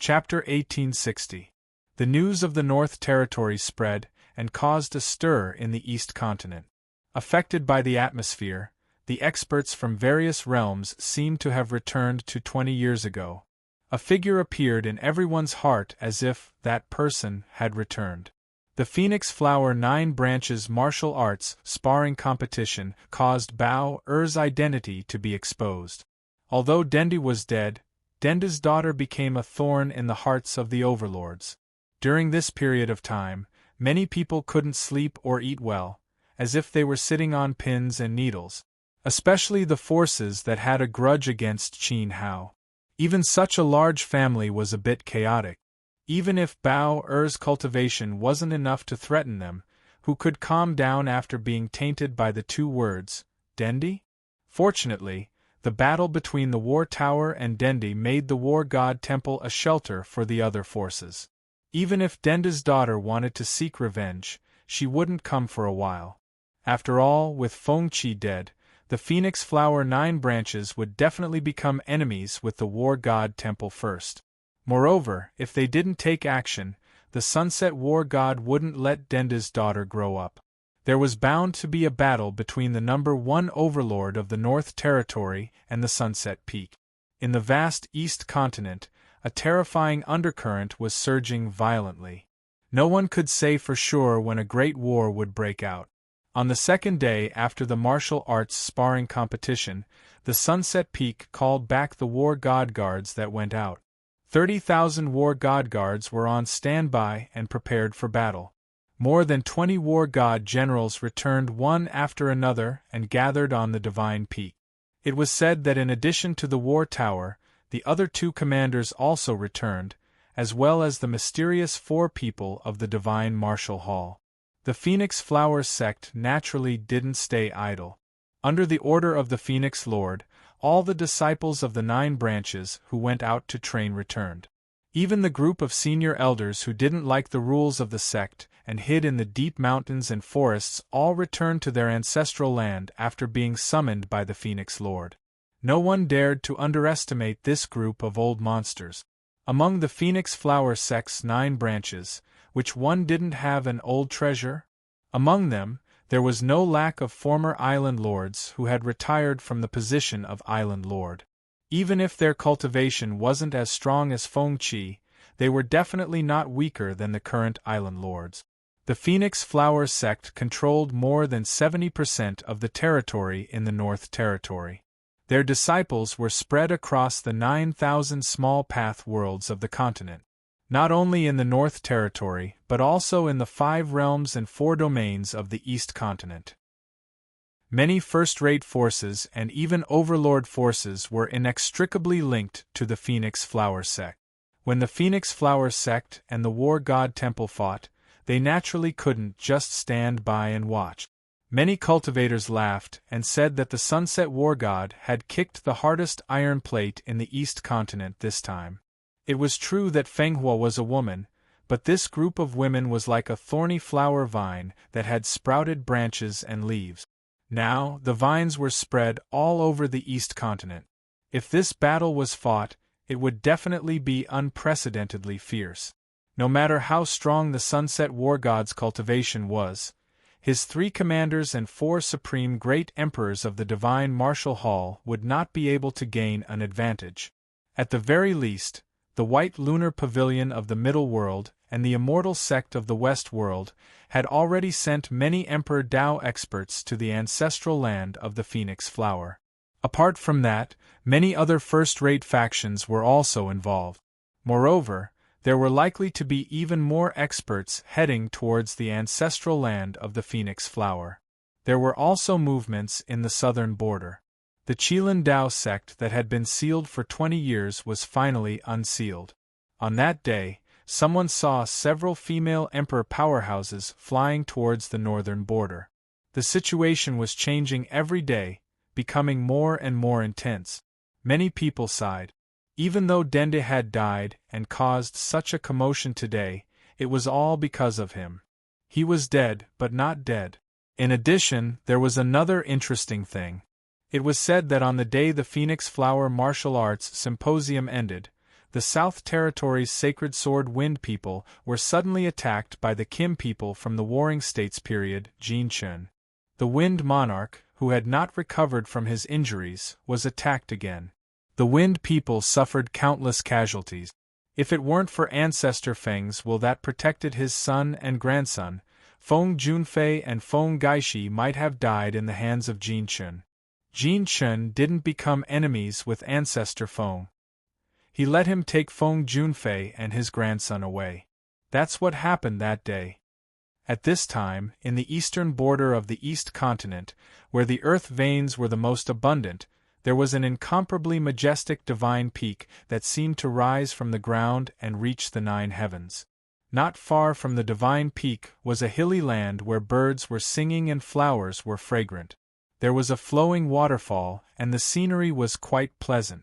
Chapter 1860. The news of the North Territory spread and caused a stir in the East Continent. Affected by the atmosphere, the experts from various realms seemed to have returned to 20 years ago. A figure appeared in everyone's heart as if that person had returned. The Phoenix Flower 9 Branches martial arts sparring competition caused Bao-Er's identity to be exposed. Although Dendi was dead, Denda's daughter became a thorn in the hearts of the overlords. During this period of time, many people couldn't sleep or eat well, as if they were sitting on pins and needles, especially the forces that had a grudge against Qin Hao. Even such a large family was a bit chaotic. Even if Bao-Er's cultivation wasn't enough to threaten them, who could calm down after being tainted by the two words, Dendi? Fortunately, the battle between the War Tower and Dendi made the War God Temple a shelter for the other forces. Even if Denda's daughter wanted to seek revenge, she wouldn't come for a while. After all, with Fengqi dead, the Phoenix Flower 9 Branches would definitely become enemies with the War God Temple first. Moreover, if they didn't take action, the Sunset War God wouldn't let Denda's daughter grow up. There was bound to be a battle between the number 1 overlord of the North Territory and the Sunset Peak. In the vast East Continent, a terrifying undercurrent was surging violently. No one could say for sure when a great war would break out. On the second day after the martial arts sparring competition, the Sunset Peak called back the War God Guards that went out. 30,000 War God Guards were on standby and prepared for battle. More than 20 War God generals returned one after another and gathered on the Divine Peak. It was said that in addition to the War Tower, the other 2 commanders also returned, as well as the mysterious 4 people of the Divine Martial Hall. The Phoenix Flower sect naturally didn't stay idle. Under the order of the Phoenix Lord, all the disciples of the 9 branches who went out to train returned. Even the group of senior elders who didn't like the rules of the sect and hid in the deep mountains and forests all returned to their ancestral land after being summoned by the Phoenix Lord. No one dared to underestimate this group of old monsters. Among the Phoenix Flower sect's 9 branches, which one didn't have an old treasure? Among them, there was no lack of former island lords who had retired from the position of island lord. Even if their cultivation wasn't as strong as Fengqi, they were definitely not weaker than the current island lords. The Phoenix Flower sect controlled more than 70% of the territory in the North Territory. Their disciples were spread across the 9,000 small path worlds of the continent. Not only in the North Territory, but also in the 5 realms and 4 domains of the East Continent. Many first-rate forces and even overlord forces were inextricably linked to the Phoenix Flower sect. When the Phoenix Flower sect and the War God Temple fought, they naturally couldn't just stand by and watch. Many cultivators laughed and said that the Sunset War God had kicked the hardest iron plate in the East Continent this time. It was true that Fenghua was a woman, but this group of women was like a thorny flower vine that had sprouted branches and leaves. Now, the vines were spread all over the East Continent. If this battle was fought, it would definitely be unprecedentedly fierce. No matter how strong the Sunset War God's cultivation was, his 3 commanders and 4 supreme great emperors of the Divine Martial Hall would not be able to gain an advantage. At the very least, the White Lunar Pavilion of the Middle World and the Immortal Sect of the West World had already sent many Emperor Dao experts to the ancestral land of the Phoenix Flower. Apart from that, many other first-rate factions were also involved. Moreover, there were likely to be even more experts heading towards the ancestral land of the Phoenix Flower. There were also movements in the southern border. The Qilin Dao sect that had been sealed for 20 years was finally unsealed. On that day, someone saw several female emperor powerhouses flying towards the northern border. The situation was changing every day, becoming more and more intense. Many people sighed. Even though Dende had died and caused such a commotion today, it was all because of him. He was dead, but not dead. In addition, there was another interesting thing. It was said that on the day the Phoenix Flower Martial Arts Symposium ended, The South Territory's Sacred Sword Wind people were suddenly attacked by the Kim people from the Warring States period, Jin Chun. The Wind Monarch, who had not recovered from his injuries, was attacked again. The Wind people suffered countless casualties. If it weren't for ancestor Feng's will that protected his son and grandson, Feng Junfei and Feng Gaishi might have died in the hands of Jin Chun. Jin Chun didn't become enemies with ancestor Feng. He let him take Feng Junfei and his grandson away. That's what happened that day. At this time, in the eastern border of the East Continent, where the earth veins were the most abundant, there was an incomparably majestic divine peak that seemed to rise from the ground and reach the 9 heavens. Not far from the divine peak was a hilly land where birds were singing and flowers were fragrant. There was a flowing waterfall, and the scenery was quite pleasant.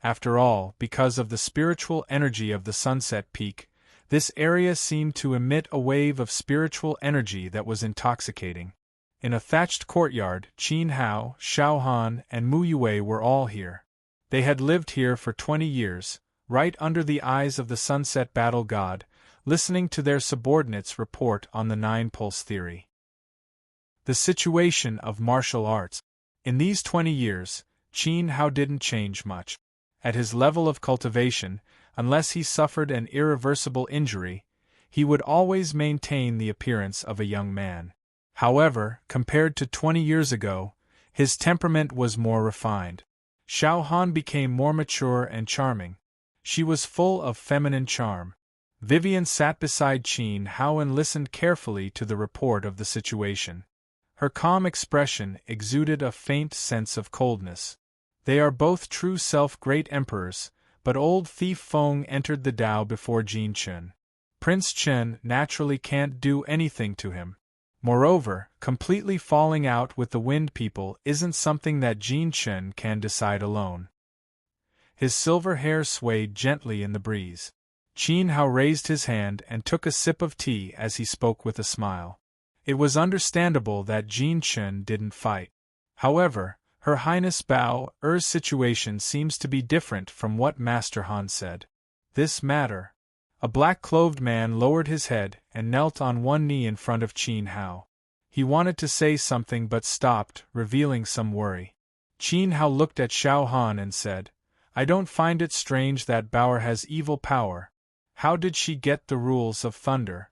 After all, because of the spiritual energy of the Sunset Peak, this area seemed to emit a wave of spiritual energy that was intoxicating. In a thatched courtyard, Qin Hao, Xiao Han, and Mu Yue were all here. They had lived here for 20 years, right under the eyes of the Sunset Battle God, listening to their subordinates report on the 9-pulse theory. The situation of martial arts. In these 20 years, Qin Hao didn't change much. At his level of cultivation, unless he suffered an irreversible injury, he would always maintain the appearance of a young man. However, compared to 20 years ago, his temperament was more refined. Xiao Han became more mature and charming. She was full of feminine charm. Vivian sat beside Qin Hao and listened carefully to the report of the situation. Her calm expression exuded a faint sense of coldness. They are both true self-great emperors, but old thief Feng entered the Dao before Jin Chun. Prince Chen naturally can't do anything to him. Moreover, completely falling out with the Wind people isn't something that Jin Chun can decide alone. His silver hair swayed gently in the breeze. Qin Hao raised his hand and took a sip of tea as he spoke with a smile. It was understandable that Jin Chun didn't fight. However, Her Highness Bao Er's situation seems to be different from what Master Han said. This matter. A black-clothed man lowered his head and knelt on one knee in front of Qin Hao. He wanted to say something but stopped, revealing some worry. Qin Hao looked at Xiao Han and said, "I don't find it strange that Bao has evil power. How did she get the rules of thunder?"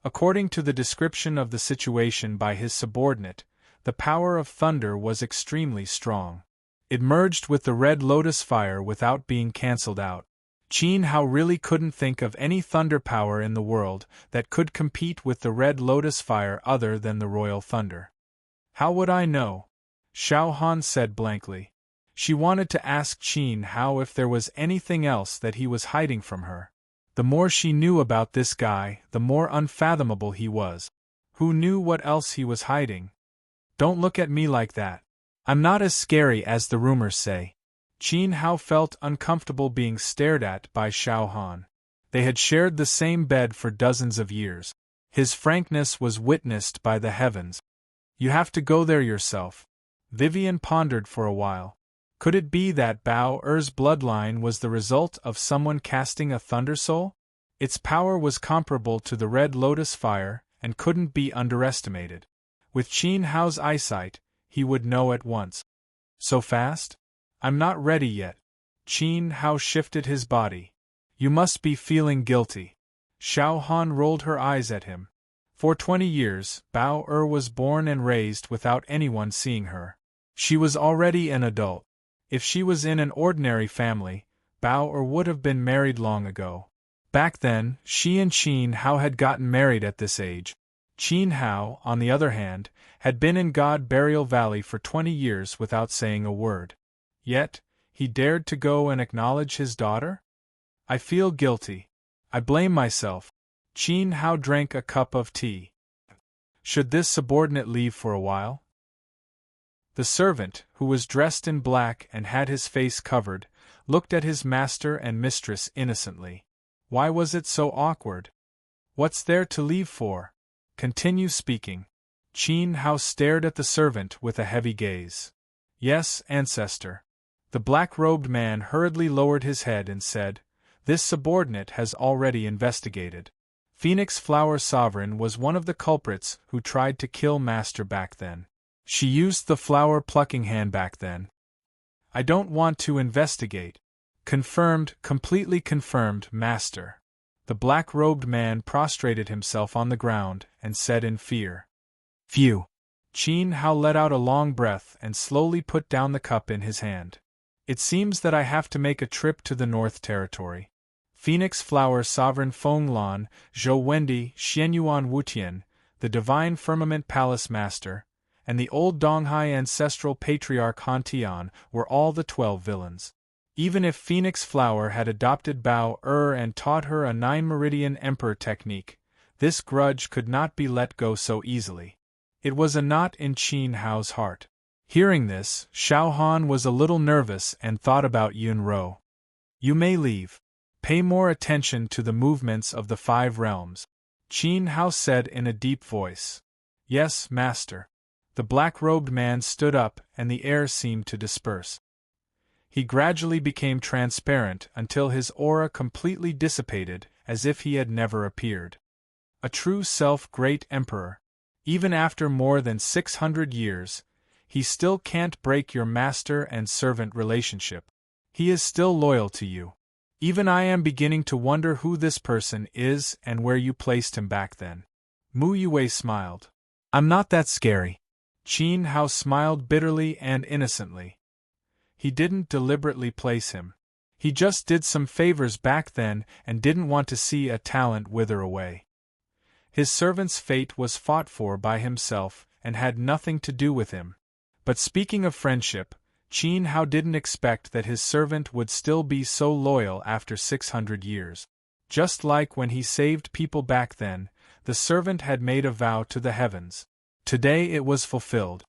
According to the description of the situation by his subordinate, the power of thunder was extremely strong. It merged with the Red Lotus fire without being cancelled out. Qin Hao really couldn't think of any thunder power in the world that could compete with the Red Lotus fire other than the Royal Thunder. "How would I know?" Xiao Han said blankly. She wanted to ask Qin Hao if there was anything else that he was hiding from her. The more she knew about this guy, the more unfathomable he was. Who knew what else he was hiding? "Don't look at me like that. I'm not as scary as the rumors say." Qin Hao felt uncomfortable being stared at by Xiao Han. They had shared the same bed for dozens of years. His frankness was witnessed by the heavens. "You have to go there yourself." Vivian pondered for a while. Could it be that Bao Er's bloodline was the result of someone casting a thunder soul? Its power was comparable to the Red Lotus fire and couldn't be underestimated. With Qin Hao's eyesight, he would know at once. "So fast? I'm not ready yet." Qin Hao shifted his body. "You must be feeling guilty." Xiao Han rolled her eyes at him. For 20 years, Bao Er was born and raised without anyone seeing her. She was already an adult. If she was in an ordinary family, Bao Er would have been married long ago. Back then, she and Qin Hao had gotten married at this age. Qin Hao, on the other hand, had been in God Burial Valley for 20 years without saying a word. Yet, he dared to go and acknowledge his daughter? "I feel guilty. I blame myself." Qin Hao drank a cup of tea. "Should this subordinate leave for a while?" The servant, who was dressed in black and had his face covered, looked at his master and mistress innocently. Why was it so awkward? "What's there to leave for? Continue speaking." Qin Hao stared at the servant with a heavy gaze. "Yes, ancestor." The black-robed man hurriedly lowered his head and said, This subordinate has already investigated. Phoenix Flower Sovereign was one of the culprits who tried to kill Master back then. She used the flower plucking hand back then. I don't want to investigate. Confirmed, completely confirmed, Master. The black-robed man prostrated himself on the ground and said in fear. Phew. Qin Hao let out a long breath and slowly put down the cup in his hand. It seems that I have to make a trip to the North Territory. Phoenix Flower Sovereign Feng Lan, Zhou Wendi, Xianyuan Wutian, the Divine Firmament Palace Master, and the old Donghai ancestral patriarch Han Tian were all the 12 villains. Even if Phoenix Flower had adopted Bao and taught her a 9-meridian emperor technique, this grudge could not be let go so easily. It was a knot in Qin Hao's heart. Hearing this, Xiao Han was a little nervous and thought about Yun Ro. You may leave. Pay more attention to the movements of the 5 realms, Qin Hao said in a deep voice. Yes, Master. The black-robed man stood up and the air seemed to disperse. He gradually became transparent until his aura completely dissipated, as if he had never appeared. A true self-great emperor. Even after more than 600 years, he still can't break your master and servant relationship. He is still loyal to you. Even I am beginning to wonder who this person is and where you placed him back then. Mu Yue smiled. I'm not that scary. Qin Hao smiled bitterly and innocently. He didn't deliberately place him. He just did some favors back then and didn't want to see a talent wither away. His servant's fate was fought for by himself and had nothing to do with him. But speaking of friendship, Qin Hao didn't expect that his servant would still be so loyal after 600 years. Just like when he saved people back then, the servant had made a vow to the heavens. Today it was fulfilled.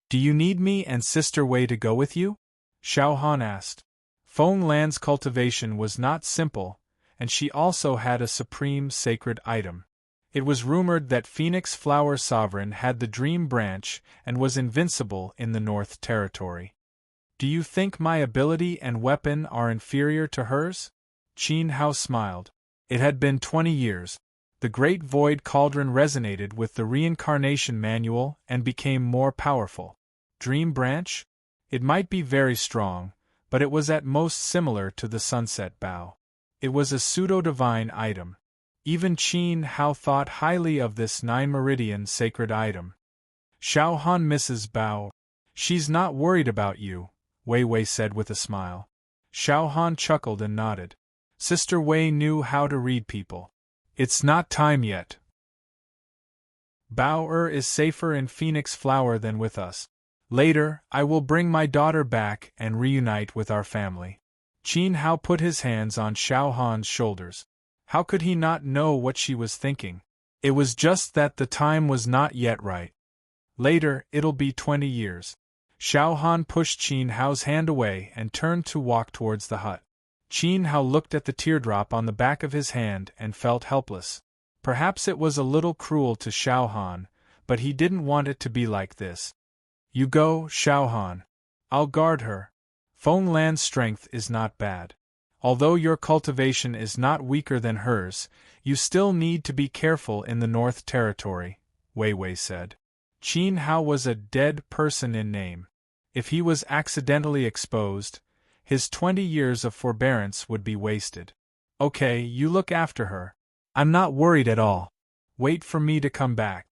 Do you need me and Sister Wei to go with you? Xiao Han asked. Feng Lan's cultivation was not simple, and she also had a supreme sacred item. It was rumored that Phoenix Flower Sovereign had the Dream Branch and was invincible in the North Territory. Do you think my ability and weapon are inferior to hers? Qin Hao smiled. It had been 20 years. The Great Void Cauldron resonated with the Reincarnation Manual and became more powerful. Dream Branch? It might be very strong, but it was at most similar to the Sunset Bow. It was a pseudo-divine item. Even Qin Hao thought highly of this 9-meridian sacred item. Xiao Han Mrs. Bao. She's not worried about you, Wei Wei said with a smile. Xiao Han chuckled and nodded. Sister Wei knew how to read people. It's not time yet. Bao is safer in Phoenix Flower than with us. Later, I will bring my daughter back and reunite with our family. Qin Hao put his hands on Xiao Han's shoulders. How could he not know what she was thinking? It was just that the time was not yet right. Later, it'll be 20 years. Xiao Han pushed Qin Hao's hand away and turned to walk towards the hut. Qin Hao looked at the teardrop on the back of his hand and felt helpless. Perhaps it was a little cruel to Xiao Han, but he didn't want it to be like this. You go, Xiao Han. I'll guard her. Feng Lan's strength is not bad. Although your cultivation is not weaker than hers, you still need to be careful in the North Territory, Wei Wei said. Qin Hao was a dead person in name. If he was accidentally exposed, his 20 years of forbearance would be wasted. Okay, you look after her. I'm not worried at all. Wait for me to come back.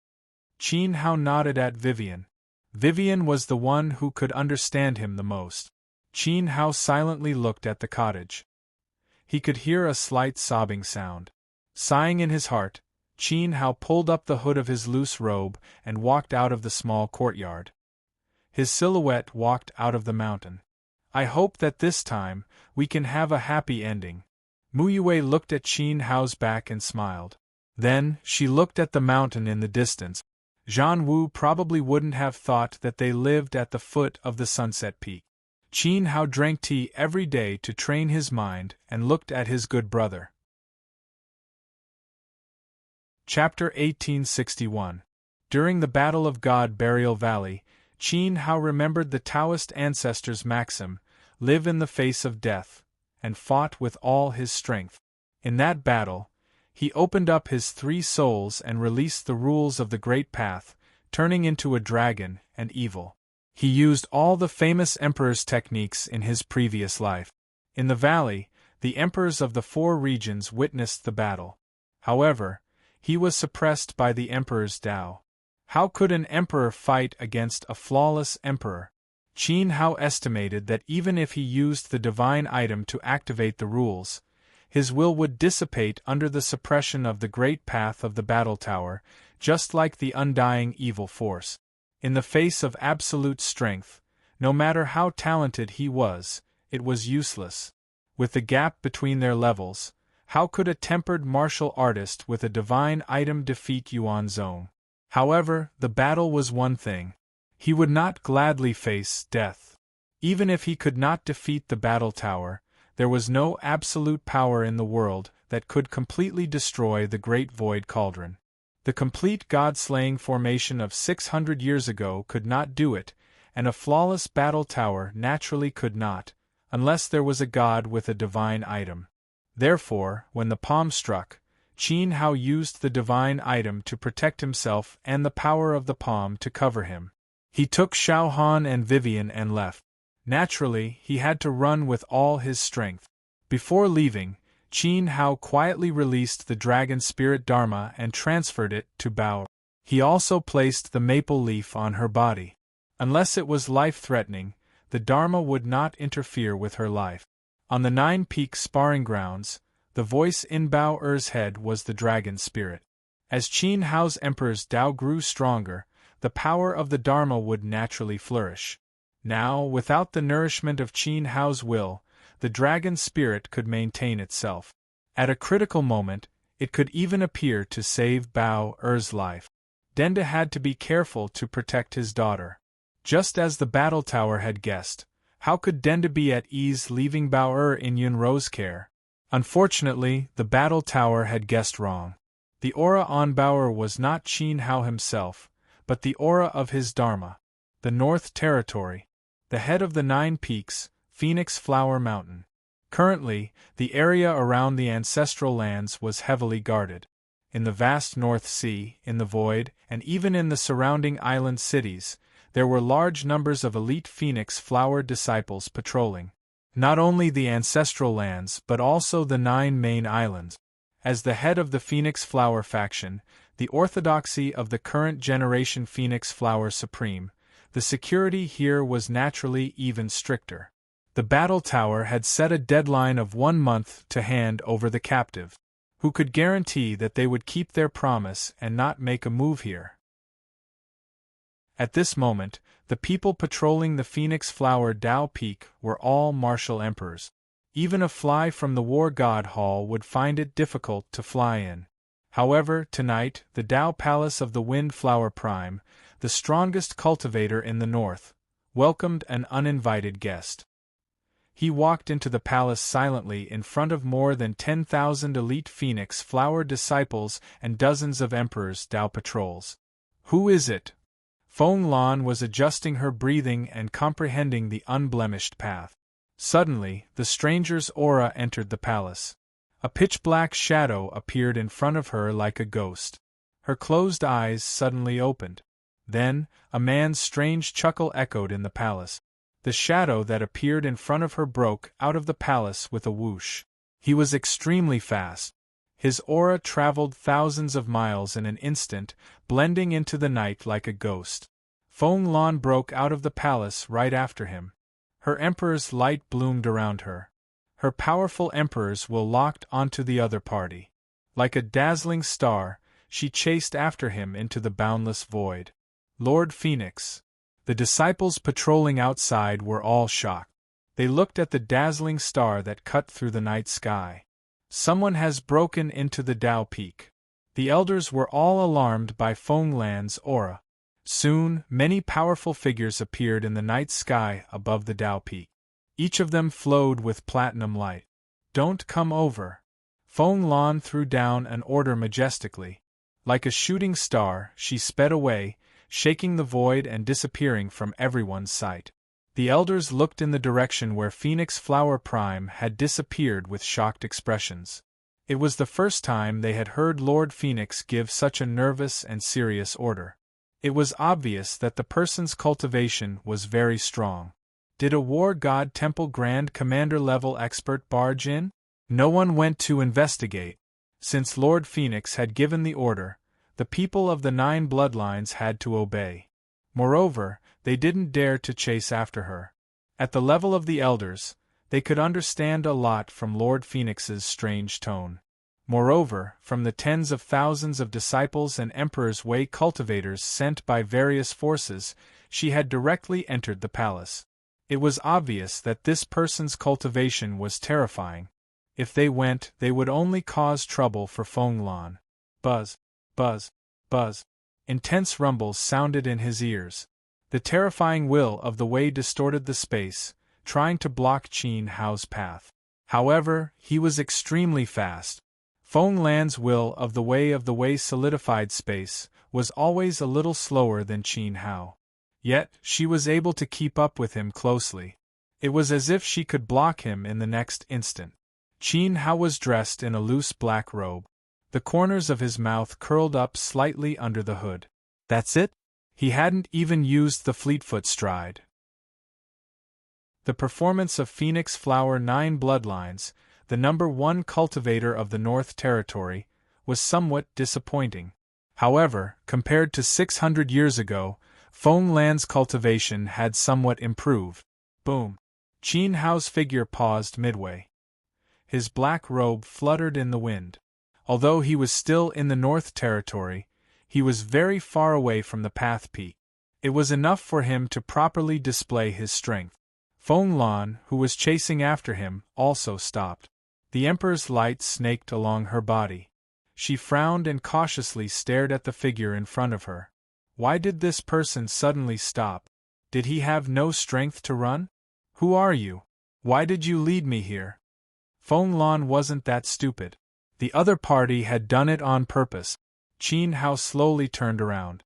Qin Hao nodded at Vivian. Vivian was the one who could understand him the most. Qin Hao silently looked at the cottage. He could hear a slight sobbing sound. Sighing in his heart, Qin Hao pulled up the hood of his loose robe and walked out of the small courtyard. His silhouette walked out of the mountain. I hope that this time, we can have a happy ending. Mu Yue looked at Qin Hao's back and smiled. Then, she looked at the mountain in the distance. Zhan Wu probably wouldn't have thought that they lived at the foot of the Sunset Peak. Qin Hao drank tea every day to train his mind and looked at his good brother. Chapter 1861. During the Battle of God Burial Valley, Qin Hao remembered the Taoist ancestors' maxim, live in the face of death, and fought with all his strength. In that battle, he opened up his 3 souls and released the rules of the Great Path, turning into a dragon and evil. He used all the famous emperor's techniques in his previous life. In the valley, the emperors of the 4 regions witnessed the battle. However, he was suppressed by the emperor's Tao. How could an emperor fight against a flawless emperor? Qin Hao estimated that even if he used the divine item to activate the rules, his will would dissipate under the suppression of the great path of the battle tower, just like the undying evil force. In the face of absolute strength, no matter how talented he was, it was useless. With the gap between their levels, how could a tempered martial artist with a divine item defeat Yuan Zhong? However, the battle was one thing. He would not gladly face death. Even if he could not defeat the battle tower, there was no absolute power in the world that could completely destroy the Great Void Cauldron. The complete god-slaying formation of 600 years ago could not do it, and a flawless battle tower naturally could not, unless there was a god with a divine item. Therefore, when the palm struck, Qin Hao used the divine item to protect himself and the power of the palm to cover him. He took Xiao Han and Vivian and left. Naturally, he had to run with all his strength. Before leaving, Qin Hao quietly released the dragon spirit Dharma and transferred it to Bao. He also placed the maple leaf on her body. Unless it was life-threatening, the Dharma would not interfere with her life. On the 9 Peak sparring grounds, the voice in Bao Er's head was the dragon spirit. As Qin Hao's emperor's Tao grew stronger, the power of the Dharma would naturally flourish. Now, without the nourishment of Qin Hao's will, the dragon spirit could maintain itself. At a critical moment, it could even appear to save Bao Er's life. Dende had to be careful to protect his daughter. Just as the battle tower had guessed, how could Dende be at ease leaving Bao Er in Yunro's care? Unfortunately, the battle tower had guessed wrong. The aura on Bao Er was not Qin Hao himself, but the aura of his Dharma. The North Territory. The head of the 9 Peaks, Phoenix Flower Mountain. Currently, the area around the ancestral lands was heavily guarded. In the vast North Sea, in the Void, and even in the surrounding island cities, there were large numbers of elite Phoenix Flower disciples patrolling not only the ancestral lands but also the 9 main islands. As the head of the Phoenix Flower faction, the orthodoxy of the current generation Phoenix Flower Supreme, the security here was naturally even stricter. The battle tower had set a deadline of 1 month to hand over the captive. Who could guarantee that they would keep their promise and not make a move here? At this moment, the people patrolling the Phoenix Flower Tao Peak were all martial emperors. Even a fly from the War God Hall would find it difficult to fly in. However, tonight, the Tao Palace of the Wind Flower Prime, the strongest cultivator in the north, welcomed an uninvited guest. He walked into the palace silently in front of more than 10,000 elite Phoenix Flower disciples and dozens of Emperor's Tao patrols. Who is it? Feng Lan was adjusting her breathing and comprehending the unblemished path. Suddenly, the stranger's aura entered the palace. A pitch-black shadow appeared in front of her like a ghost. Her closed eyes suddenly opened. Then, a man's strange chuckle echoed in the palace. The shadow that appeared in front of her broke out of the palace with a whoosh. He was extremely fast. His aura traveled thousands of miles in an instant, blending into the night like a ghost. Feng Lan broke out of the palace right after him. Her emperor's light bloomed around her. Her powerful emperors will locked onto the other party. Like a dazzling star, she chased after him into the boundless void. Lord Phoenix. The disciples patrolling outside were all shocked. They looked at the dazzling star that cut through the night sky. Someone has broken into the Tao Peak. The elders were all alarmed by Feng Lan's aura. Soon, many powerful figures appeared in the night sky above the Tao Peak. Each of them flowed with platinum light. Don't come over. Feng Lan threw down an order majestically. Like a shooting star, she sped away, shaking the void and disappearing from everyone's sight. The elders looked in the direction where Phoenix Flower Prime had disappeared with shocked expressions. It was the first time they had heard Lord Phoenix give such a nervous and serious order. It was obvious that the person's cultivation was very strong. Did a War God Temple Grand Commander level expert barge in? No one went to investigate. Since Lord Phoenix had given the order, the people of the 9 bloodlines had to obey. Moreover, they didn't dare to chase after her. At the level of the elders, they could understand a lot from Lord Phoenix's strange tone. Moreover, from the tens of thousands of disciples and Emperor's Way cultivators sent by various forces, she had directly entered the palace. It was obvious that this person's cultivation was terrifying. If they went, they would only cause trouble for Feng Lan. Buzz, buzz, buzz. Intense rumbles sounded in his ears. The terrifying will of the Way distorted the space, trying to block Qin Hao's path. However, he was extremely fast. Feng Lan's will of the Way solidified space, was always a little slower than Qin Hao. Yet, she was able to keep up with him closely. It was as if she could block him in the next instant. Qin Hao was dressed in a loose black robe. The corners of his mouth curled up slightly under the hood. That's it? He hadn't even used the Fleetfoot stride. The performance of Phoenix Flower 9 Bloodlines, the #1 cultivator of the North Territory, was somewhat disappointing. However, compared to 600 years ago, Feng Lan's cultivation had somewhat improved. Boom! Qin Hao's figure paused midway. His black robe fluttered in the wind. Although he was still in the North Territory, he was very far away from the path peak. It was enough for him to properly display his strength. Feng Lan, who was chasing after him, also stopped. The Emperor's light snaked along her body. She frowned and cautiously stared at the figure in front of her. Why did this person suddenly stop? Did he have no strength to run? Who are you? Why did you lead me here? Feng Lan wasn't that stupid. The other party had done it on purpose. Qin Hao slowly turned around.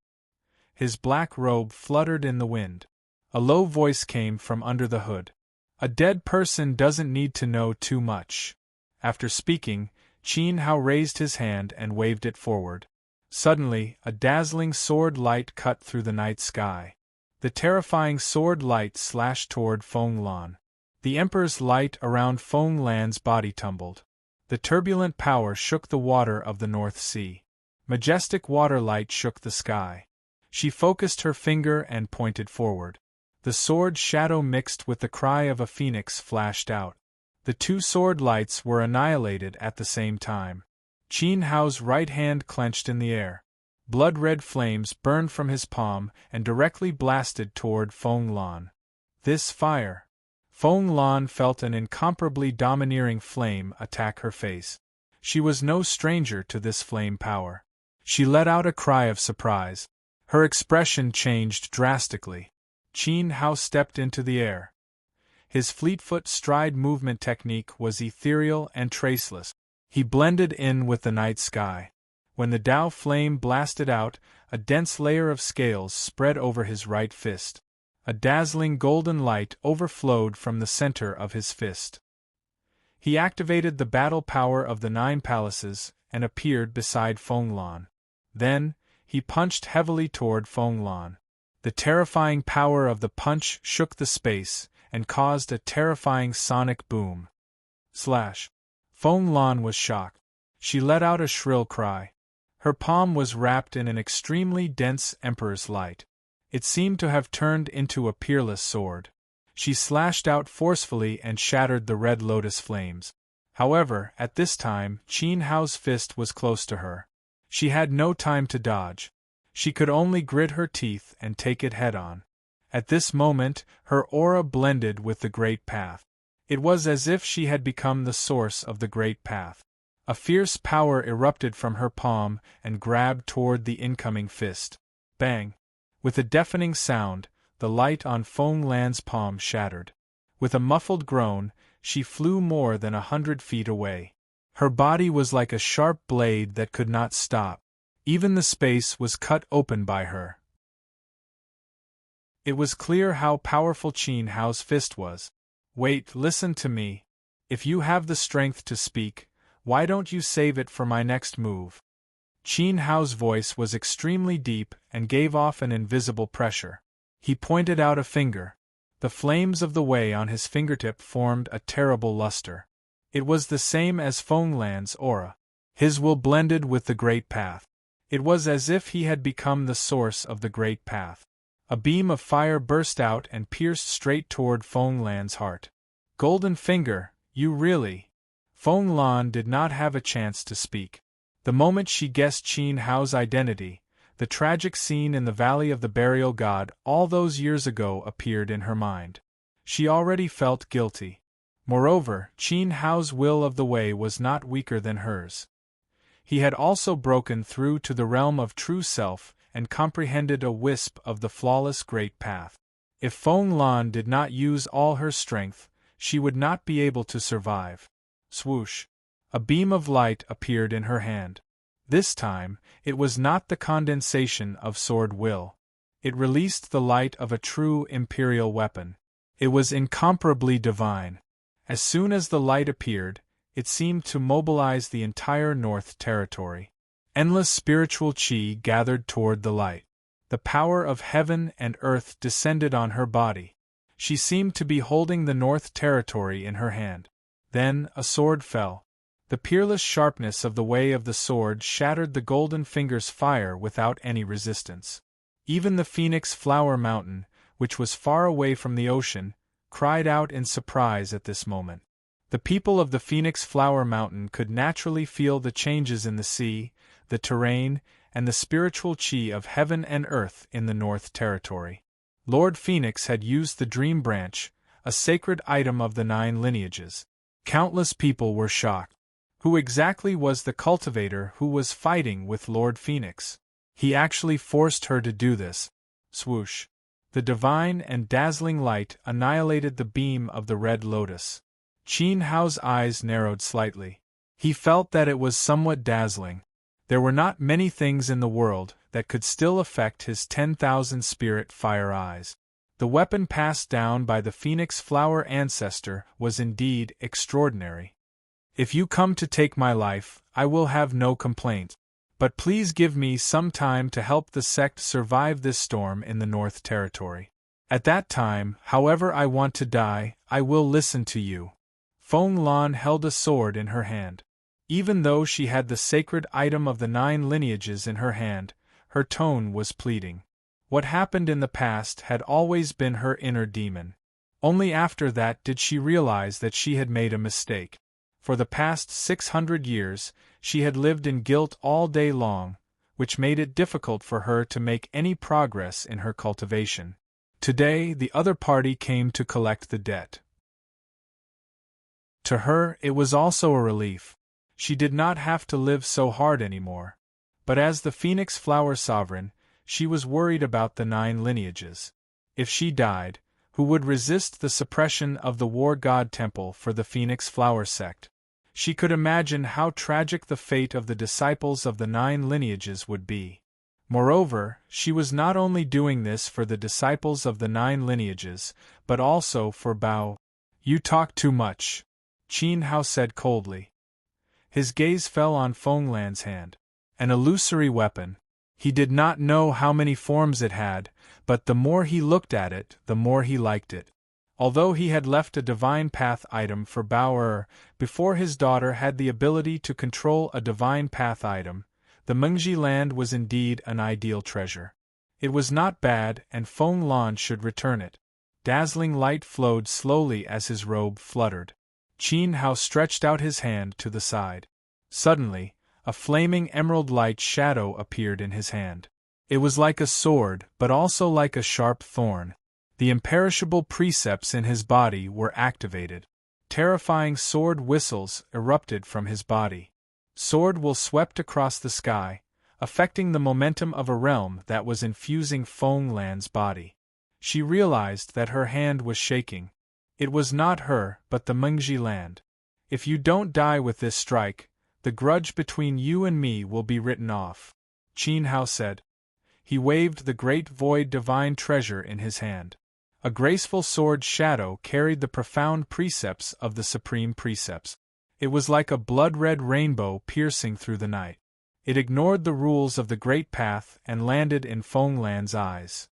His black robe fluttered in the wind. A low voice came from under the hood. A dead person doesn't need to know too much. After speaking, Qin Hao raised his hand and waved it forward. Suddenly, a dazzling sword light cut through the night sky. The terrifying sword light slashed toward Feng Lan. The Emperor's light around Feng Lan's body tumbled. The turbulent power shook the water of the North Sea. Majestic water light shook the sky. She focused her finger and pointed forward. The sword shadow mixed with the cry of a phoenix flashed out. The 2 sword lights were annihilated at the same time. Qin Hao's right hand clenched in the air. Blood-red flames burned from his palm and directly blasted toward Feng Lan. This fire! Feng Lan felt an incomparably domineering flame attack her face. She was no stranger to this flame power. She let out a cry of surprise. Her expression changed drastically. Qin Hao stepped into the air. His fleetfoot stride movement technique was ethereal and traceless. He blended in with the night sky. When the Tao flame blasted out, a dense layer of scales spread over his right fist. A dazzling golden light overflowed from the center of his fist. He activated the battle power of the 9 palaces and appeared beside Feng Lan. Then, he punched heavily toward Feng Lan. The terrifying power of the punch shook the space and caused a terrifying sonic boom. Slash! Feng Lan was shocked. She let out a shrill cry. Her palm was wrapped in an extremely dense Emperor's light. It seemed to have turned into a peerless sword. She slashed out forcefully and shattered the red lotus flames. However, at this time, Qin Hao's fist was close to her. She had no time to dodge. She could only grit her teeth and take it head-on. At this moment, her aura blended with the Great Path. It was as if she had become the source of the Great Path. A fierce power erupted from her palm and grabbed toward the incoming fist. Bang! With a deafening sound, the light on Feng Lan's palm shattered. With a muffled groan, she flew more than 100 feet away. Her body was like a sharp blade that could not stop. Even the space was cut open by her. It was clear how powerful Qin Hao's fist was. Wait, listen to me. If you have the strength to speak, why don't you save it for my next move? Qin Hao's voice was extremely deep and gave off an invisible pressure. He pointed out a finger. The flames of the Wei on his fingertip formed a terrible luster. It was the same as Feng Lan's aura. His will blended with the Great Path. It was as if he had become the source of the Great Path. A beam of fire burst out and pierced straight toward Feng Lan's heart. Golden Finger, you really… Feng Lan did not have a chance to speak. The moment she guessed Qin Hao's identity, the tragic scene in the Valley of the Burial God all those years ago appeared in her mind. She already felt guilty. Moreover, Qin Hao's will of the Wei was not weaker than hers. He had also broken through to the realm of true self and comprehended a wisp of the flawless Great Path. If Feng Lan did not use all her strength, she would not be able to survive. Swoosh! A beam of light appeared in her hand. This time, it was not the condensation of sword will. It released the light of a true imperial weapon. It was incomparably divine. As soon as the light appeared, it seemed to mobilize the entire North Territory. Endless spiritual qi gathered toward the light. The power of heaven and earth descended on her body. She seemed to be holding the North Territory in her hand. Then, a sword fell. The peerless sharpness of the Wei of the sword shattered the Golden Finger's fire without any resistance. Even the Phoenix Flower Mountain, which was far away from the ocean, cried out in surprise at this moment. The people of the Phoenix Flower Mountain could naturally feel the changes in the sea, the terrain, and the spiritual qi of heaven and earth in the North Territory. Lord Phoenix had used the Dream Branch, a sacred item of the 9 lineages. Countless people were shocked. Who exactly was the cultivator who was fighting with Lord Phoenix? He actually forced her to do this. Swoosh! The divine and dazzling light annihilated the beam of the Red Lotus. Qin Hao's eyes narrowed slightly. He felt that it was somewhat dazzling. There were not many things in the world that could still affect his 10,000 spirit fire eyes. The weapon passed down by the Phoenix Flower ancestor was indeed extraordinary. If you come to take my life, I will have no complaint. But please give me some time to help the sect survive this storm in the North Territory. At that time, however I want to die, I will listen to you. Feng Lan held a sword in her hand. Even though she had the sacred item of the 9 lineages in her hand, her tone was pleading. What happened in the past had always been her inner demon. Only after that did she realize that she had made a mistake. For the past 600 years, she had lived in guilt all day long, which made it difficult for her to make any progress in her cultivation. Today, the other party came to collect the debt. To her, it was also a relief. She did not have to live so hard anymore. But as the Phoenix Flower Sovereign, she was worried about the 9 lineages. If she died, who would resist the suppression of the War God Temple for the Phoenix Flower sect? She could imagine how tragic the fate of the disciples of the 9 lineages would be. Moreover, she was not only doing this for the disciples of the 9 lineages, but also for Bao. You talk too much, Qin Hao said coldly. His gaze fell on Feng Lan's hand. An illusory weapon. He did not know how many forms it had, but the more he looked at it, the more he liked it. Although he had left a divine path item for Bao before his daughter had the ability to control a divine path item, the Mengji land was indeed an ideal treasure. It was not bad, and Feng Lan should return it. Dazzling light flowed slowly as his robe fluttered. Qin Hao stretched out his hand to the side. Suddenly, a flaming emerald light shadow appeared in his hand. It was like a sword, but also like a sharp thorn. The imperishable precepts in his body were activated. Terrifying sword whistles erupted from his body. Sword will swept across the sky, affecting the momentum of a realm that was infusing Feng Lan's body. She realized that her hand was shaking. It was not her, but the Mengji land. If you don't die with this strike, the grudge between you and me will be written off, Qin Hao said. he waved the great void divine treasure in his hand. A graceful sword shadow carried the profound precepts of the supreme precepts. It was like a blood-red rainbow piercing through the night. It ignored the rules of the great path and landed in Feng Lan's eyes.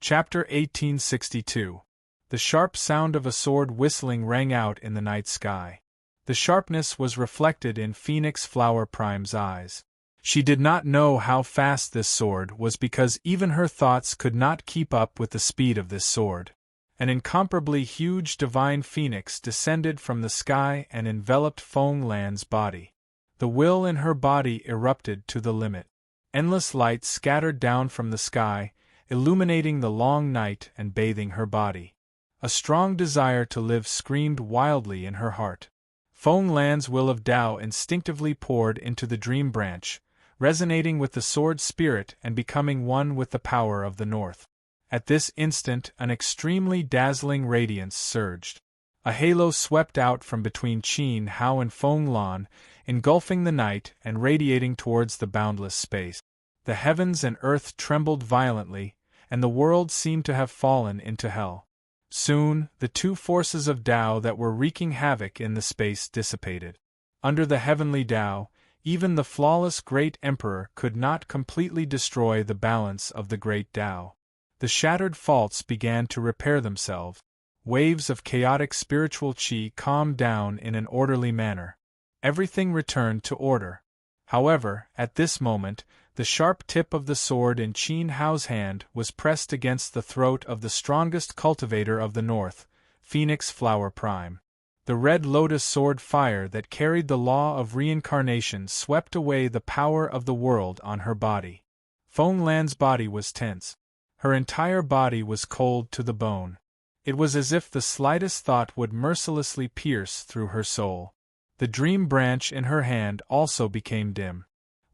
Chapter 1862. The sharp sound of a sword whistling rang out in the night sky. The sharpness was reflected in Phoenix Flower Prime's eyes. She did not know how fast this sword was because even her thoughts could not keep up with the speed of this sword. An incomparably huge divine phoenix descended from the sky and enveloped Feng Lan's body. The will in her body erupted to the limit. Endless light scattered down from the sky, illuminating the long night and bathing her body. A strong desire to live screamed wildly in her heart. Feng Lan's will of Tao instinctively poured into the dream branch, resonating with the sword spirit and becoming one with the power of the north. At this instant an extremely dazzling radiance surged. A halo swept out from between Qin Hao and Feng Lan, engulfing the night and radiating towards the boundless space. The heavens and earth trembled violently, and the world seemed to have fallen into hell. Soon, the two forces of Tao that were wreaking havoc in the space dissipated. Under the heavenly Tao, even the flawless great emperor could not completely destroy the balance of the great Tao. The shattered faults began to repair themselves. Waves of chaotic spiritual qi calmed down in an orderly manner. Everything returned to order. However, at this moment, the sharp tip of the sword in Qin Hao's hand was pressed against the throat of the strongest cultivator of the north, Phoenix Flower Prime. The red lotus sword fire that carried the law of reincarnation swept away the power of the world on her body. Feng Lan's body was tense. Her entire body was cold to the bone. It was as if the slightest thought would mercilessly pierce through her soul. The dream branch in her hand also became dim.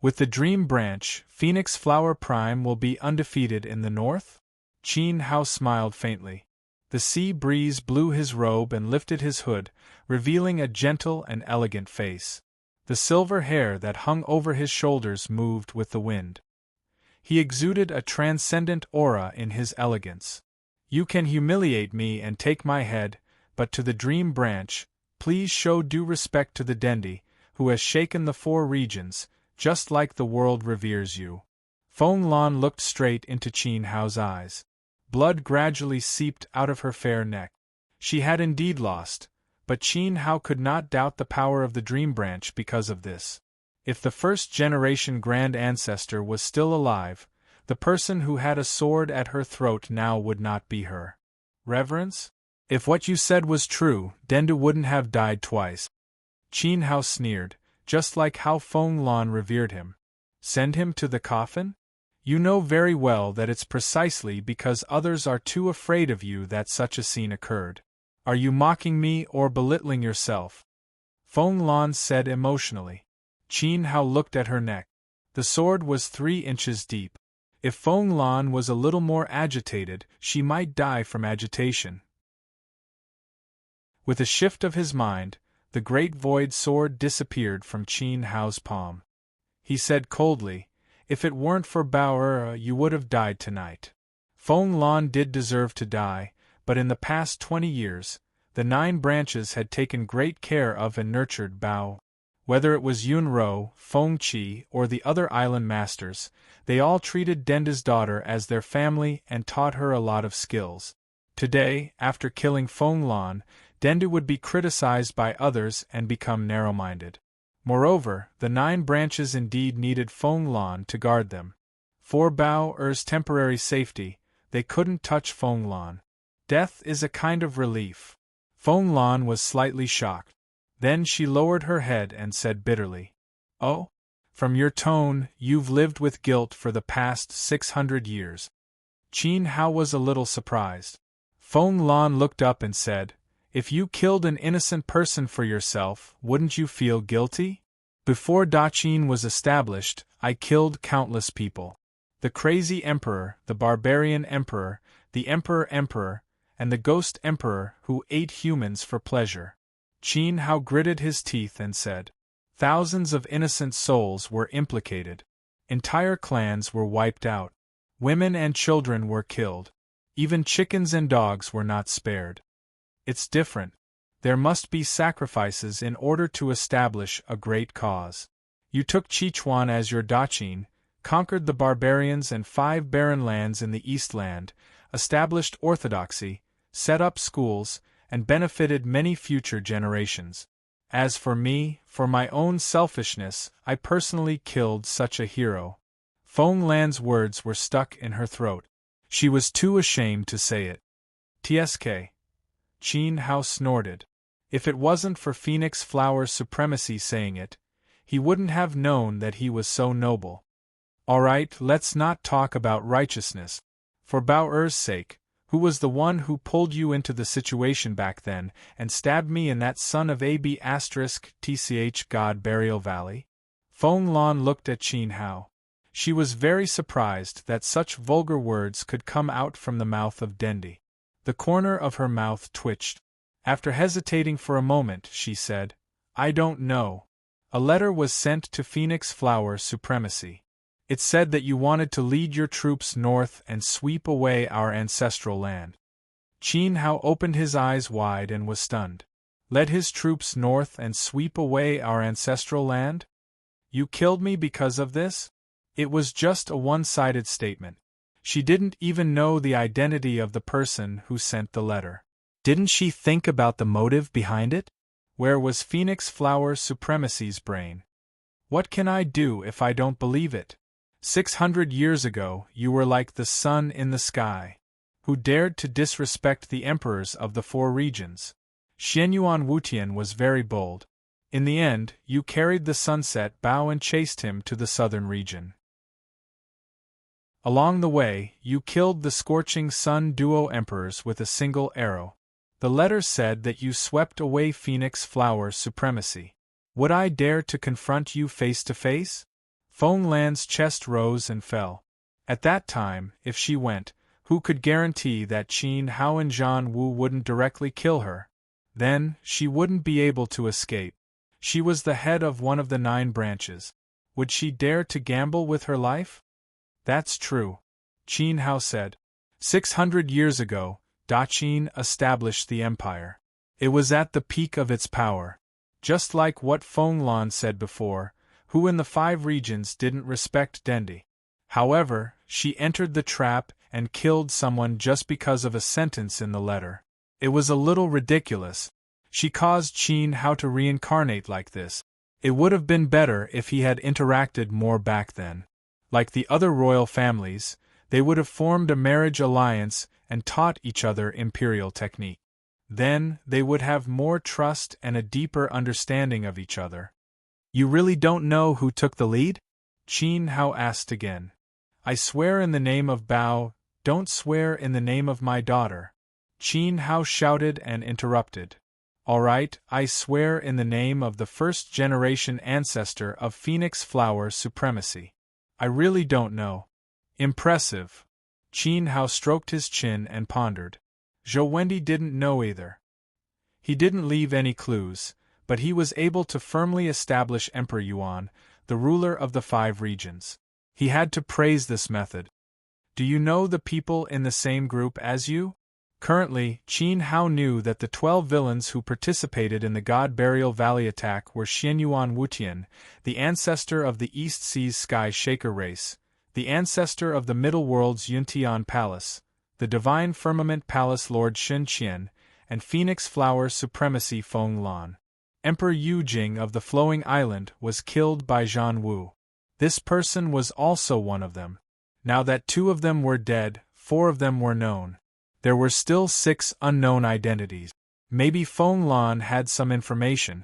With the dream branch, Phoenix Flower Prime will be undefeated in the north? Qin Hao smiled faintly. The sea breeze blew his robe and lifted his hood, revealing a gentle and elegant face. The silver hair that hung over his shoulders moved with the wind. He exuded a transcendent aura in his elegance. You can humiliate me and take my head, but to the dream branch, please show due respect to the Dendi, who has shaken the four regions, just like the world reveres you. Feng Lan looked straight into Qin Hao's eyes. Blood gradually seeped out of her fair neck. She had indeed lost, but Qin Hao could not doubt the power of the dream branch because of this. If the first-generation grand ancestor was still alive, the person who had a sword at her throat now would not be her. Reverence? If what you said was true, Dendu wouldn't have died twice. Qin Hao sneered, just like how Feng Lan revered him. Send him to the coffin? You know very well that it's precisely because others are too afraid of you that such a scene occurred. Are you mocking me or belittling yourself? Feng Lan said emotionally. Qin Hao looked at her neck. The sword was 3 inches deep. If Feng Lan was a little more agitated, she might die from agitation. With a shift of his mind, the great void sword disappeared from Qin Hao's palm. He said coldly, if it weren't for Bao you would have died tonight. Feng Lan did deserve to die, but in the past 20 years, the 9 branches had taken great care of and nurtured Bao. Whether it was Yunro, Feng Qi, or the other island masters, they all treated Denda's daughter as their family and taught her a lot of skills. Today, after killing Feng Lan, Dendu would be criticized by others and become narrow-minded. Moreover, the 9 branches indeed needed Feng Lan to guard them. For Bao-er's temporary safety, they couldn't touch Feng Lan. Death is a kind of relief. Feng Lan was slightly shocked. Then she lowered her head and said bitterly, "Oh? From your tone, you've lived with guilt for the past 600 years." Qin Hao was a little surprised. Feng Lan looked up and said, "If you killed an innocent person for yourself, wouldn't you feel guilty? Before Daqin was established, I killed countless people. The crazy emperor, the barbarian emperor, the emperor, and the ghost emperor who ate humans for pleasure." Qin Hao gritted his teeth and said, Thousands of innocent souls were implicated. Entire clans were wiped out. Women and children were killed. Even chickens and dogs were not spared. It's different. There must be sacrifices in order to establish a great cause. You took Sichuan as your dachin, conquered the barbarians and 5 barren lands in the Eastland, established orthodoxy, set up schools, and benefited many future generations. As for me, for my own selfishness, I personally killed such a hero. Feng Lan's words were stuck in her throat. She was too ashamed to say it. Tsk. Qin Hao snorted. If it wasn't for Phoenix Flower's supremacy saying it, he wouldn't have known that he was so noble. All right, let's not talk about righteousness. For Bao-er's sake, who was the one who pulled you into the situation back then and stabbed me in that son of Ab*tch God Burial Valley? Feng Lan looked at Qin Hao. She was very surprised that such vulgar words could come out from the mouth of Dendi. The corner of her mouth twitched. After hesitating for a moment, she said, I don't know. A letter was sent to Phoenix Flower's supremacy. It said that you wanted to lead your troops north and sweep away our ancestral land. Qin Hao opened his eyes wide and was stunned. Led his troops north and sweep away our ancestral land? You killed me because of this? It was just a one-sided statement. She didn't even know the identity of the person who sent the letter. Didn't she think about the motive behind it? Where was Phoenix Flower's supremacy's brain? What can I do if I don't believe it? 600 years ago, you were like the sun in the sky. Who dared to disrespect the emperors of the 4 regions? Xianyuan Wutian was very bold. In the end, you carried the sunset Bao and chased him to the southern region. Along the way, you killed the scorching sun duo emperors with a single arrow. The letter said that you swept away Phoenix Flower's supremacy. Would I dare to confront you face to face? Feng Lan's chest rose and fell. At that time, if she went, who could guarantee that Qin Hao and Zhan Wu wouldn't directly kill her? Then, she wouldn't be able to escape. She was the head of one of the 9 branches. Would she dare to gamble with her life? That's true, Qin Hao said. 600 years ago, Daqin established the empire. It was at the peak of its power. Just like what Feng Lan said before, who in the 5 regions didn't respect Dendi. However, she entered the trap and killed someone just because of a sentence in the letter. It was a little ridiculous. She caused Qin Hao to reincarnate like this. It would have been better if he had interacted more back then. Like the other royal families, they would have formed a marriage alliance and taught each other imperial technique. Then, they would have more trust and a deeper understanding of each other. You really don't know who took the lead? Qin Hao asked again. I swear in the name of Bao, don't swear in the name of my daughter. Qin Hao shouted and interrupted. All right, I swear in the name of the first-generation ancestor of Phoenix Flower's supremacy. I really don't know. Impressive. Qin Hao stroked his chin and pondered. Zhou Wendi didn't know either. He didn't leave any clues, but he was able to firmly establish Emperor Yuan, the ruler of the 5 regions. He had to praise this method. Do you know the people in the same group as you? Currently, Qin Hao knew that the 12 villains who participated in the God Burial Valley attack were Xianyuan Wutian, the ancestor of the East Sea's Sky Shaker race, the ancestor of the Middle World's Yuntian Palace, the Divine Firmament Palace Lord Shen Qian, and Phoenix Flower's supremacy Feng Lan. Emperor Yu Jing of the Flowing Island was killed by Zhan Wu. This person was also one of them. Now that 2 of them were dead, 4 of them were known. There were still 6 unknown identities. Maybe Feng Lan had some information.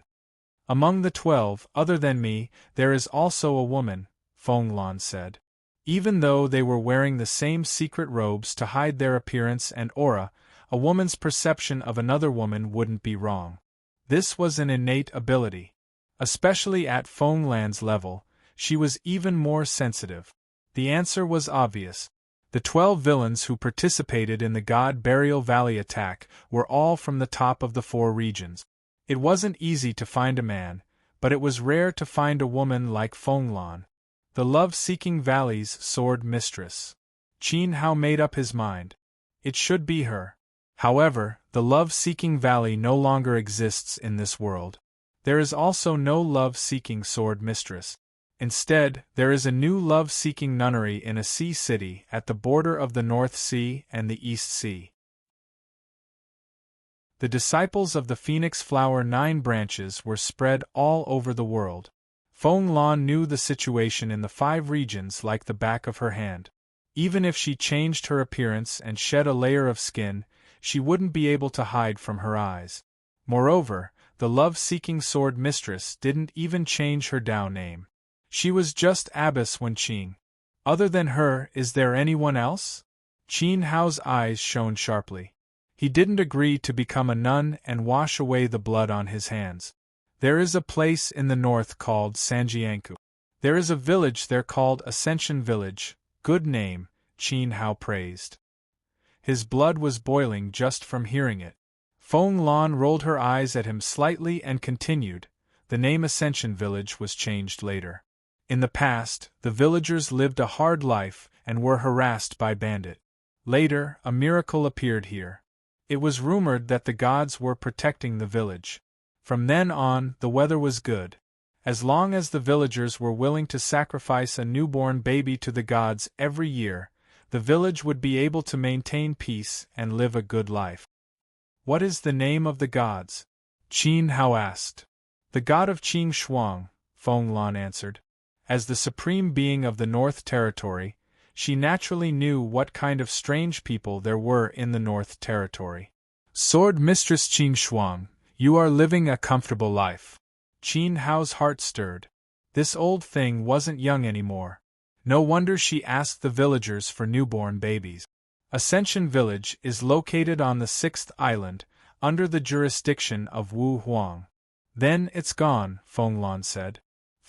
Among the 12, other than me, there is also a woman, Feng Lan said. Even though they were wearing the same secret robes to hide their appearance and aura, a woman's perception of another woman wouldn't be wrong. This was an innate ability. Especially at Feng Lan's level, she was even more sensitive. The answer was obvious. The 12 villains who participated in the God Burial Valley attack were all from the top of the 4 regions. It wasn't easy to find a man, but it was rare to find a woman like Fenglan, the love-seeking valley's sword mistress. Qin Hao made up his mind. It should be her. However, the love-seeking valley no longer exists in this world. There is also no love-seeking sword mistress. Instead, there is a new love-seeking nunnery in a sea city at the border of the North Sea and the East Sea. The disciples of the Phoenix Flower 9 branches were spread all over the world. Fenglan knew the situation in the 5 regions like the back of her hand. Even if she changed her appearance and shed a layer of skin, she wouldn't be able to hide from her eyes. Moreover, the love-seeking sword mistress didn't even change her Dao name. She was just Abbess Wenqing. Other than her, is there anyone else? Qin Hao's eyes shone sharply. He didn't agree to become a nun and wash away the blood on his hands. There is a place in the north called Sanjiankou. There is a village there called Ascension Village. Good name, Qin Hao praised. His blood was boiling just from hearing it. Fenglan rolled her eyes at him slightly and continued, the name Ascension Village was changed later. In the past, the villagers lived a hard life and were harassed by bandits. Later, a miracle appeared here. It was rumored that the gods were protecting the village. From then on, the weather was good. As long as the villagers were willing to sacrifice a newborn baby to the gods every year, the village would be able to maintain peace and live a good life. What is the name of the gods? Qin Hao asked. The god of Qing Shuang, Fenglan answered. As the supreme being of the North Territory, she naturally knew what kind of strange people there were in the North Territory. Sword Mistress Qing Shuang, you are living a comfortable life. Qin Hao's heart stirred. This old thing wasn't young anymore. No wonder she asked the villagers for newborn babies. Ascension Village is located on the 6th island, under the jurisdiction of Wu Huang. Then it's gone, Fenglan said.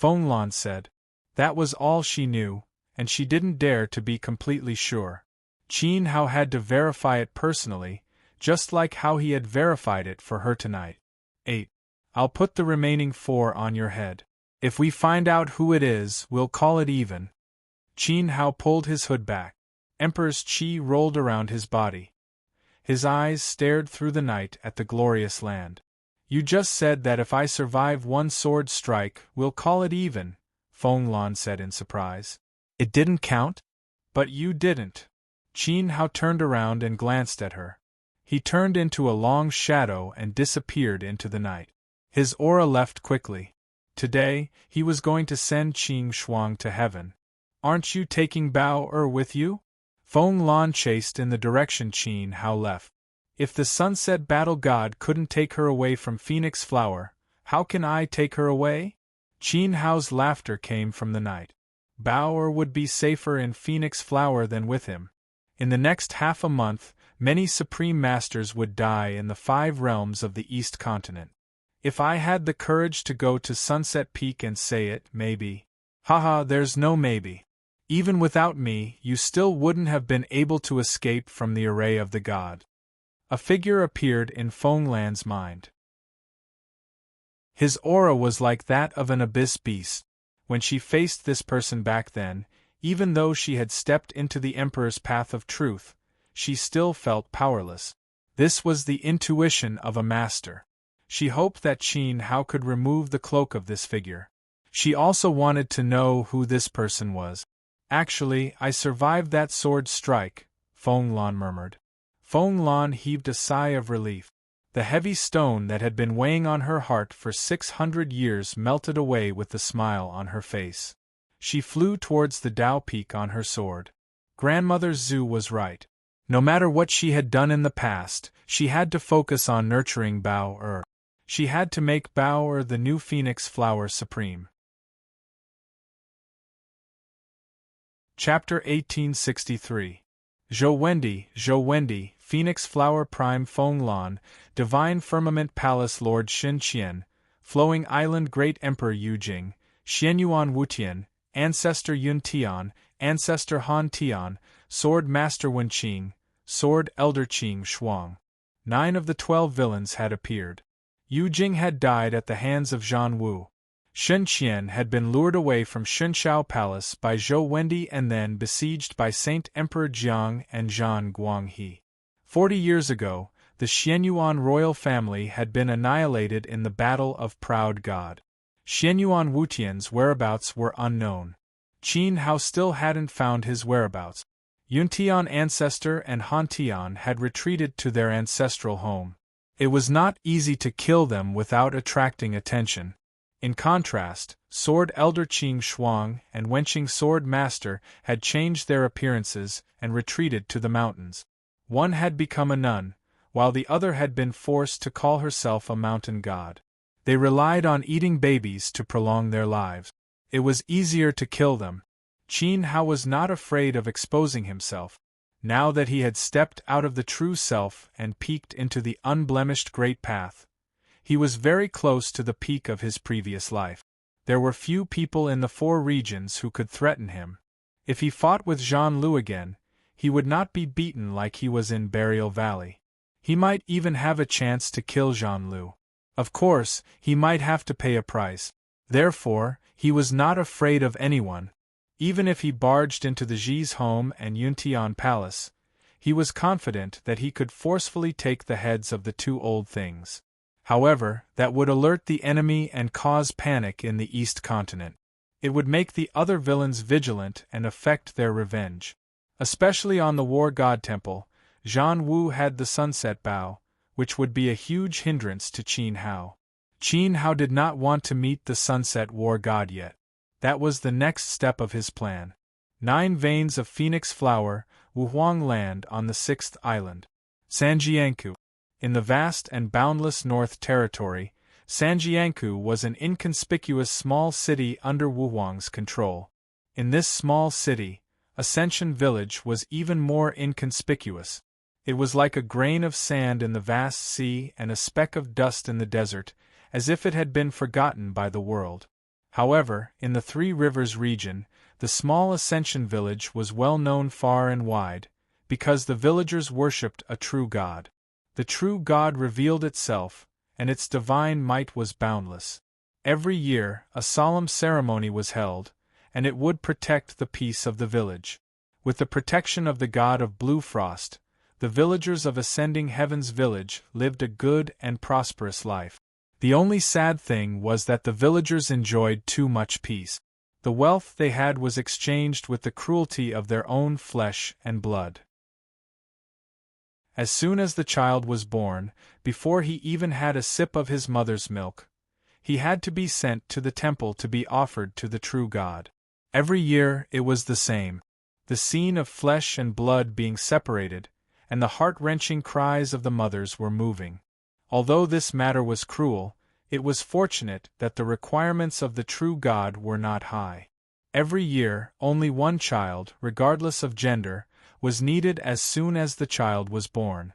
Fenglan said. That was all she knew, and she didn't dare to be completely sure. Qin Hao had to verify it personally, just like how he had verified it for her tonight. 8. I'll put the remaining 4 on your head. If we find out who it is, we'll call it even. Qin Hao pulled his hood back. Emperor's qi rolled around his body. His eyes stared through the night at the glorious land. You just said that if I survive one sword strike, we'll call it even, Fenglan said in surprise. It didn't count? But you didn't. Qin Hao turned around and glanced at her. He turned into a long shadow and disappeared into the night. His aura left quickly. Today, he was going to send Qing Shuang to heaven. Aren't you taking Bao with you? Fenglan chased in the direction Qin Hao left. If the sunset battle god couldn't take her away from Phoenix Flower, how can I take her away? Qin Hao's laughter came from the night. Bao would be safer in Phoenix Flower than with him. In the next half a month, many supreme masters would die in the 5 realms of the East Continent. If I had the courage to go to Sunset Peak and say it, maybe. Haha, there's no maybe. Even without me, you still wouldn't have been able to escape from the array of the god. A figure appeared in Fenglan's mind. His aura was like that of an abyss beast. When she faced this person back then, even though she had stepped into the Emperor's path of truth, she still felt powerless. This was the intuition of a master. She hoped that Qin Hao could remove the cloak of this figure. She also wanted to know who this person was. Actually, I survived that sword strike, Fenglan murmured. Fenglan heaved a sigh of relief. The heavy stone that had been weighing on her heart for 600 years melted away with the smile on her face. She flew towards the Dao Peak on her sword. Grandmother Zhu was right. No matter what she had done in the past, she had to focus on nurturing Bao. She had to make Bao the new Phoenix Flower Supreme. Chapter 1863. Zhou Wendi, Phoenix Flower Prime Fenglan, Divine Firmament Palace Lord Xin Qian, Flowing Island Great Emperor Yu Jing, Xianyuan Wutian, Ancestor Yun Tian, Ancestor Han Tian, Sword Master Wen Qing, Sword Elder Qing Shuang. 9 of the 12 villains had appeared. Yu Jing had died at the hands of Zhan Wu. Shun Qian had been lured away from Shunshao Palace by Zhou Wendi and then besieged by Saint Emperor Jiang and Zhan Guanghe. 40 years ago, the Xianyuan royal family had been annihilated in the Battle of Proud God. Xianyuan Wutian's whereabouts were unknown. Qin Hao still hadn't found his whereabouts. Yuntian ancestor and Han Tian had retreated to their ancestral home. It was not easy to kill them without attracting attention. In contrast, Sword Elder Qing Shuang and Wenqing Sword Master had changed their appearances and retreated to the mountains. One had become a nun, while the other had been forced to call herself a mountain god. They relied on eating babies to prolong their lives. It was easier to kill them. Qin Hao was not afraid of exposing himself. Now that he had stepped out of the true self and peeked into the unblemished Great Path, he was very close to the peak of his previous life. There were few people in the 4 regions who could threaten him. If he fought with Zhan Lu again, he would not be beaten like he was in Burial Valley. He might even have a chance to kill Zhan Lu. Of course, he might have to pay a price. Therefore, he was not afraid of anyone. Even if he barged into the Ji's home and Yuntian Palace, he was confident that he could forcefully take the heads of the 2 old things. However, that would alert the enemy and cause panic in the East Continent. It would make the other villains vigilant and affect their revenge. Especially on the War God Temple, Zhan Wu had the Sunset Bow, which would be a huge hindrance to Qin Hao. Qin Hao did not want to meet the Sunset War God yet. That was the next step of his plan. 9 veins of phoenix flower, Wuhuang land on the 6th island. Sanjiankou. In the vast and boundless North Territory, Sanjiankou was an inconspicuous small city under Wuhuang's control. In this small city, Ascension Village was even more inconspicuous. It was like a grain of sand in the vast sea and a speck of dust in the desert, as if it had been forgotten by the world. However, in the 3 Rivers region, the small Ascension Village was well known far and wide, because the villagers worshipped a true god. The true God revealed itself, and its divine might was boundless. Every year, a solemn ceremony was held, and it would protect the peace of the village. With the protection of the god of Blue Frost, the villagers of Ascending Heaven's village lived a good and prosperous life. The only sad thing was that the villagers enjoyed too much peace. The wealth they had was exchanged with the cruelty of their own flesh and blood. As soon as the child was born, before he even had a sip of his mother's milk, he had to be sent to the temple to be offered to the true God. Every year it was the same. The scene of flesh and blood being separated, and the heart-wrenching cries of the mothers were moving. Although this matter was cruel, it was fortunate that the requirements of the true God were not high. Every year, only one child, regardless of gender, was needed as soon as the child was born.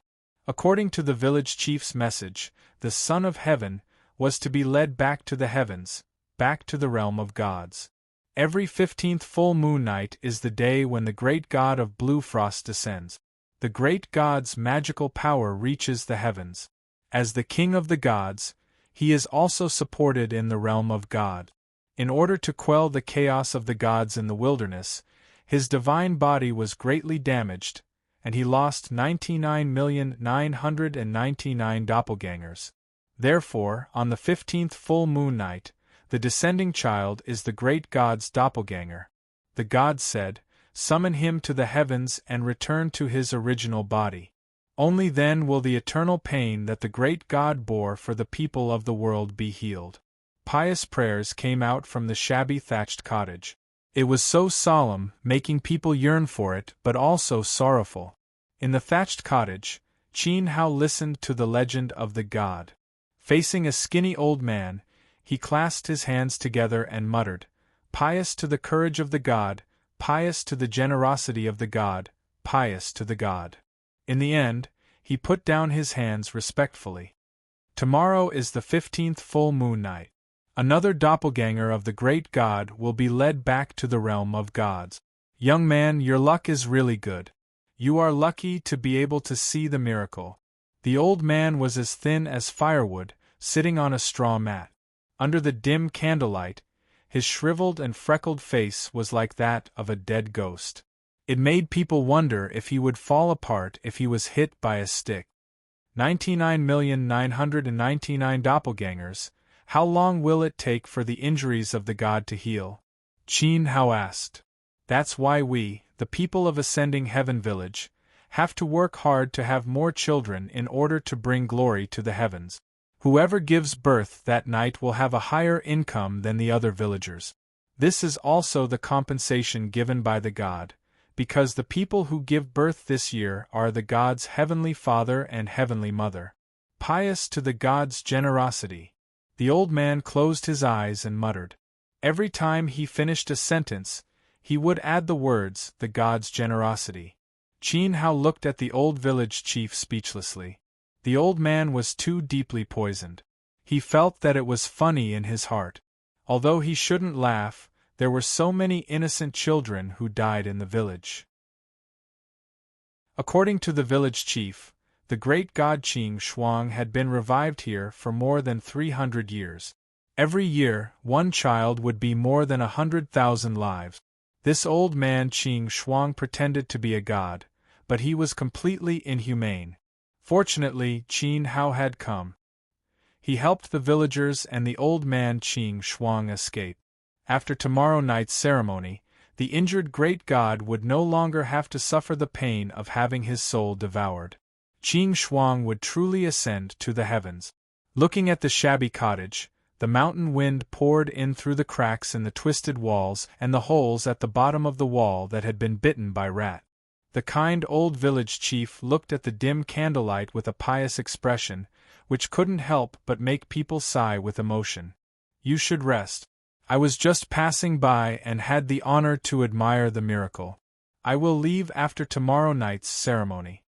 According to the village chief's message, the Son of Heaven was to be led back to the heavens, back to the realm of gods. Every 15th full moon night is the day when the great god of Blue Frost descends. The great god's magical power reaches the heavens. As the king of the gods, he is also supported in the realm of God. In order to quell the chaos of the gods in the wilderness, his divine body was greatly damaged, and he lost 99,999 doppelgangers. Therefore, on the 15th full moon night, the descending child is the great god's doppelganger. The gods said, "Summon him to the heavens and return to his original body. Only then will the eternal pain that the great God bore for the people of the world be healed." Pious prayers came out from the shabby thatched cottage. It was so solemn, making people yearn for it, but also sorrowful. In the thatched cottage, Qin Hao listened to the legend of the god. Facing a skinny old man, he clasped his hands together and muttered, "Pious to the courage of the god, pious to the generosity of the god, pious to the god." In the end, he put down his hands respectfully. Tomorrow is the 15th full moon night. Another doppelganger of the great god will be led back to the realm of gods. Young man, your luck is really good. You are lucky to be able to see the miracle. The old man was as thin as firewood, sitting on a straw mat. Under the dim candlelight, his shriveled and freckled face was like that of a dead ghost. It made people wonder if he would fall apart if he was hit by a stick. 99,999 doppelgangers, how long will it take for the injuries of the god to heal? Qin Hao asked. That's why we, the people of Ascending Heaven Village, have to work hard to have more children in order to bring glory to the heavens. Whoever gives birth that night will have a higher income than the other villagers. This is also the compensation given by the god, because the people who give birth this year are the god's heavenly father and heavenly mother. Pious to the god's generosity. The old man closed his eyes and muttered. Every time he finished a sentence, he would add the words, the god's generosity. Qin Hao looked at the old village chief speechlessly. The old man was too deeply poisoned. He felt that it was funny in his heart. Although he shouldn't laugh, there were so many innocent children who died in the village. According to the village chief, the great god Qing Shuang had been revived here for more than 300 years. Every year, one child would be more than 100,000 lives. This old man Qing Shuang pretended to be a god, but he was completely inhumane. Fortunately, Qin Hao had come. He helped the villagers and the old man Qing Shuang escape. After tomorrow night's ceremony, the injured great god would no longer have to suffer the pain of having his soul devoured. Qing Shuang would truly ascend to the heavens. Looking at the shabby cottage, the mountain wind poured in through the cracks in the twisted walls and the holes at the bottom of the wall that had been bitten by rat. The kind old village chief looked at the dim candlelight with a pious expression, which couldn't help but make people sigh with emotion. You should rest. I was just passing by and had the honor to admire the miracle. I will leave after tomorrow night's ceremony.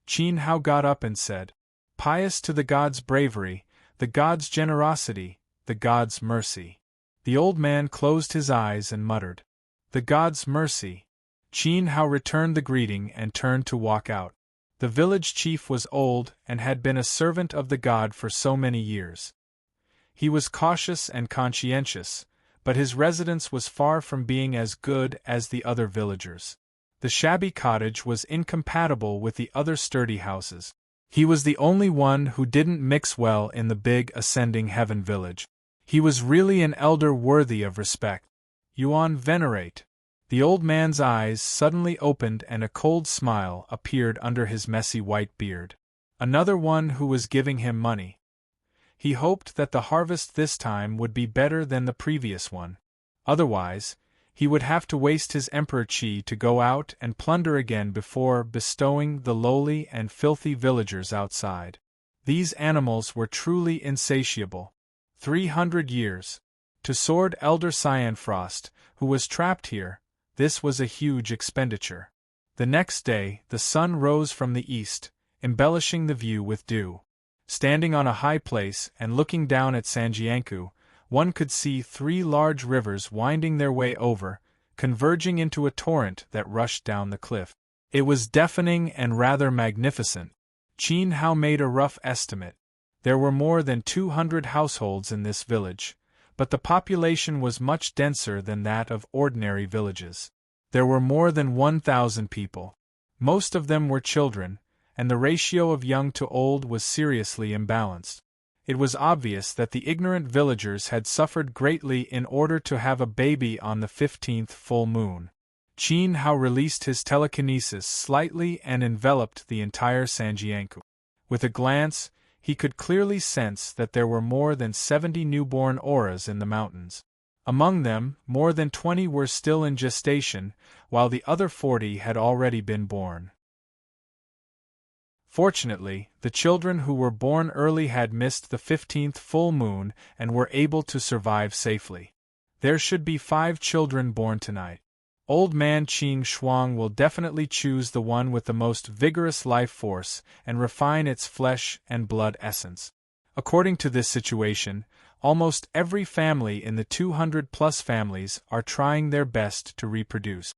Qin Hao got up and said, Pious to the god's bravery, the god's generosity, the god's mercy. The old man closed his eyes and muttered, The god's mercy. Qin Hao returned the greeting and turned to walk out. The village chief was old and had been a servant of the god for so many years. He was cautious and conscientious, but his residence was far from being as good as the other villagers. The shabby cottage was incompatible with the other sturdy houses. He was the only one who didn't mix well in the big Ascending Heaven village. He was really an elder worthy of respect. Yuan venerate. The old man's eyes suddenly opened and a cold smile appeared under his messy white beard. Another one who was giving him money. He hoped that the harvest this time would be better than the previous one. Otherwise, he would have to waste his emperor qi to go out and plunder again before bestowing the lowly and filthy villagers outside. These animals were truly insatiable. 300 years. To Sword Elder Cyanfrost, who was trapped here, this was a huge expenditure. The next day, the sun rose from the east, embellishing the view with dew. Standing on a high place and looking down at Sanjiankou, one could see 3 large rivers winding their way over, converging into a torrent that rushed down the cliff. It was deafening and rather magnificent. Qin Hao made a rough estimate. There were more than 200 households in this village, but the population was much denser than that of ordinary villages. There were more than 1,000 people. Most of them were children, and the ratio of young to old was seriously imbalanced. It was obvious that the ignorant villagers had suffered greatly in order to have a baby on the 15th full moon. Qin Hao released his telekinesis slightly and enveloped the entire Sanjiankou. With a glance, he could clearly sense that there were more than 70 newborn auras in the mountains. Among them, more than 20 were still in gestation, while the other 40 had already been born. Fortunately, the children who were born early had missed the 15th full moon and were able to survive safely. There should be 5 children born tonight. Old man Qing Shuang will definitely choose the one with the most vigorous life force and refine its flesh and blood essence. According to this situation, almost every family in the 200-plus families are trying their best to reproduce.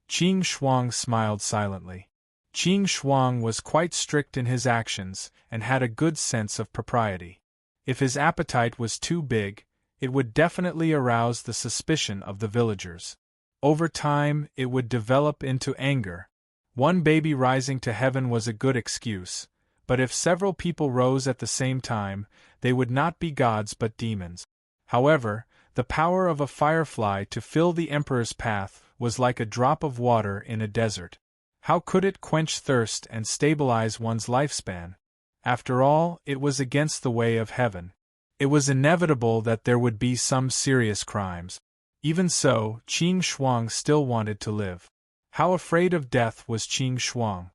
Qing Shuang smiled silently. Qing Shuang was quite strict in his actions and had a good sense of propriety. If his appetite was too big, it would definitely arouse the suspicion of the villagers. Over time, it would develop into anger. One baby rising to heaven was a good excuse, but if several people rose at the same time, they would not be gods but demons. However, the power of a firefly to fill the emperor's path was like a drop of water in a desert. How could it quench thirst and stabilize one's lifespan? After all, it was against the way of heaven. It was inevitable that there would be some serious crimes. Even so, Qin Shuang still wanted to live. How afraid of death was Qin Shuang?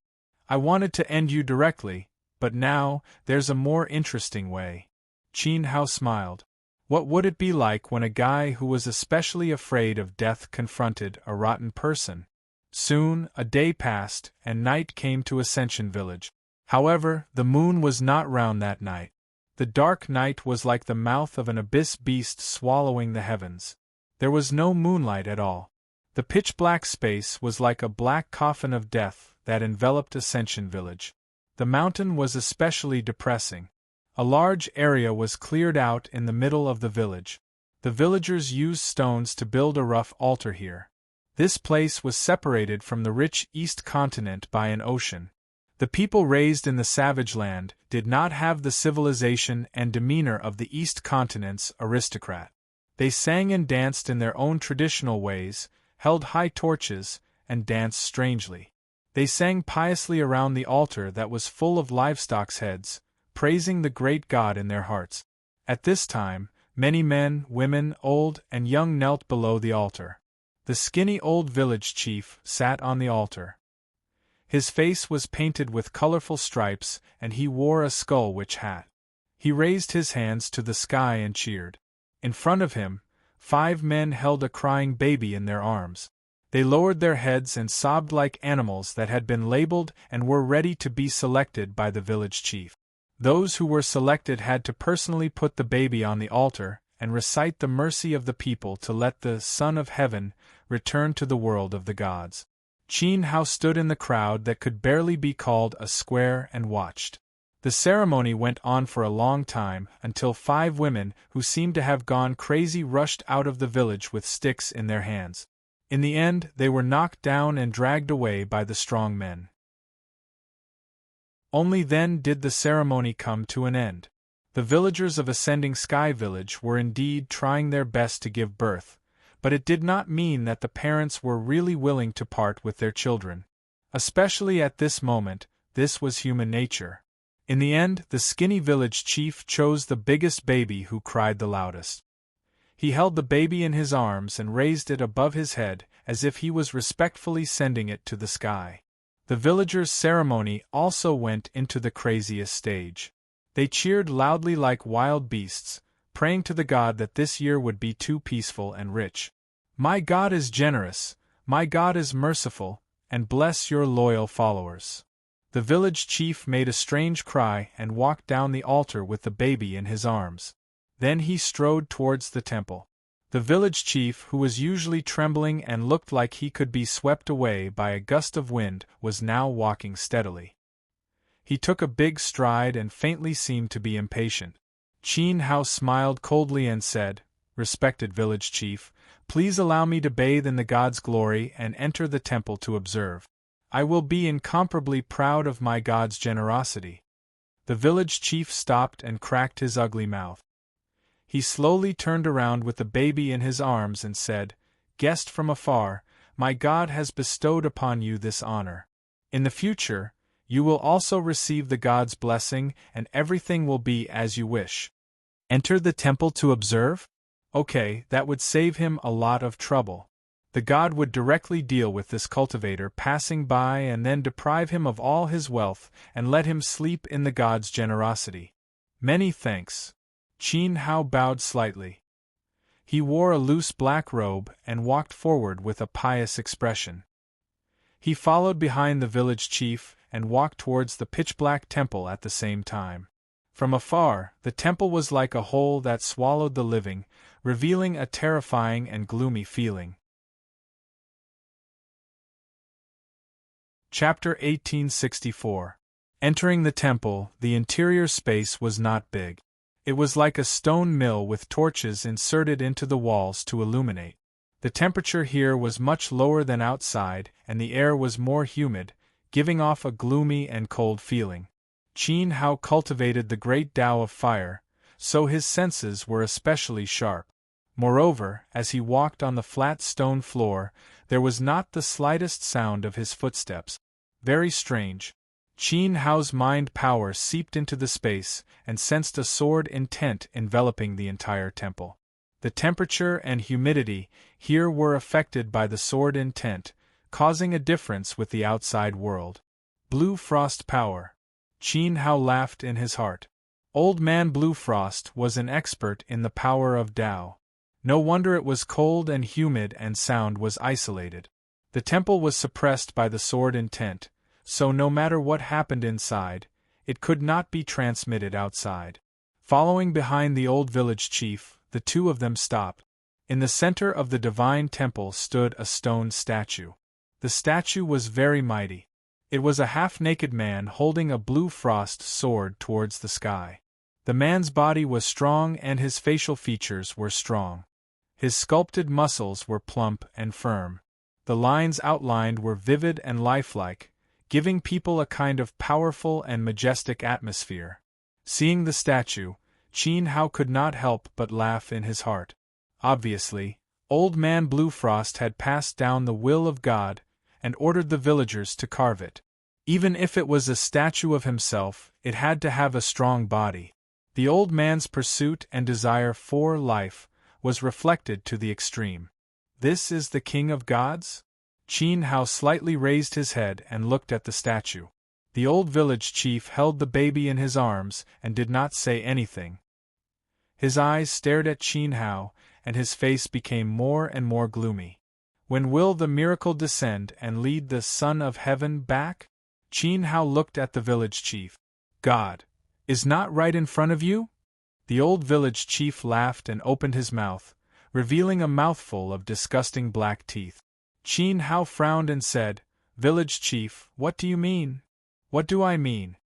I wanted to end you directly, but now, there's a more interesting way. Qin Hao smiled. What would it be like when a guy who was especially afraid of death confronted a rotten person? Soon, a day passed, and night came to Ascension Village. However, the moon was not round that night. The dark night was like the mouth of an abyss beast swallowing the heavens. There was no moonlight at all. The pitch-black space was like a black coffin of death that enveloped Ascension Village. The mountain was especially depressing. A large area was cleared out in the middle of the village. The villagers used stones to build a rough altar here. This place was separated from the rich East Continent by an ocean. The people raised in the savage land did not have the civilization and demeanor of the East Continent's aristocrat. They sang and danced in their own traditional ways, held high torches, and danced strangely. They sang piously around the altar that was full of livestock's heads, praising the great god in their hearts. At this time, many men, women, old and young knelt below the altar. The skinny old village chief sat on the altar. His face was painted with colorful stripes, and he wore a skull-witch hat. He raised his hands to the sky and cheered. In front of him, 5 men held a crying baby in their arms. They lowered their heads and sobbed like animals that had been labeled and were ready to be selected by the village chief. Those who were selected had to personally put the baby on the altar and recite the mercy of the people to let the Son of Heaven return to the world of the gods. Qin Hao stood in the crowd that could barely be called a square and watched. The ceremony went on for a long time until 5 women who seemed to have gone crazy rushed out of the village with sticks in their hands. In the end, they were knocked down and dragged away by the strong men. Only then did the ceremony come to an end. The villagers of Ascending Sky Village were indeed trying their best to give birth, but it did not mean that the parents were really willing to part with their children. Especially at this moment, this was human nature. In the end, the skinny village chief chose the biggest baby who cried the loudest. He held the baby in his arms and raised it above his head as if he was respectfully sending it to the sky. The villagers' ceremony also went into the craziest stage. They cheered loudly like wild beasts, praying to the god that this year would be too peaceful and rich. My God is generous, my God is merciful, and bless your loyal followers. The village chief made a strange cry and walked down the altar with the baby in his arms. Then he strode towards the temple. The village chief, who was usually trembling and looked like he could be swept away by a gust of wind, was now walking steadily. He took a big stride and faintly seemed to be impatient. Qin Hao smiled coldly and said, "Respected village chief, please allow me to bathe in the god's glory and enter the temple to observe. I will be incomparably proud of my god's generosity." The village chief stopped and cracked his ugly mouth. He slowly turned around with the baby in his arms and said, "Guest from afar, my God has bestowed upon you this honor. In the future, you will also receive the God's blessing and everything will be as you wish. Enter the temple to observe? Okay, that would save him a lot of trouble. The God would directly deal with this cultivator passing by and then deprive him of all his wealth and let him sleep in the God's generosity. Many thanks." Qin Hao bowed slightly. He wore a loose black robe and walked forward with a pious expression. He followed behind the village chief and walked towards the pitch-black temple at the same time. From afar, the temple was like a hole that swallowed the living, revealing a terrifying and gloomy feeling. Chapter 1864. Entering the temple, the interior space was not big. It was like a stone mill with torches inserted into the walls to illuminate. The temperature here was much lower than outside, and the air was more humid, giving off a gloomy and cold feeling. Qin Hao cultivated the great Tao of fire, so his senses were especially sharp. Moreover, as he walked on the flat stone floor, there was not the slightest sound of his footsteps. Very strange. Qin Hao's mind power seeped into the space and sensed a sword intent enveloping the entire temple. The temperature and humidity here were affected by the sword intent, causing a difference with the outside world. Blue Frost power. Qin Hao laughed in his heart. Old Man Blue Frost was an expert in the power of Tao. No wonder it was cold and humid and sound was isolated. The temple was suppressed by the sword intent, so no matter what happened inside, it could not be transmitted outside. Following behind the old village chief, the two of them stopped. In the center of the divine temple stood a stone statue. The statue was very mighty. It was a half-naked man holding a blue frost sword towards the sky. The man's body was strong and his facial features were strong. His sculpted muscles were plump and firm. The lines outlined were vivid and lifelike, giving people a kind of powerful and majestic atmosphere. Seeing the statue, Qin Hao could not help but laugh in his heart. Obviously, Old Man Blue Frost had passed down the will of God and ordered the villagers to carve it. Even if it was a statue of himself, it had to have a strong body. The old man's pursuit and desire for life was reflected to the extreme. This is the king of gods? Qin Hao slightly raised his head and looked at the statue. The old village chief held the baby in his arms and did not say anything. His eyes stared at Qin Hao, and his face became more and more gloomy. When will the miracle descend and lead the Son of Heaven back? Qin Hao looked at the village chief. God is not right in front of you? The old village chief laughed and opened his mouth, revealing a mouthful of disgusting black teeth. Qin Hao frowned and said, "Village chief, what do you mean?" "What do I mean?"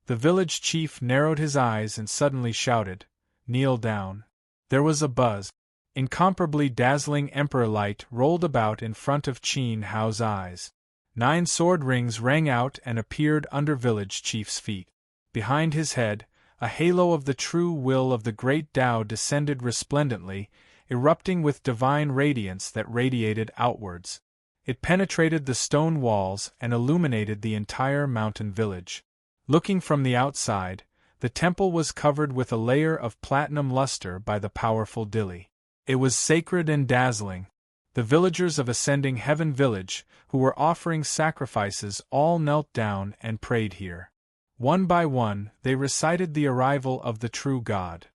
The village chief narrowed his eyes and suddenly shouted, "Kneel down." There was a buzz. Incomparably dazzling emperor light rolled about in front of Qin Hao's eyes. 9 sword rings rang out and appeared under village chief's feet. Behind his head, a halo of the true will of the great Tao descended resplendently, erupting with divine radiance that radiated outwards. It penetrated the stone walls and illuminated the entire mountain village. Looking from the outside, the temple was covered with a layer of platinum luster by the powerful Dili. It was sacred and dazzling. The villagers of Ascending Heaven Village, who were offering sacrifices, all knelt down and prayed here. One by one, they recited the arrival of the true God.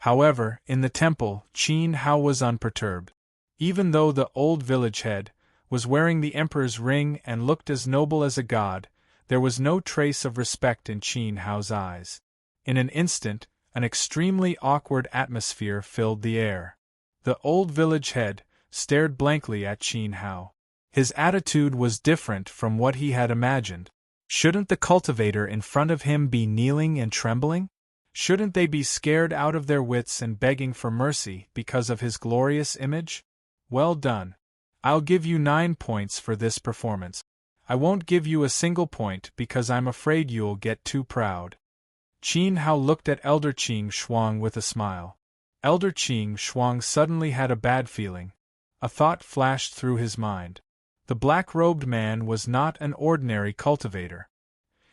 However, in the temple, Qin Hao was unperturbed. Even though the old village head was wearing the emperor's ring and looked as noble as a god, there was no trace of respect in Qin Hao's eyes. In an instant, an extremely awkward atmosphere filled the air. The old village head stared blankly at Qin Hao. His attitude was different from what he had imagined. Shouldn't the cultivator in front of him be kneeling and trembling? Shouldn't they be scared out of their wits and begging for mercy because of his glorious image? Well done. I'll give you 9 points for this performance. I won't give you a single point because I'm afraid you'll get too proud. Qin Hao looked at Elder Qing Shuang with a smile. Elder Qing Shuang suddenly had a bad feeling. A thought flashed through his mind. The black-robed man was not an ordinary cultivator.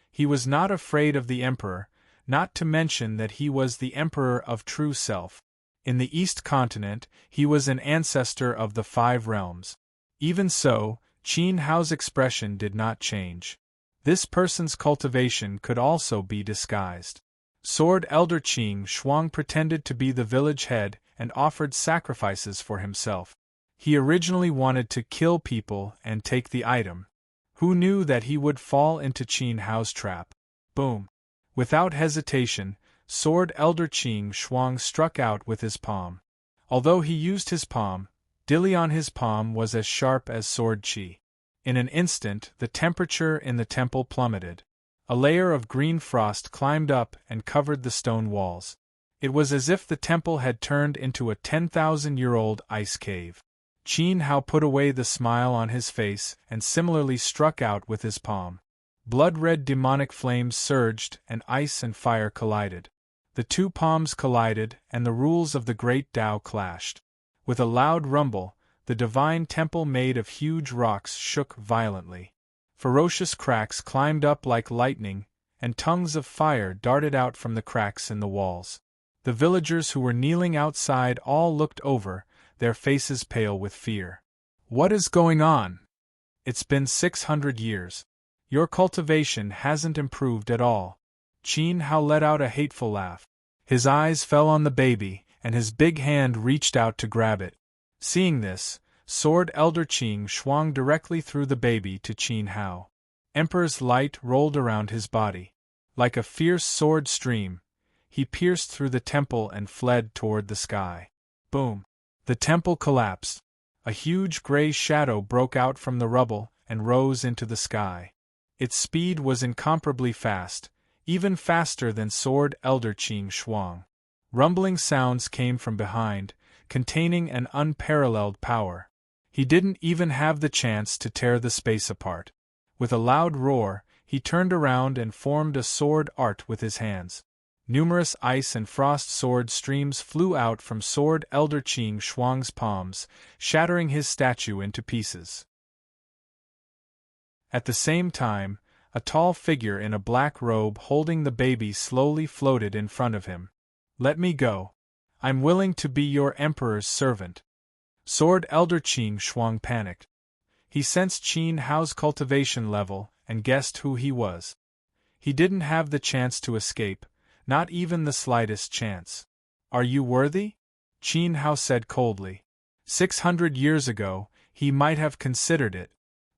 He was not afraid of the emperor, not to mention that he was the emperor of true self. In the East Continent, he was an ancestor of the 5 realms. Even so, Qin Hao's expression did not change. This person's cultivation could also be disguised. Sword Elder Qing Shuang pretended to be the village head and offered sacrifices for himself. He originally wanted to kill people and take the item. Who knew that he would fall into Qin Hao's trap? Boom! Without hesitation, Sword Elder Qing Shuang struck out with his palm. Although he used his palm, Dili on his palm was as sharp as sword qi. In an instant, the temperature in the temple plummeted. A layer of green frost climbed up and covered the stone walls. It was as if the temple had turned into a 10,000-year-old ice cave. Qin Hao put away the smile on his face and similarly struck out with his palm. Blood-red demonic flames surged and ice and fire collided. The two palms collided and the rules of the great Tao clashed. With a loud rumble, the divine temple made of huge rocks shook violently. Ferocious cracks climbed up like lightning, and tongues of fire darted out from the cracks in the walls. The villagers who were kneeling outside all looked over, their faces pale with fear. "What is going on? It's been 600 years. Your cultivation hasn't improved at all." Qin Hao let out a hateful laugh. His eyes fell on the baby, and his big hand reached out to grab it. Seeing this, Sword Elder Qing swung directly through the baby to Qin Hao. Emperor's light rolled around his body. Like a fierce sword stream, he pierced through the temple and fled toward the sky. Boom! The temple collapsed. A huge gray shadow broke out from the rubble and rose into the sky. Its speed was incomparably fast, even faster than Sword Elder Qing Shuang. Rumbling sounds came from behind, containing an unparalleled power. He didn't even have the chance to tear the space apart. With a loud roar, he turned around and formed a sword art with his hands. Numerous ice and frost sword streams flew out from Sword Elder Qing Shuang's palms, shattering his statue into pieces. At the same time, a tall figure in a black robe holding the baby slowly floated in front of him. "Let me go. I'm willing to be your emperor's servant." Sword Elder Qing Shuang panicked. He sensed Qin Hao's cultivation level and guessed who he was. He didn't have the chance to escape, not even the slightest chance. "Are you worthy?" Qin Hao said coldly. 600 years ago, he might have considered it.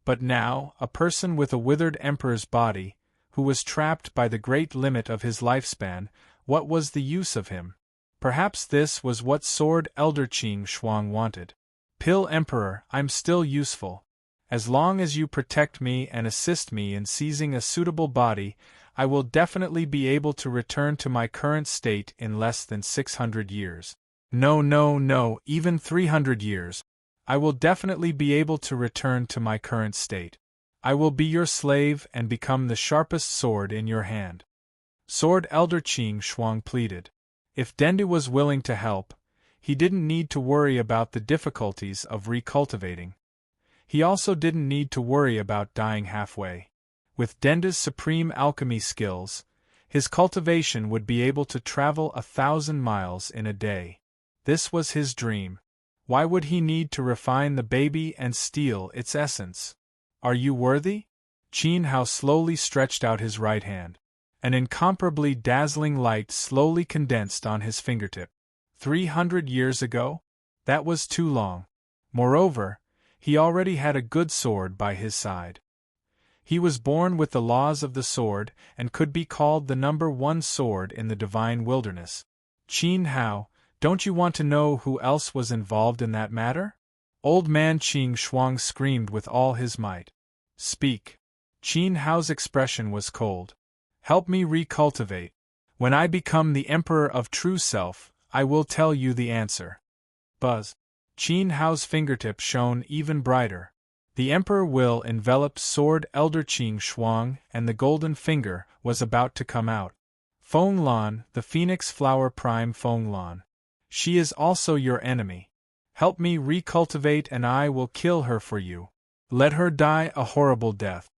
But now, a person with a withered emperor's body, who was trapped by the great limit of his lifespan, what was the use of him? Perhaps this was what Sword Elder Qing Shuang wanted. "Pill Emperor, I'm still useful. As long as you protect me and assist me in seizing a suitable body, I will definitely be able to return to my current state in less than 600 years. No, even 300 years. I will definitely be able to return to my current state. I will be your slave and become the sharpest sword in your hand." Sword Elder Qing Shuang pleaded. If Dendu was willing to help, he didn't need to worry about the difficulties of recultivating. He also didn't need to worry about dying halfway. With Dendu's supreme alchemy skills, his cultivation would be able to travel 1,000 miles in a day. This was his dream. Why would he need to refine the baby and steal its essence? "Are you worthy?" Qin Hao slowly stretched out his right hand. An incomparably dazzling light slowly condensed on his fingertip. 300 years ago? That was too long. Moreover, he already had a good sword by his side. He was born with the laws of the sword and could be called the #1 sword in the divine wilderness. "Qin Hao, don't you want to know who else was involved in that matter?" Old man Qing Shuang screamed with all his might. "Speak." Qin Hao's expression was cold. "Help me recultivate. When I become the Emperor of True Self, I will tell you the answer." Buzz. Qin Hao's fingertip shone even brighter. The Emperor will enveloped Sword Elder Qing Shuang, and the golden finger was about to come out. "Feng Lan, the Phoenix Flower Prime Feng Lan. She is also your enemy. Help me recultivate and I will kill her for you. Let her die a horrible death."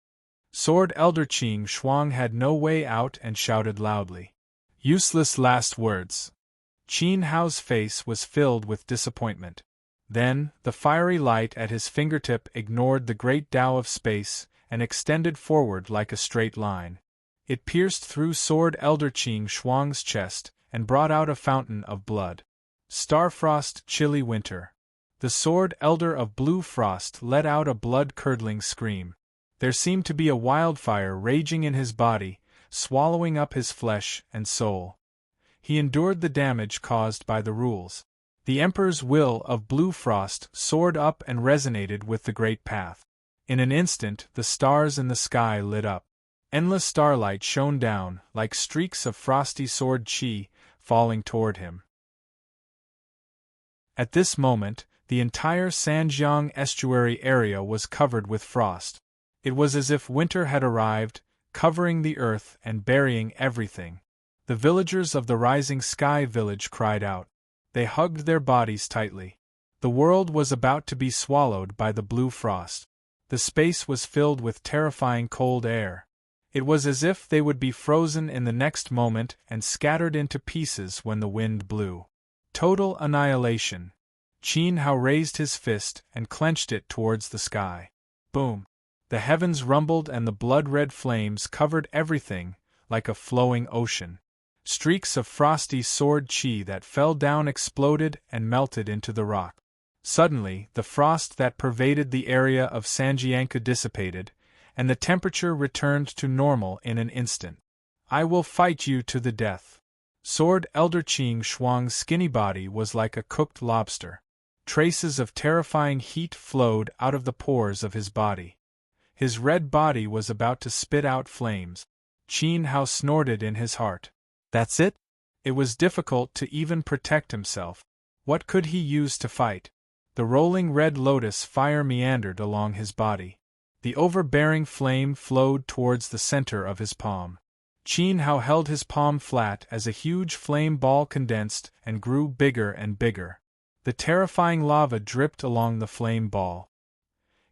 Sword Elder Qing Shuang had no way out and shouted loudly. Useless last words. Qin Hao's face was filled with disappointment. Then, the fiery light at his fingertip ignored the great Tao of space and extended forward like a straight line. It pierced through Sword Elder Qing Shuang's chest and brought out a fountain of blood. Starfrost, chilly winter. The Sword Elder of Blue Frost let out a blood-curdling scream. There seemed to be a wildfire raging in his body, swallowing up his flesh and soul. He endured the damage caused by the rules. The Emperor's will of Blue Frost soared up and resonated with the great path. In an instant, the stars in the sky lit up. Endless starlight shone down, like streaks of frosty sword chi, falling toward him. At this moment, the entire Sanjiang estuary area was covered with frost. It was as if winter had arrived, covering the earth and burying everything. The villagers of the Rising Sky village cried out. They hugged their bodies tightly. The world was about to be swallowed by the blue frost. The space was filled with terrifying cold air. It was as if they would be frozen in the next moment and scattered into pieces when the wind blew. Total annihilation. Qin Hao raised his fist and clenched it towards the sky. Boom! The heavens rumbled and the blood-red flames covered everything, like a flowing ocean. Streaks of frosty sword chi that fell down exploded and melted into the rock. Suddenly, the frost that pervaded the area of Sanjianka dissipated, and the temperature returned to normal in an instant. I will fight you to the death. Sword Elder Qing Shuang's skinny body was like a cooked lobster. Traces of terrifying heat flowed out of the pores of his body. His red body was about to spit out flames. Qin Hao snorted in his heart. That's it? It was difficult to even protect himself. What could he use to fight? The rolling red lotus fire meandered along his body. The overbearing flame flowed towards the center of his palm. Qin Hao held his palm flat as a huge flame ball condensed and grew bigger and bigger. The terrifying lava dripped along the flame ball.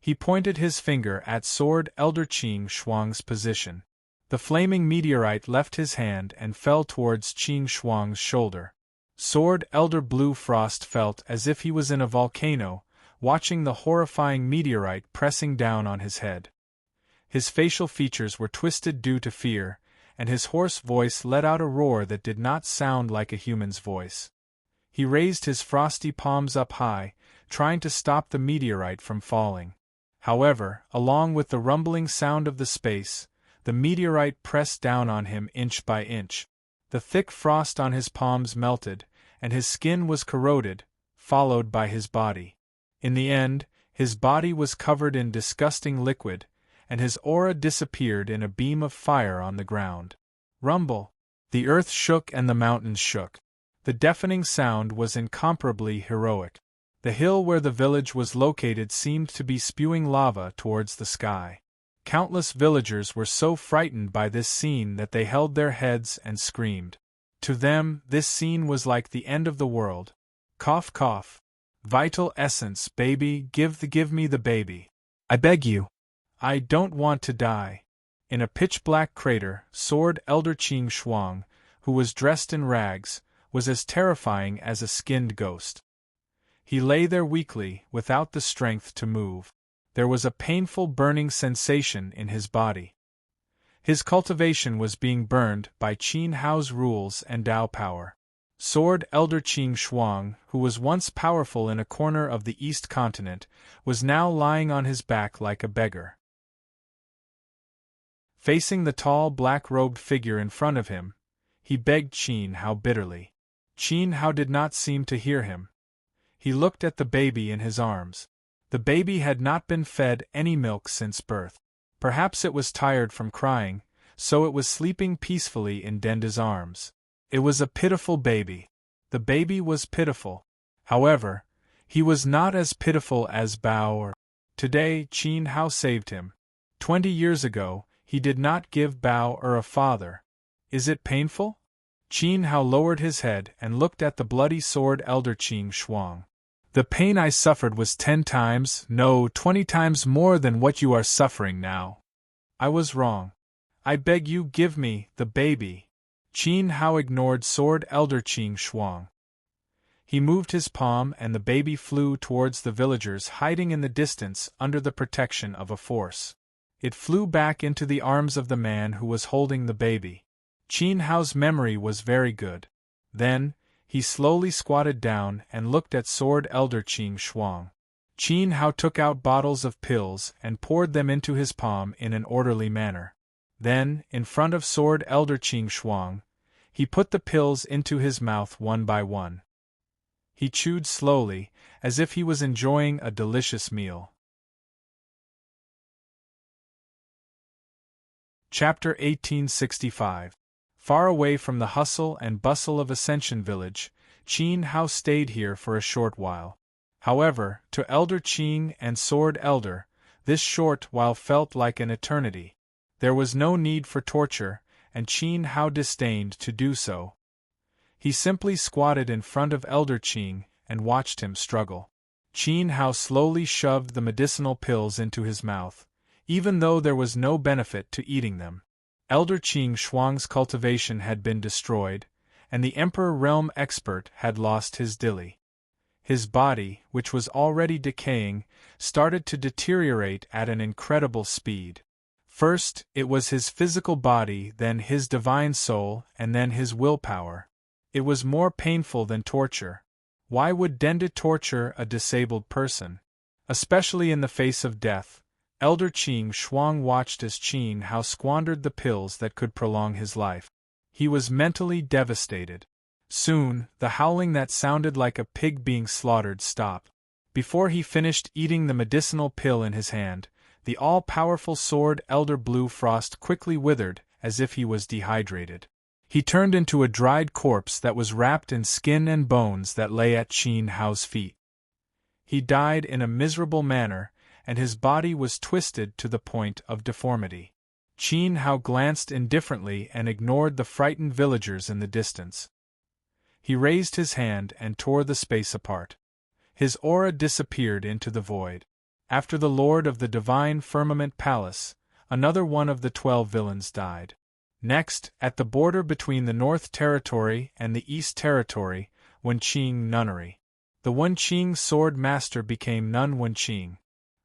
He pointed his finger at Sword Elder Qing Shuang's position. The flaming meteorite left his hand and fell towards Qing Shuang's shoulder. Sword Elder Blue Frost felt as if he was in a volcano, watching the horrifying meteorite pressing down on his head. His facial features were twisted due to fear, and his hoarse voice let out a roar that did not sound like a human's voice. He raised his frosty palms up high, trying to stop the meteorite from falling. However, along with the rumbling sound of the space, the meteorite pressed down on him inch by inch. The thick frost on his palms melted, and his skin was corroded, followed by his body. In the end, his body was covered in disgusting liquid, and his aura disappeared in a beam of fire on the ground. Rumble! The earth shook and the mountains shook. The deafening sound was incomparably heroic. The hill where the village was located seemed to be spewing lava towards the sky. Countless villagers were so frightened by this scene that they held their heads and screamed. To them, this scene was like the end of the world. Cough cough. Vital essence, baby, give me the baby. I beg you. I don't want to die. In a pitch-black crater, Sword Elder Qing Shuang, who was dressed in rags, was as terrifying as a skinned ghost. He lay there weakly, without the strength to move. There was a painful burning sensation in his body. His cultivation was being burned by Qin Hao's rules and Dao power. Sword Elder Qing Shuang, who was once powerful in a corner of the East Continent, was now lying on his back like a beggar. Facing the tall black-robed figure in front of him, he begged Qin Hao bitterly. Qin Hao did not seem to hear him. He looked at the baby in his arms. The baby had not been fed any milk since birth. Perhaps it was tired from crying, so it was sleeping peacefully in Denda's arms. It was a pitiful baby. The baby was pitiful. However, he was not as pitiful as Bao or. Today, Qin Hao saved him. 20 years ago, he did not give Bao or a father. Is it painful? Qin Hao lowered his head and looked at the bloody Sword Elder Qing Shuang. The pain I suffered was 10 times, no, 20 times more than what you are suffering now. I was wrong. I beg you, give me the baby. Qin Hao ignored Sword Elder Qing Shuang. He moved his palm and the baby flew towards the villagers hiding in the distance under the protection of a force. It flew back into the arms of the man who was holding the baby. Qin Hao's memory was very good. Then, he slowly squatted down and looked at Sword Elder Qing Shuang. Qin Hao took out bottles of pills and poured them into his palm in an orderly manner. Then, in front of Sword Elder Qing Shuang, he put the pills into his mouth one by one. He chewed slowly, as if he was enjoying a delicious meal. Chapter 1865. Far away from the hustle and bustle of Ascension Village, Qin Hao stayed here for a short while. However, to Elder Qing and Sword Elder, this short while felt like an eternity. There was no need for torture, and Qin Hao disdained to do so. He simply squatted in front of Elder Qing and watched him struggle. Qin Hao slowly shoved the medicinal pills into his mouth, even though there was no benefit to eating them. Elder Qing Shuang's cultivation had been destroyed, and the Emperor Realm Expert had lost his dilly. His body, which was already decaying, started to deteriorate at an incredible speed. First, it was his physical body, then his divine soul, and then his willpower. It was more painful than torture. Why would Dende torture a disabled person? Especially in the face of death, Elder Qing Shuang watched as Qin Hao squandered the pills that could prolong his life. He was mentally devastated. Soon, the howling that sounded like a pig being slaughtered stopped. Before he finished eating the medicinal pill in his hand, the all-powerful sword Elder Blue Frost quickly withered, as if he was dehydrated. He turned into a dried corpse that was wrapped in skin and bones that lay at Qin Hao's feet. He died in a miserable manner, and his body was twisted to the point of deformity. Qin Hao glanced indifferently and ignored the frightened villagers in the distance. He raised his hand and tore the space apart. His aura disappeared into the void. After the Lord of the Divine Firmament Palace, another one of the 12 villains died. Next, at the border between the North Territory and the East Territory, Wenqing Nunnery. The Wenqing Sword Master became Nun Wenqing.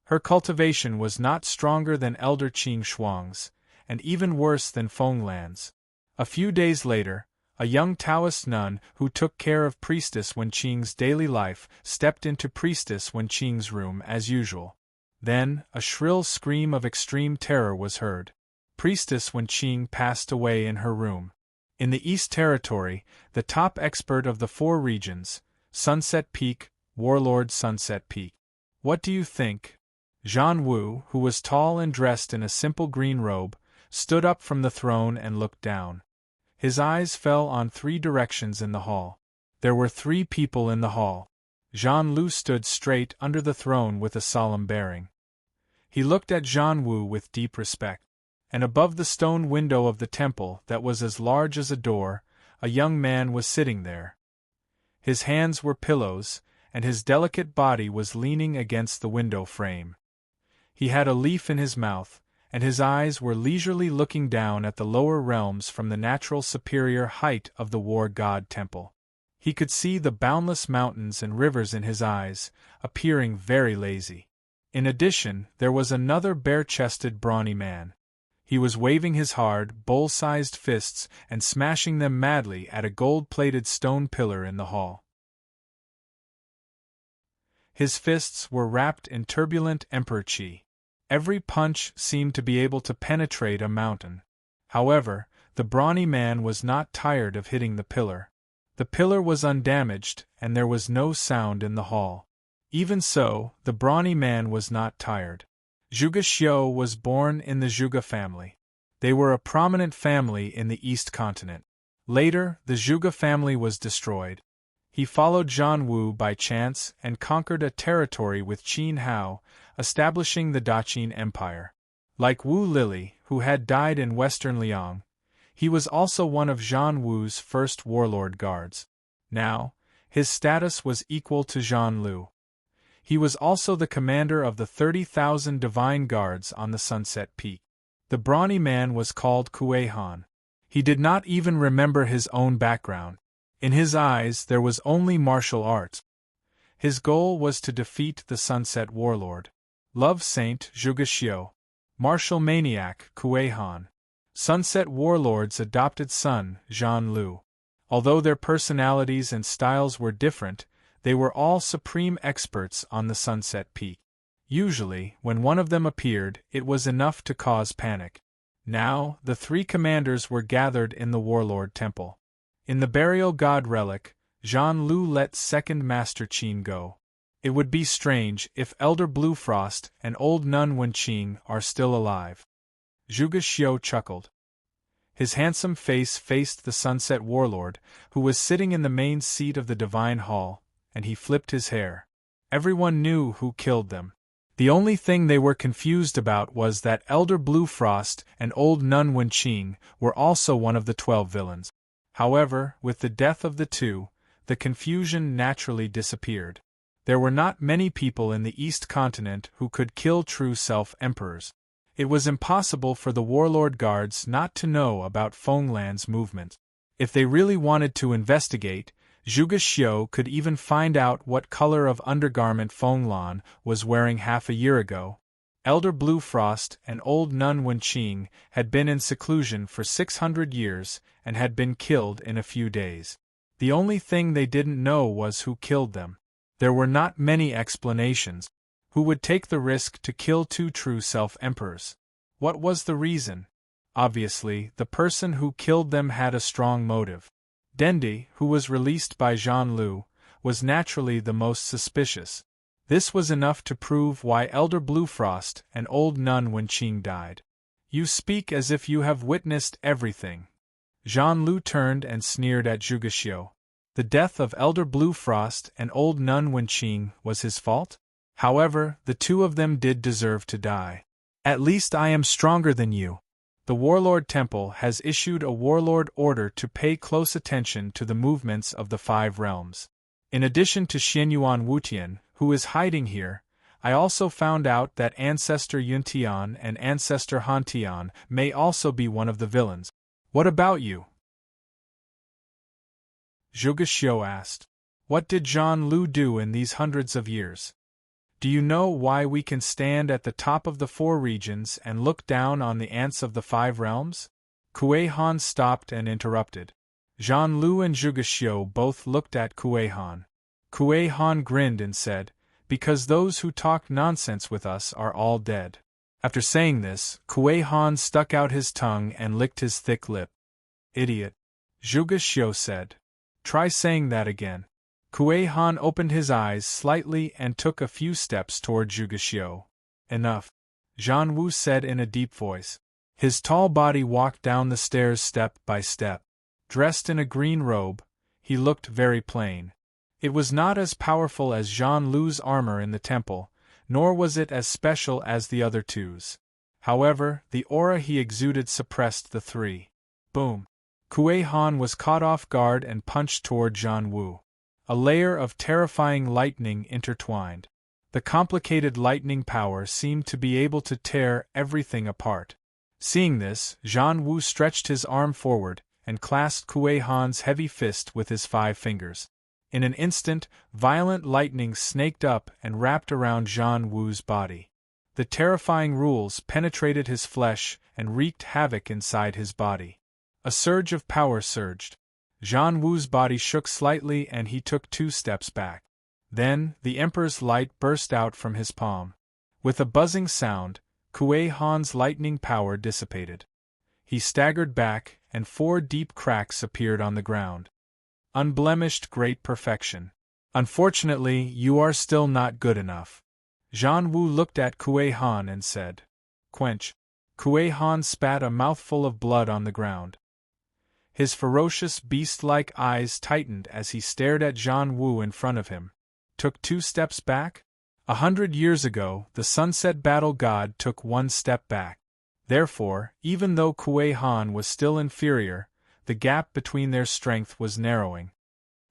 Her cultivation was not stronger than Elder Qing Shuang's, and even worse than Fenglan's. A few days later, a young Taoist nun who took care of Priestess Wenqing's daily life stepped into Priestess Wenqing's room as usual. Then, a shrill scream of extreme terror was heard. Priestess Wenqing passed away in her room. In the East Territory, the top expert of the 4 regions, Sunset Peak, Warlord Sunset Peak. What do you think? Zhan Wu, who was tall and dressed in a simple green robe, stood up from the throne and looked down. His eyes fell on 3 directions in the hall. There were 3 people in the hall. Zhan Lu stood straight under the throne with a solemn bearing. He looked at Zhan Wu with deep respect. And above the stone window of the temple that was as large as a door, a young man was sitting there. His hands were pillows, and his delicate body was leaning against the window frame. He had a leaf in his mouth, and his eyes were leisurely looking down at the lower realms from the natural superior height of the War God Temple. He could see the boundless mountains and rivers in his eyes, appearing very lazy. In addition, there was another bare-chested brawny man. He was waving his hard, bowl-sized fists and smashing them madly at a gold-plated stone pillar in the hall. His fists were wrapped in turbulent emperor qi. Every punch seemed to be able to penetrate a mountain. However, the brawny man was not tired of hitting the pillar. The pillar was undamaged, and there was no sound in the hall. Even so, the brawny man was not tired. Zhuge Xiu was born in the Zhuge family. They were a prominent family in the East Continent. Later, the Zhuge family was destroyed. He followed Zhan Wu by chance and conquered a territory with Qin Hao, establishing the Daqin Empire. Like Wu Lili, who had died in western Liang, he was also one of Zhan Wu's first warlord guards. Now, his status was equal to Zhan Lu. He was also the commander of the 30,000 divine guards on the Sunset Peak. The brawny man was called Kuei Han. He did not even remember his own background. In his eyes there was only martial arts. His goal was to defeat the Sunset Warlord. Love Saint Zhuge Xiu. Martial maniac Kuei Han. Sunset Warlord's adopted son, Zhan Lu. Although their personalities and styles were different, they were all supreme experts on the Sunset Peak. Usually, when one of them appeared, it was enough to cause panic. Now, the 3 commanders were gathered in the Warlord Temple. In the burial god relic, Zhan Lu let Second Master Qin go. It would be strange if Elder Blue Frost and Old Nun Wenqing are still alive. Zhuge Xiu chuckled. His handsome face faced the Sunset Warlord, who was sitting in the main seat of the Divine Hall, and he flipped his hair. Everyone knew who killed them. The only thing they were confused about was that Elder Blue Frost and Old Nun Wenqing were also one of the 12 villains. However, with the death of the two, the confusion naturally disappeared. There were not many people in the East Continent who could kill true self-emperors. It was impossible for the warlord guards not to know about Fenglan's movements. If they really wanted to investigate, Zhuge Xiu could even find out what color of undergarment Fenglan was wearing half a year ago. Elder Blue Frost and Old Nun Wenqing had been in seclusion for 600 years and had been killed in a few days. The only thing they didn't know was who killed them. There were not many explanations. Who would take the risk to kill two true self-emperors? What was the reason? Obviously, the person who killed them had a strong motive. Dendi, who was released by Zhan Lu, was naturally the most suspicious. This was enough to prove why Elder Blue Frost and Old Nun Wenqing died. You speak as if you have witnessed everything. Zhan Lu turned and sneered at Zhuge Xiu. The death of Elder Blue Frost and Old Nun Wenqing was his fault? However, the two of them did deserve to die. At least I am stronger than you. The Warlord Temple has issued a Warlord order to pay close attention to the movements of the 5 realms. In addition to Xianyuan Wutian, who is hiding here, I also found out that Ancestor Yuntian and Ancestor Hantian may also be one of the villains. What about you? Zhuge Xiu asked. What did Zhan Lu do in these hundreds of years? Do you know why we can stand at the top of the 4 regions and look down on the ants of the 5 realms? Kuei Han stopped and interrupted. Zhan Lu and Zhuge Xiu both looked at Kuei Han. Kuei Han grinned and said, because those who talk nonsense with us are all dead. After saying this, Kuei Han stuck out his tongue and licked his thick lip. Idiot. Zhuge Xiu said. Try saying that again. Kuei Han opened his eyes slightly and took a few steps toward Zhuge Xiu. Enough. Zhan Wu said in a deep voice. His tall body walked down the stairs step by step. Dressed in a green robe, he looked very plain. It was not as powerful as Zhan Lu's armor in the temple, nor was it as special as the other two's. However, the aura he exuded suppressed the 3. Boom. Kuei Han was caught off guard and punched toward Zhan Wu. A layer of terrifying lightning intertwined. The complicated lightning power seemed to be able to tear everything apart. Seeing this, Zhan Wu stretched his arm forward and clasped Kuei Han's heavy fist with his 5 fingers. In an instant, violent lightning snaked up and wrapped around Zhan Wu's body. The terrifying rules penetrated his flesh and wreaked havoc inside his body. A surge of power surged. Zhan Wu's body shook slightly and he took 2 steps back. Then, the Emperor's light burst out from his palm. With a buzzing sound, Kuei Han's lightning power dissipated. He staggered back, and 4 deep cracks appeared on the ground. Unblemished great perfection. Unfortunately, you are still not good enough. Zhan Wu looked at Kuei Han and said. Quench. Kuei Han spat a mouthful of blood on the ground. His ferocious beast-like eyes tightened as he stared at Zhan Wu in front of him. Took 2 steps back? 100 years ago, the Sunset Battle God took 1 step back. Therefore, even though Kuei Han was still inferior, the gap between their strength was narrowing.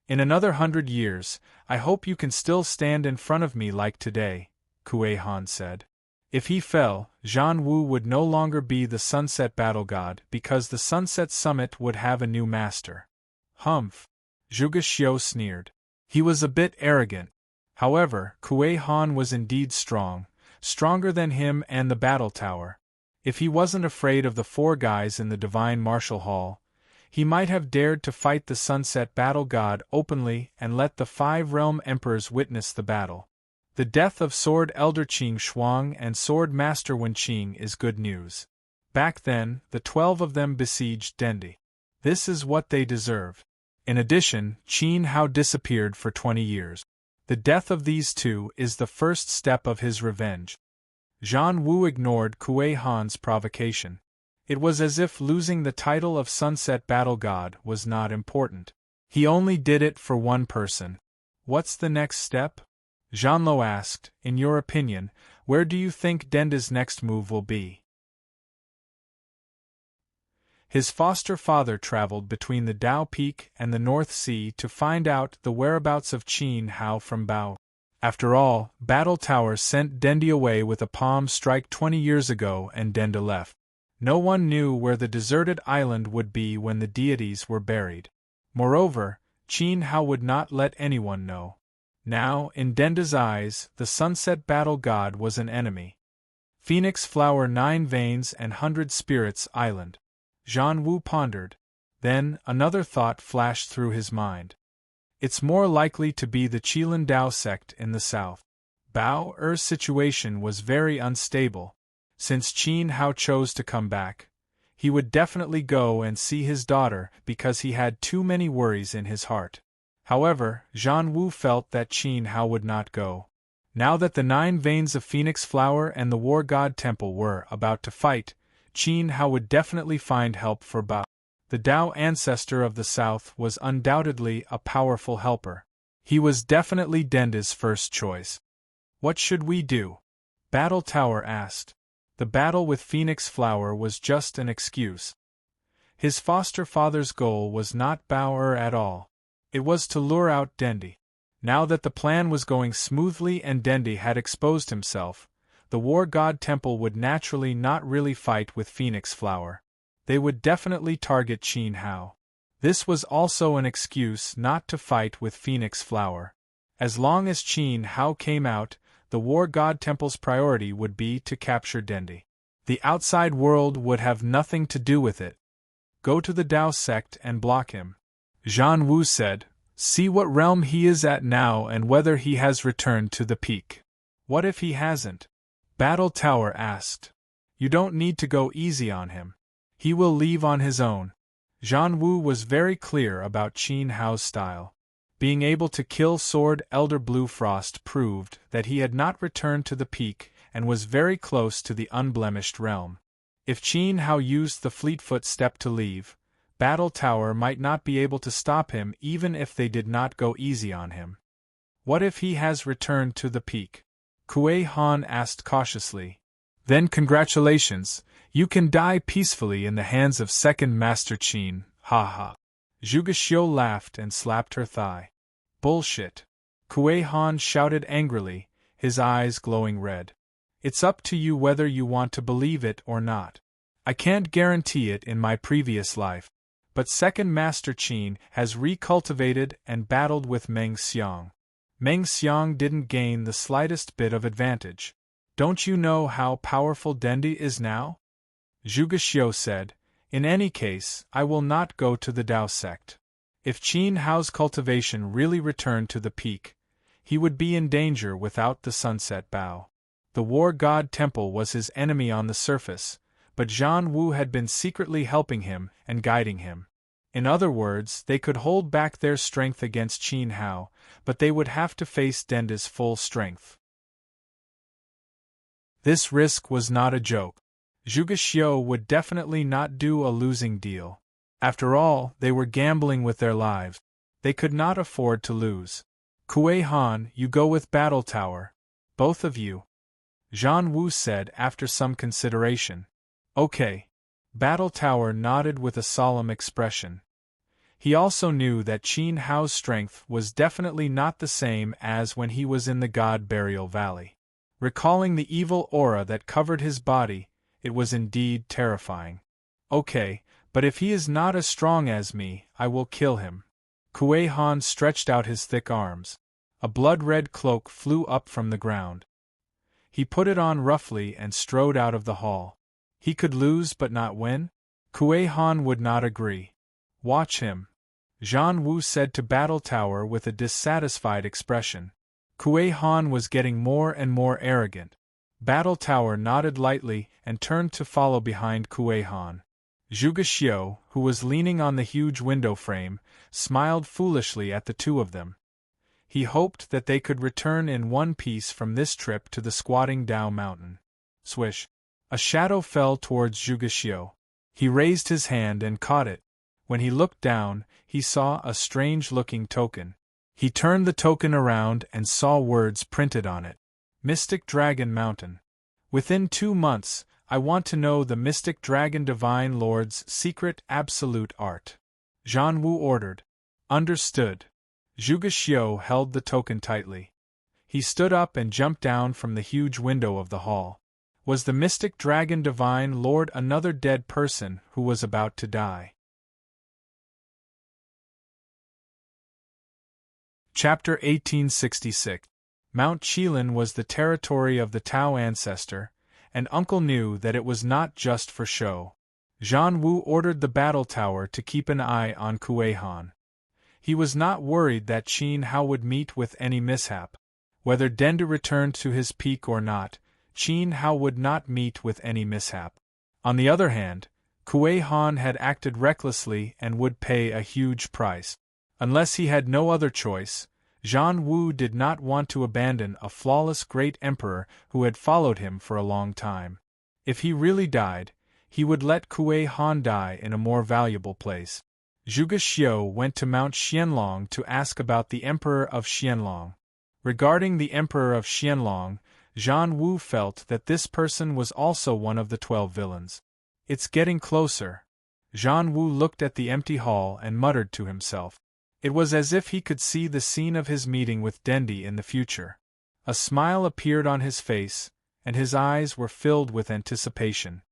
In another 100 years, I hope you can still stand in front of me like today, Kuei Han said. If he fell, Zhan Wu would no longer be the Sunset Battle God because the Sunset Summit would have a new master. Humph! Zhuge Xiu sneered. He was a bit arrogant. However, Kuei Han was indeed strong, stronger than him and the battle tower. If he wasn't afraid of the 4 guys in the Divine Martial Hall, he might have dared to fight the Sunset Battle God openly and let the 5 realm emperors witness the battle. The death of Sword Elder Qing Shuang and Sword Master Wenqing is good news. Back then, the 12 of them besieged Dendi. This is what they deserve. In addition, Qin Hao disappeared for 20 years. The death of these 2 is the first step of his revenge. Zhan Wu ignored Kuei Han's provocation. It was as if losing the title of Sunset Battle God was not important. He only did it for one person. What's the next step? Jeanlot asked. In your opinion, where do you think Denda's next move will be? His foster father traveled between the Dao Peak and the North Sea to find out the whereabouts of Qin Hao from Bao. After all, Battle Tower sent Dendi away with a palm strike 20 years ago and Denda left. No one knew where the deserted island would be when the deities were buried. Moreover, Qin Hao would not let anyone know. Now, in Denda's eyes, the Sunset Battle God was an enemy. Phoenix Flower 9 Veins and 100 Spirits Island. Zhan Wu pondered. Then, another thought flashed through his mind. It's more likely to be the Qilin Dao sect in the south. Bao Er's situation was very unstable. Since Qin Hao chose to come back, he would definitely go and see his daughter because he had too many worries in his heart. However, Zhan Wu felt that Qin Hao would not go. Now that the 9 veins of Phoenix Flower and the War God Temple were about to fight, Qin Hao would definitely find help for Bao. The Dao ancestor of the south was undoubtedly a powerful helper. He was definitely Denda's first choice. What should we do? Battle Tower asked. The battle with Phoenix Flower was just an excuse. His foster father's goal was not Bao at all. It was to lure out Dendi. Now that the plan was going smoothly and Dendi had exposed himself, the War God Temple would naturally not really fight with Phoenix Flower. They would definitely target Qin Hao. This was also an excuse not to fight with Phoenix Flower. As long as Qin Hao came out, the War God Temple's priority would be to capture Dendi. The outside world would have nothing to do with it. Go to the Dao sect and block him. Zhan Wu said, see what realm he is at now and whether he has returned to the peak. What if he hasn't? Battle Tower asked. You don't need to go easy on him. He will leave on his own. Zhan Wu was very clear about Qin Hao's style. Being able to kill Sword Elder Blue Frost proved that he had not returned to the peak and was very close to the unblemished realm. If Qin Hao used the Fleetfoot step to leave, Battle Tower might not be able to stop him even if they did not go easy on him. What if he has returned to the peak? Kuei Han asked cautiously. Then congratulations, you can die peacefully in the hands of Second Master Qin, ha ha. Zhuge Xiu laughed and slapped her thigh. Bullshit. Kuei Han shouted angrily, his eyes glowing red. It's up to you whether you want to believe it or not. I can't guarantee it in my previous life. But Second Master Qin has recultivated and battled with Meng Xiang. Meng Xiang didn't gain the slightest bit of advantage. Don't you know how powerful Dendi is now? Zhuge Xiu said, in any case, I will not go to the Dao sect. If Qin Hao's cultivation really returned to the peak, he would be in danger without the Sunset Bao. The War God Temple was his enemy on the surface, but Zhan Wu had been secretly helping him and guiding him. In other words, they could hold back their strength against Qin Hao, but they would have to face Denda's full strength. This risk was not a joke. Zhuge Xiu would definitely not do a losing deal. After all, they were gambling with their lives. They could not afford to lose. Kuei Han, you go with Battle Tower. Both of you. Zhan Wu said after some consideration. Okay. Battle Tower nodded with a solemn expression. He also knew that Qin Hao's strength was definitely not the same as when he was in the God Burial Valley. Recalling the evil aura that covered his body, it was indeed terrifying. Okay, but if he is not as strong as me, I will kill him. Kuei Han stretched out his thick arms. A blood-red cloak flew up from the ground. He put it on roughly and strode out of the hall. He could lose but not win? Kuei Han would not agree. Watch him. Zhan Wu said to Battle Tower with a dissatisfied expression. Kuei Han was getting more and more arrogant. Battle Tower nodded lightly and turned to follow behind Kuei Han. Zhuge Xiu, who was leaning on the huge window frame, smiled foolishly at the two of them. He hoped that they could return in one piece from this trip to the squatting Dao Mountain. Swish! A shadow fell towards Zhuge Xiu. He raised his hand and caught it. When he looked down, he saw a strange-looking token. He turned the token around and saw words printed on it. Mystic Dragon Mountain. Within 2 months, I want to know the Mystic Dragon Divine Lord's secret absolute art. Zhan Wu ordered. Understood. Zhuge Xiu held the token tightly. He stood up and jumped down from the huge window of the hall. Was the Mystic Dragon Divine Lord another dead person who was about to die? Chapter 1866. Mount Qilin was the territory of the Tao ancestor, and Uncle knew that it was not just for show. Zhan Wu ordered the battle tower to keep an eye on Kuei Han. He was not worried that Qin Hao would meet with any mishap. Whether Dendu returned to his peak or not, Qin Hao would not meet with any mishap. On the other hand, Kuei Han had acted recklessly and would pay a huge price. Unless he had no other choice, Zhan Wu did not want to abandon a flawless great emperor who had followed him for a long time. If he really died, he would let Kuei Han die in a more valuable place. Zhuge Xiu went to Mount Xianlong to ask about the Emperor of Xianlong. Regarding the Emperor of Xianlong, Zhan Wu felt that this person was also one of the 12 villains. It's getting closer. Zhan Wu looked at the empty hall and muttered to himself. It was as if he could see the scene of his meeting with Dendi in the future. A smile appeared on his face, and his eyes were filled with anticipation.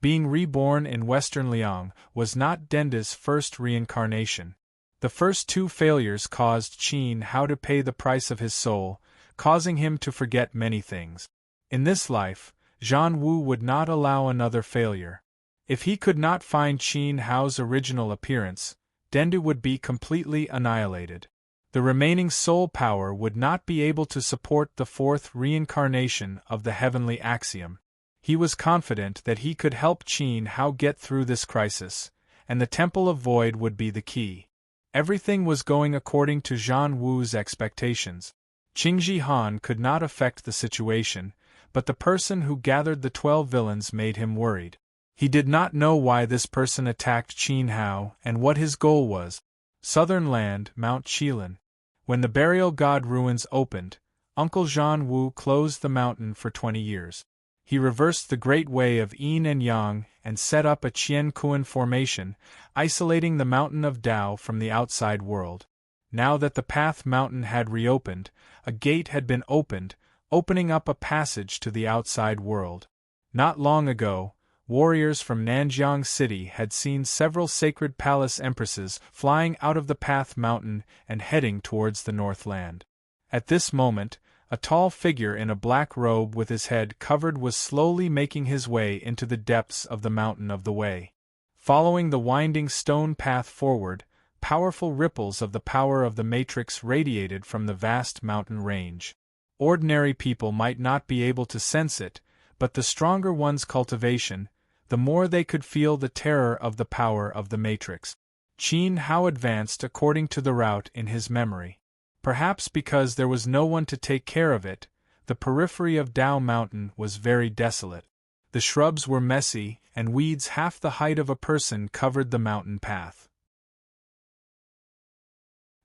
Being reborn in Western Liang was not Dendi's first reincarnation. The first 2 failures caused Qin Hao to pay the price of his soul, causing him to forget many things. In this life, Zhan Wu would not allow another failure. If he could not find Qin Hao's original appearance, Dendu would be completely annihilated. The remaining soul power would not be able to support the 4th reincarnation of the heavenly axiom. He was confident that he could help Qin Hao get through this crisis, and the Temple of Void would be the key. Everything was going according to Zhan Wu's expectations. Qingji Han could not affect the situation, but the person who gathered the 12 villains made him worried. He did not know why this person attacked Qin Hao and what his goal was. Southern Land, Mount Qilin. When the burial god ruins opened, Uncle Zhan Wu closed the mountain for 20 years. He reversed the great way of yin and yang and set up a Qian Kuan formation, isolating the mountain of Tao from the outside world. Now that the Path Mountain had reopened, a gate had been opened, opening up a passage to the outside world. Not long ago, warriors from Nanjiang City had seen several sacred palace empresses flying out of the Path Mountain and heading towards the Northland. At this moment, a tall figure in a black robe with his head covered was slowly making his way into the depths of the Mountain of the Way. Following the winding stone path forward, powerful ripples of the power of the Matrix radiated from the vast mountain range. Ordinary people might not be able to sense it, but the stronger one's cultivation, the more they could feel the terror of the power of the Matrix. Qin Hao advanced according to the route in his memory. Perhaps because there was no one to take care of it, the periphery of Tao Mountain was very desolate. The shrubs were messy, and weeds half the height of a person covered the mountain path.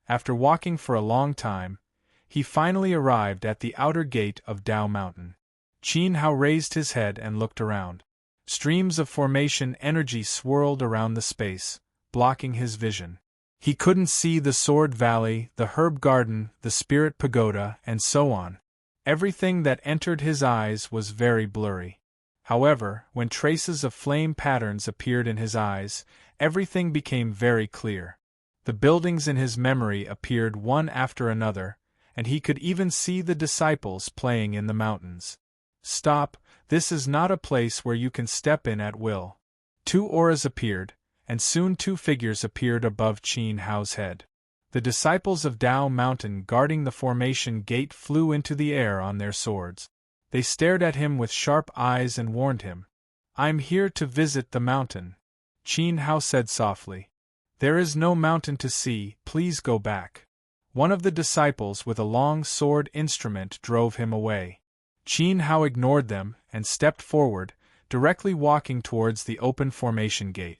After walking for a long time, he finally arrived at the outer gate of Tao Mountain. Qin Hao raised his head and looked around. Streams of formation energy swirled around the space, blocking his vision. He couldn't see the Sword Valley, the Herb Garden, the Spirit Pagoda, and so on. Everything that entered his eyes was very blurry. However, when traces of flame patterns appeared in his eyes, everything became very clear. The buildings in his memory appeared one after another, and he could even see the disciples playing in the mountains. Stop, this is not a place where you can step in at will. 2 auras appeared, and soon 2 figures appeared above Qin Hao's head. The disciples of Tao Mountain guarding the formation gate flew into the air on their swords. They stared at him with sharp eyes and warned him. "I'm here to visit the mountain," Qin Hao said softly. "There is no mountain to see, please go back." One of the disciples with a long sword instrument drove him away. Qin Hao ignored them and stepped forward, directly walking towards the open formation gate.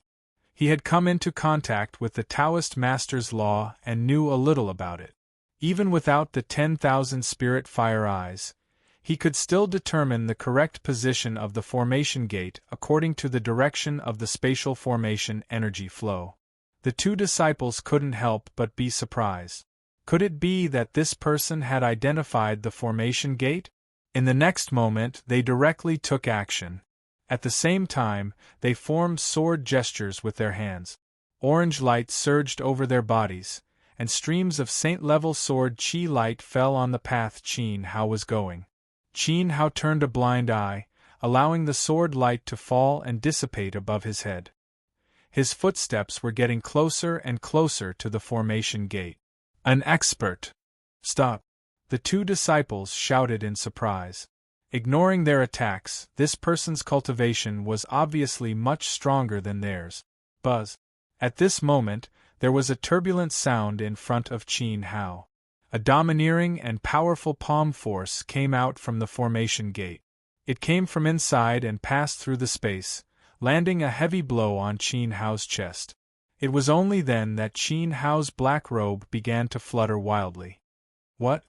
He had come into contact with the Taoist master's law and knew a little about it. Even without the 10,000 spirit fire eyes, he could still determine the correct position of the formation gate according to the direction of the spatial formation energy flow. The two disciples couldn't help but be surprised. Could it be that this person had identified the formation gate? In the next moment, they directly took action. At the same time, they formed sword gestures with their hands. Orange light surged over their bodies, and streams of saint-level sword chi light fell on the path Qin Hao was going. Qin Hao turned a blind eye, allowing the sword light to fall and dissipate above his head. His footsteps were getting closer and closer to the formation gate. An expert! Stop! The two disciples shouted in surprise. Ignoring their attacks, this person's cultivation was obviously much stronger than theirs. Buzz! At this moment, there was a turbulent sound in front of Qin Hao. A domineering and powerful palm force came out from the formation gate. It came from inside and passed through the space, landing a heavy blow on Qin Hao's chest. It was only then that Qin Hao's black robe began to flutter wildly. What?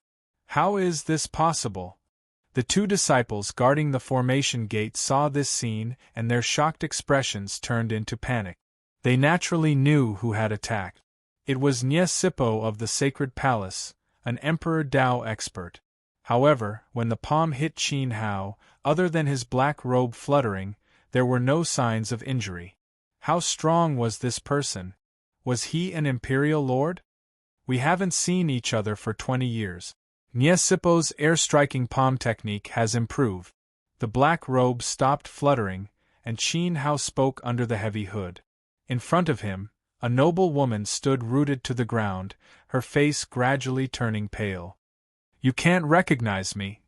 How is this possible? The two disciples guarding the formation gate saw this scene, and their shocked expressions turned into panic. They naturally knew who had attacked. It was Nye Sippo of the Sacred Palace, an Emperor Dao expert. However, when the palm hit Qin Hao, other than his black robe fluttering, there were no signs of injury. How strong was this person? Was he an imperial lord? We haven't seen each other for 20 years. Nye Sippo's air-striking palm technique has improved. The black robe stopped fluttering, and Qin Hao spoke under the heavy hood. In front of him, a noble woman stood rooted to the ground, her face gradually turning pale. You can't recognize me.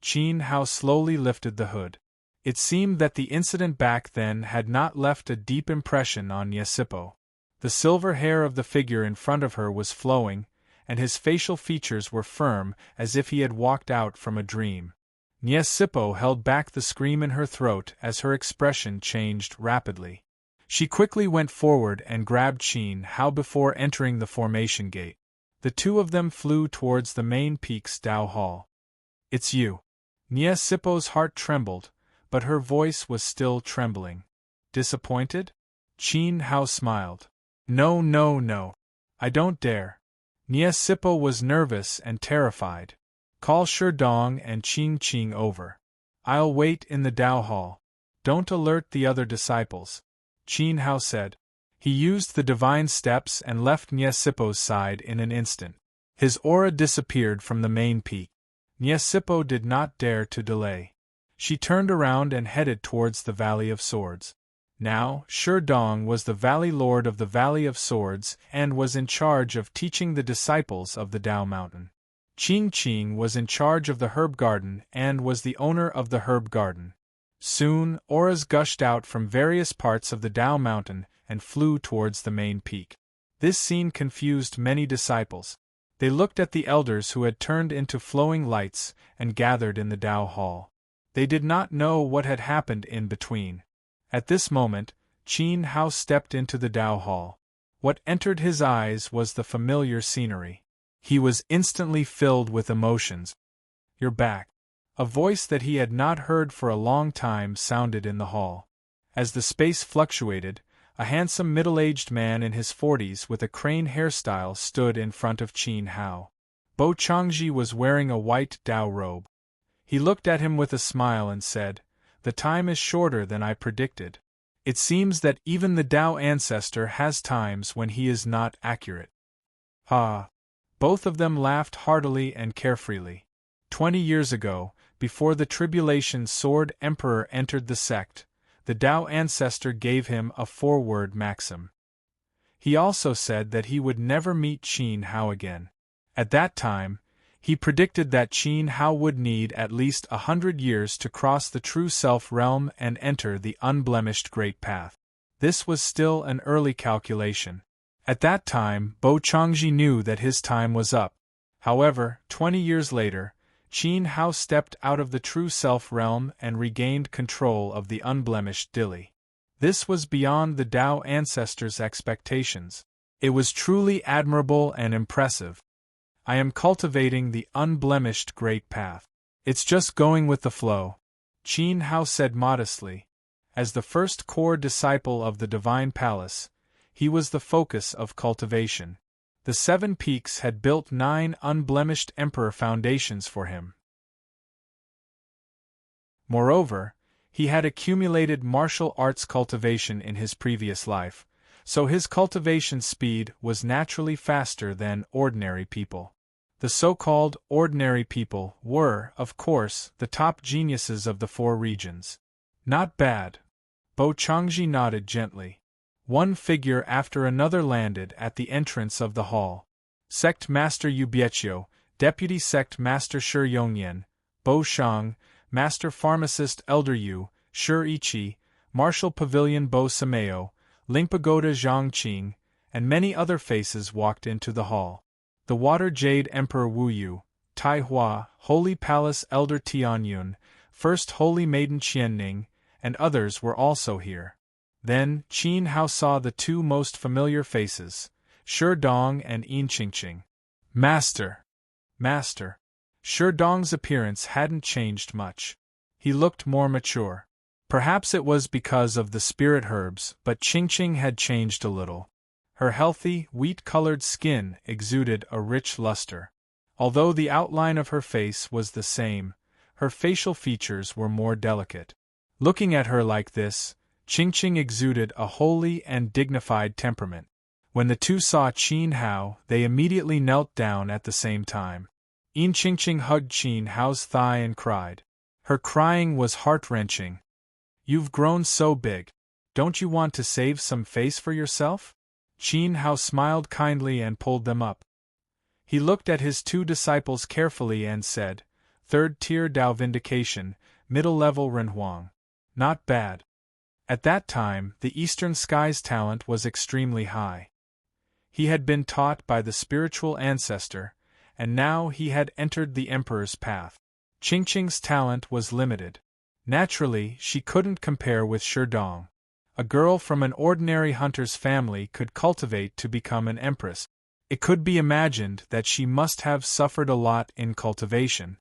Qin Hao slowly lifted the hood. It seemed that the incident back then had not left a deep impression on Nye Sippo. The silver hair of the figure in front of her was flowing, and his facial features were firm as if he had walked out from a dream. Nye Sippo held back the scream in her throat as her expression changed rapidly. She quickly went forward and grabbed Qin Hao before entering the formation gate. The two of them flew towards the main peak's Dao Hall. It's you. Nye Sippo's heart trembled, but her voice was still trembling. Disappointed? Qin Hao smiled. No, no, no. I don't dare. Nye Sippo was nervous and terrified. Call Sherdong and Qing over. I'll wait in the Dao Hall. Don't alert the other disciples, Qin Hao said. He used the divine steps and left Nye Sippo's side in an instant. His aura disappeared from the main peak. Nye Sippo did not dare to delay. She turned around and headed towards the Valley of Swords. Now, Sherdong was the Valley Lord of the Valley of Swords and was in charge of teaching the disciples of the Dao Mountain. Qing was in charge of the herb garden and was the owner of the herb garden. Soon, auras gushed out from various parts of the Dao Mountain and flew towards the main peak. This scene confused many disciples. They looked at the elders who had turned into flowing lights and gathered in the Dao Hall. They did not know what had happened in between. At this moment, Qin Hao stepped into the Dao Hall. What entered his eyes was the familiar scenery. He was instantly filled with emotions. You're back. A voice that he had not heard for a long time sounded in the hall. As the space fluctuated, a handsome middle-aged man in his 40s with a crane hairstyle stood in front of Qin Hao. Bo Changji was wearing a white Dao robe. He looked at him with a smile and said, "The time is shorter than I predicted. It seems that even the Dao ancestor has times when he is not accurate." Ha! Both of them laughed heartily and carefreely. 20 years ago, before the Tribulation Sword Emperor entered the sect, the Dao ancestor gave him a 4-word maxim. He also said that he would never meet Qin Hao again. At that time, he predicted that Qin Hao would need at least 100 years to cross the true self realm and enter the unblemished Great Path. This was still an early calculation. At that time, Bo Changji knew that his time was up. However, 20 years later, Qin Hao stepped out of the true self realm and regained control of the unblemished Dili. This was beyond the Tao ancestors' expectations. It was truly admirable and impressive. I am cultivating the unblemished great path. It's just going with the flow, Qin Hao said modestly. As the first core disciple of the Divine Palace, he was the focus of cultivation. The 7 Peaks had built 9 unblemished emperor foundations for him. Moreover, he had accumulated martial arts cultivation in his previous life, so his cultivation speed was naturally faster than ordinary people. The so-called ordinary people were, of course, the top geniuses of the 4 regions. Not bad. Bo Changji nodded gently. One figure after another landed at the entrance of the hall. Sect Master Yu Biechio, Deputy Sect Master Shi Yongyan, Bo Shang, Master Pharmacist Elder Yu, Shi Ichi, Martial Pavilion Bo Sameo, Ling Pagoda Zhang Qing, and many other faces walked into the hall. The Water Jade Emperor Wu Yu, Tai Hua, Holy Palace Elder Tianyun, First Holy Maiden Qianning, and others were also here. Then, Qin Hao saw the 2 most familiar faces, Shi Dong and Yin Qingqing. Master! Master! Shi Dong's appearance hadn't changed much. He looked more mature. Perhaps it was because of the spirit herbs, but Qingqing had changed a little. Her healthy, wheat-colored skin exuded a rich luster. Although the outline of her face was the same, her facial features were more delicate. Looking at her like this, Qingqing exuded a holy and dignified temperament. When the 2 saw Qin Hao, they immediately knelt down at the same time. Yin Qingqing hugged Qin Hao's thigh and cried. Her crying was heart-wrenching. You've grown so big. Don't you want to save some face for yourself? Qin Hao smiled kindly and pulled them up. He looked at his 2 disciples carefully and said, 3rd tier Dao Vindication, middle level Renhuang. Not bad. At that time, the Eastern Sky's talent was extremely high. He had been taught by the spiritual ancestor, and now he had entered the Emperor's path. Qingqing's talent was limited. Naturally, she couldn't compare with Shi Dong. A girl from an ordinary hunter's family could cultivate to become an empress. It could be imagined that she must have suffered a lot in cultivation.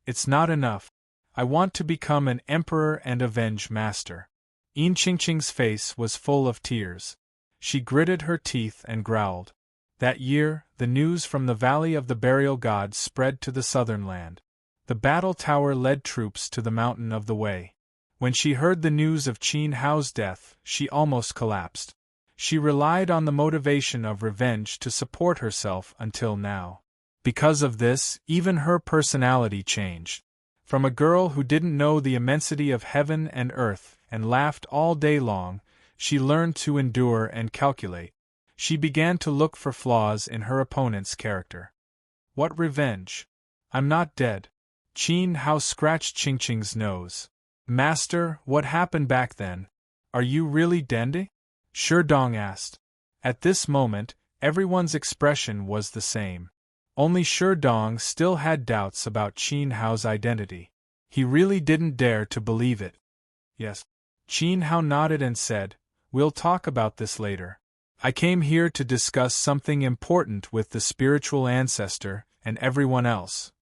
It's not enough. I want to become an emperor and avenge master. Yin Qingqing's face was full of tears. She gritted her teeth and growled. That year, the news from the Valley of the Burial Gods spread to the southern land. The battle tower led troops to the Mountain of the Way. When she heard the news of Qin Hao's death, she almost collapsed. She relied on the motivation of revenge to support herself until now. Because of this, even her personality changed. From a girl who didn't know the immensity of heaven and earth and laughed all day long, she learned to endure and calculate. She began to look for flaws in her opponent's character. What revenge? I'm not dead. Qin Hao scratched Qingqing's nose. Master, what happened back then? Are you really Dendi? Shi Dong asked. At this moment, everyone's expression was the same. Only Shi Dong still had doubts about Qin Hao's identity. He really didn't dare to believe it. Yes. Qin Hao nodded and said, We'll talk about this later. I came here to discuss something important with the spiritual ancestor and everyone else.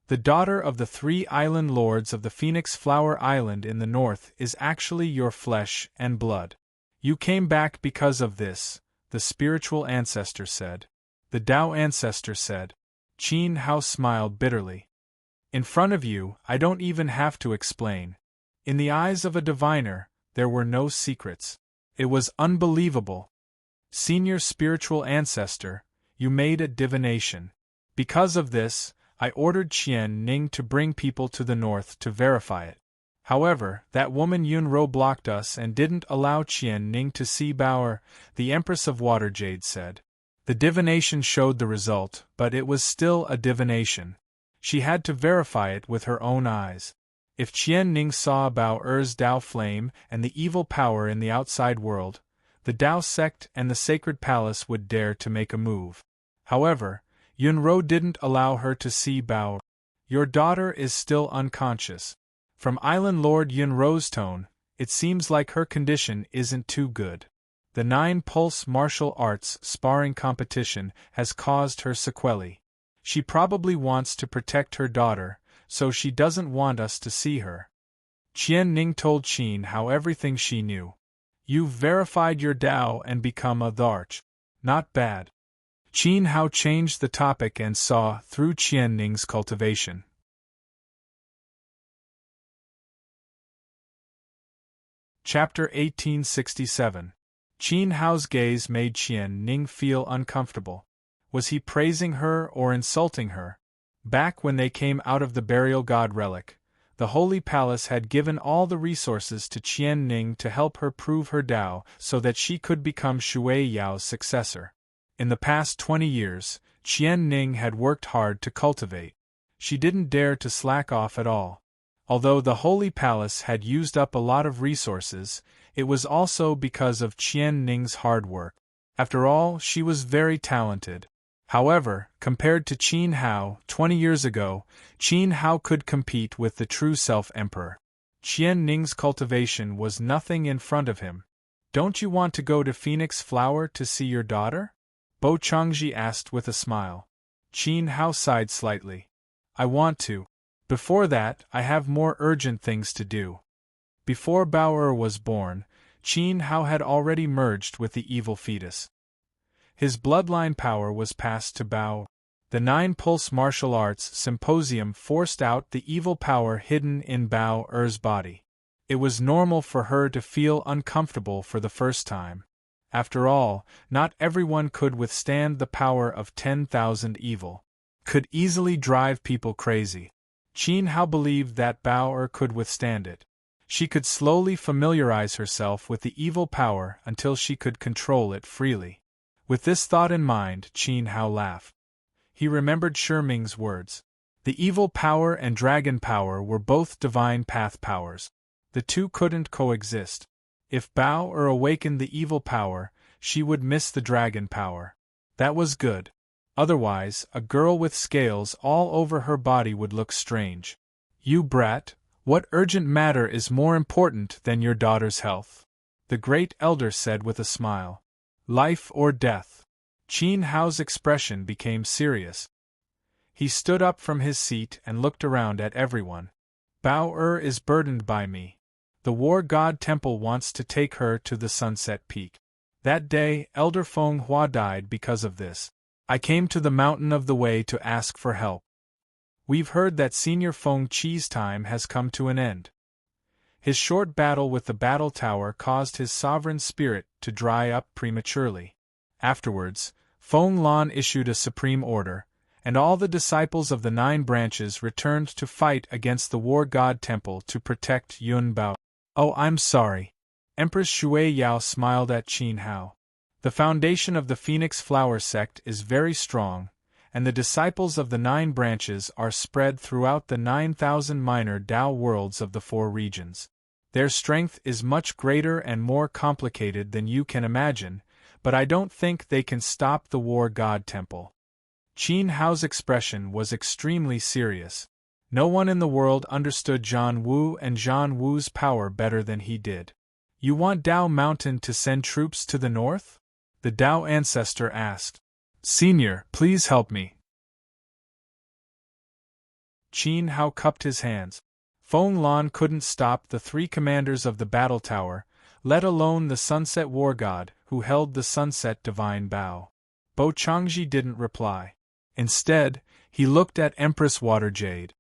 The daughter of the 3 island lords of the Phoenix Flower Island in the north is actually your flesh and blood. You came back because of this, the spiritual ancestor said. The Tao ancestor said. Qin Hao smiled bitterly. In front of you, I don't even have to explain. In the eyes of a diviner, there were no secrets. It was unbelievable. Senior spiritual ancestor, you made a divination. Because of this, I ordered Qian Ning to bring people to the north to verify it. However, that woman Yun Ro blocked us and didn't allow Qian Ning to see Bauer, the Empress of Water Jade said. The divination showed the result, but it was still a divination. She had to verify it with her own eyes. If Qian Ning saw Bauer's Dao flame and the evil power in the outside world, the Dao sect and the sacred palace would dare to make a move. However, Yunro didn't allow her to see Bao. Your daughter is still unconscious. From Island Lord Yunro's tone, it seems like her condition isn't too good. The 9-pulse martial arts sparring competition has caused her sequelae. She probably wants to protect her daughter, so she doesn't want us to see her. Qian Ning told Qin Hao everything she knew. You've verified your Dao and become a Dharch. Not bad. Qin Hao changed the topic and saw through Qian Ning's cultivation. Chapter 1867. Qin Hao's gaze made Qian Ning feel uncomfortable. Was he praising her or insulting her? Back when they came out of the burial god relic, the Holy Palace had given all the resources to Qian Ning to help her prove her Dao so that she could become Shui Yao's successor. In the past 20 years, Qian Ning had worked hard to cultivate. She didn't dare to slack off at all. Although the Holy Palace had used up a lot of resources, it was also because of Qian Ning's hard work. After all, she was very talented. However, compared to Qin Hao 20 years ago, Qin Hao could compete with the true self-emperor. Qian Ning's cultivation was nothing in front of him. Don't you want to go to Phoenix Flower to see your daughter? Bo Changji asked with a smile. Qin Hao sighed slightly. I want to. Before that, I have more urgent things to do. Before Bao was born, Qin Hao had already merged with the evil fetus. His bloodline power was passed to Bao. The 9-pulse martial arts symposium forced out the evil power hidden in Bao-er's body. It was normal for her to feel uncomfortable for the first time. After all, not everyone could withstand the power of 10,000 evil. Could easily drive people crazy. Qin Hao believed that Bao-er could withstand it. She could slowly familiarize herself with the evil power until she could control it freely. With this thought in mind, Qin Hao laughed. He remembered Shiming's words. The evil power and dragon power were both divine path powers. The two couldn't coexist. If Bao-er awakened the evil power, she would miss the dragon power. That was good. Otherwise, a girl with scales all over her body would look strange. You brat, what urgent matter is more important than your daughter's health? The great elder said with a smile. Life or death? Qin Hao's expression became serious. He stood up from his seat and looked around at everyone. Bao-er is burdened by me. The war god temple wants to take her to the sunset peak. That day, Elder Feng Hua died because of this. I came to the mountain of the way to ask for help. We've heard that Senior Feng Qi's time has come to an end. His short battle with the battle tower caused his sovereign spirit to dry up prematurely. Afterwards, Feng Lan issued a supreme order, and all the disciples of the 9 branches returned to fight against the war god temple to protect Yun Bao. Oh, I'm sorry. Empress Shui Yao smiled at Qin Hao. The foundation of the Phoenix Flower sect is very strong, and the disciples of the 9 branches are spread throughout the 9,000 minor Dao worlds of the 4 regions. Their strength is much greater and more complicated than you can imagine, but I don't think they can stop the war god temple. Qin Hao's expression was extremely serious. No one in the world understood Zhan Wu and Zhan Wu's power better than he did. You want Dao Mountain to send troops to the north? The Dao ancestor asked. Senior, please help me. Qin Hao cupped his hands. Feng Lan couldn't stop the 3 commanders of the battle tower, let alone the sunset war god, who held the sunset divine Bao. Bo Changji didn't reply. Instead, he looked at Empress Waterjade.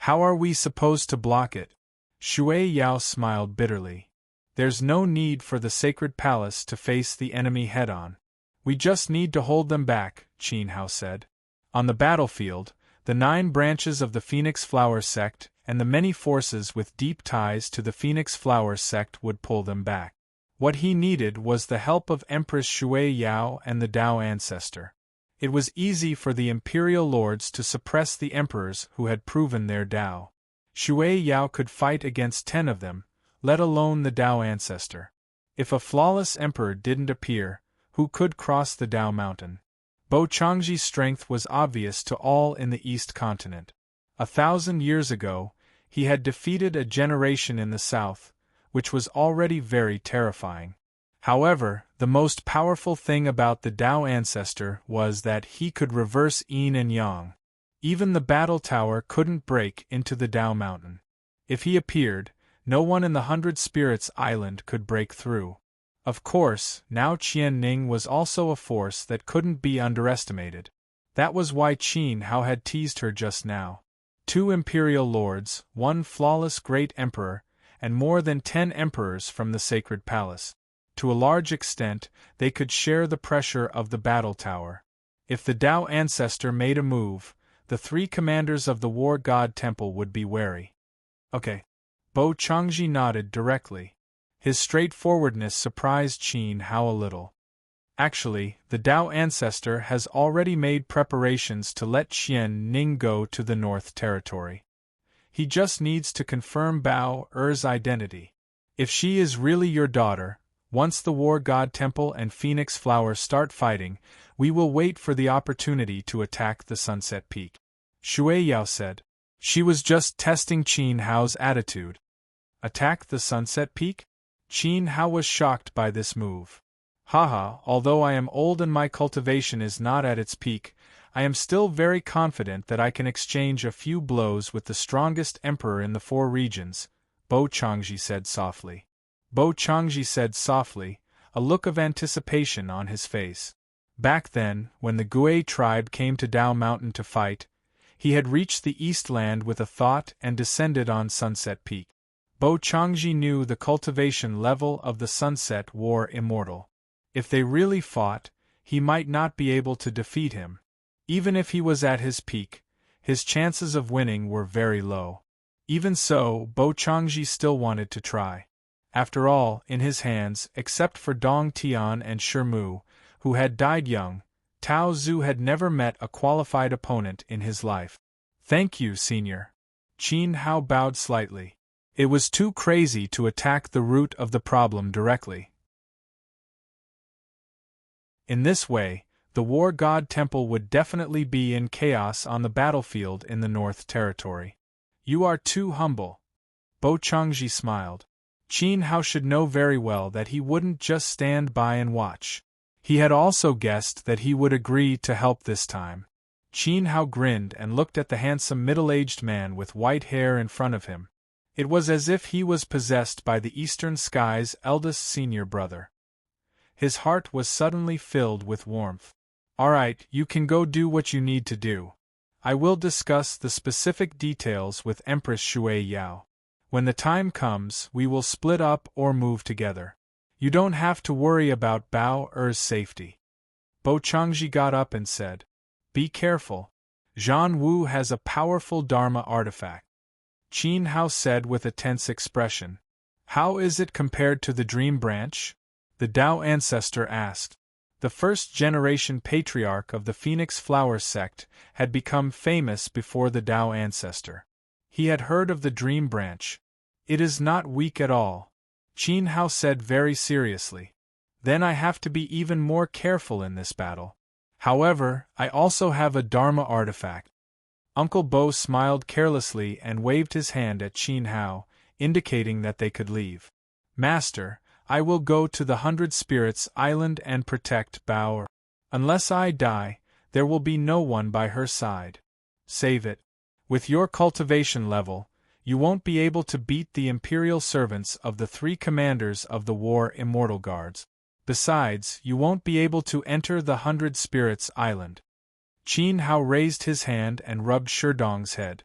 How are we supposed to block it? Shui Yao smiled bitterly. There's no need for the sacred palace to face the enemy head-on. We just need to hold them back, Qin Hao said. On the battlefield, the 9 branches of the Phoenix Flower sect and the many forces with deep ties to the Phoenix Flower sect would pull them back. What he needed was the help of Empress Shui Yao and the Dao ancestor. It was easy for the imperial lords to suppress the emperors who had proven their Dao. Shui Yao could fight against 10 of them, let alone the Dao ancestor. If a flawless emperor didn't appear, who could cross the Dao mountain? Bo Changji's strength was obvious to all in the East Continent. 1,000 years ago, he had defeated a generation in the South, which was already very terrifying. However, the most powerful thing about the Tao ancestor was that he could reverse yin and yang. Even the battle tower couldn't break into the Tao mountain. If he appeared, no one in the 100 Spirits Island could break through. Of course, now Qian Ning was also a force that couldn't be underestimated. That was why Qin Hao had teased her just now. 2 imperial lords, 1 flawless great emperor, and more than 10 emperors from the sacred palace. To a large extent, they could share the pressure of the battle tower. If the Tao ancestor made a move, the 3 commanders of the War God Temple would be wary. Okay. Bo Changji nodded directly. His straightforwardness surprised Qin Hao a little. Actually, the Tao ancestor has already made preparations to let Qian Ning go to the North Territory. He just needs to confirm Bao Er's identity. If she is really your daughter, once the War God Temple and Phoenix Flower start fighting, we will wait for the opportunity to attack the Sunset Peak. Shui Yao said. She was just testing Qin Hao's attitude. Attack the Sunset Peak? Qin Hao was shocked by this move. Haha, although I am old and my cultivation is not at its peak, I am still very confident that I can exchange a few blows with the strongest emperor in the 4 regions, Bo Changji said softly. Bo Changji said softly, a look of anticipation on his face. Back then, when the Gui tribe came to Tao Mountain to fight, he had reached the East Land with a thought and descended on Sunset Peak. Bo Changji knew the cultivation level of the Sunset War Immortal. If they really fought, he might not be able to defeat him. Even if he was at his peak, his chances of winning were very low. Even so, Bo Changji still wanted to try. After all, in his hands, except for Dong Tian and Shirmu, who had died young, Tao Zhu had never met a qualified opponent in his life. Thank you, Senior. Qin Hao bowed slightly. It was too crazy to attack the root of the problem directly. In this way, the War God Temple would definitely be in chaos on the battlefield in the North Territory. You are too humble. Bo Changji smiled. Qin Hao should know very well that he wouldn't just stand by and watch. He had also guessed that he would agree to help this time. Qin Hao grinned and looked at the handsome middle-aged man with white hair in front of him. It was as if he was possessed by the Eastern Sky's eldest senior brother. His heart was suddenly filled with warmth. All right, you can go do what you need to do. I will discuss the specific details with Empress Shui Yao. When the time comes, we will split up or move together. You don't have to worry about Bao Er's safety. Bo Changji got up and said, Be careful. Zhan Wu has a powerful Dharma artifact. Qin Hao said with a tense expression. How is it compared to the Dream Branch? The Tao ancestor asked. The first-generation patriarch of the Phoenix Flower sect had become famous before the Tao ancestor. He had heard of the Dream Branch. It is not weak at all. Qin Hao said very seriously. Then I have to be even more careful in this battle. However, I also have a Dharma artifact. Uncle Bo smiled carelessly and waved his hand at Qin Hao, indicating that they could leave. Master, I will go to the 100 Spirits Island and protect Bao Er. Unless I die, there will be no one by her side. Save it. With your cultivation level, you won't be able to beat the imperial servants of the 3 commanders of the War Immortal Guards. Besides, you won't be able to enter the 100 Spirits Island. Qin Hao raised his hand and rubbed Sherdong's head.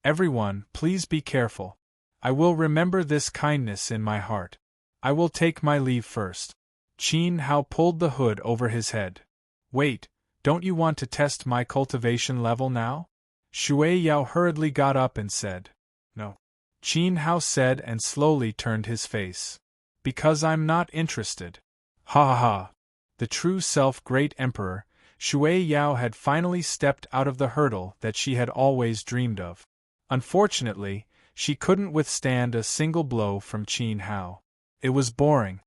Everyone, please be careful. I will remember this kindness in my heart. I will take my leave first. Qin Hao pulled the hood over his head. Wait, don't you want to test my cultivation level now? Shui Yao hurriedly got up and said. No. Qin Hao said and slowly turned his face. Because I'm not interested. Ha ha ha. The true self-great emperor, Shui Yao had finally stepped out of the hurdle that she had always dreamed of. Unfortunately, she couldn't withstand a single blow from Qin Hao. It was boring.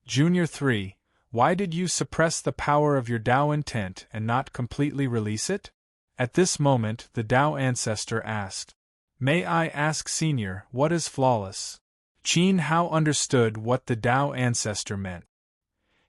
Junior 3, Why did you suppress the power of your Tao intent and not completely release it? At this moment, the Tao ancestor asked. May I ask, Senior, what is flawless? Qin Hao understood what the Tao ancestor meant.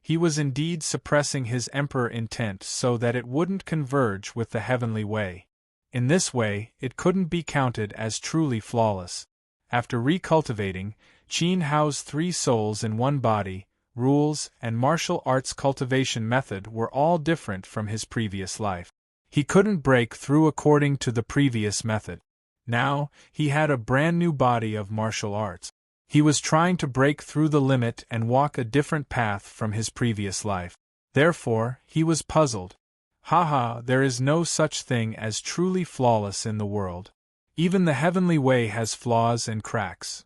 He was indeed suppressing his emperor intent so that it wouldn't converge with the heavenly way. In this way, it couldn't be counted as truly flawless. After recultivating, Qin Hao's 3 souls in one body, rules, and martial arts cultivation method were all different from his previous life. He couldn't break through according to the previous method. Now, he had a brand new body of martial arts. He was trying to break through the limit and walk a different path from his previous life. Therefore, he was puzzled. Haha, there is no such thing as truly flawless in the world. Even the heavenly way has flaws and cracks.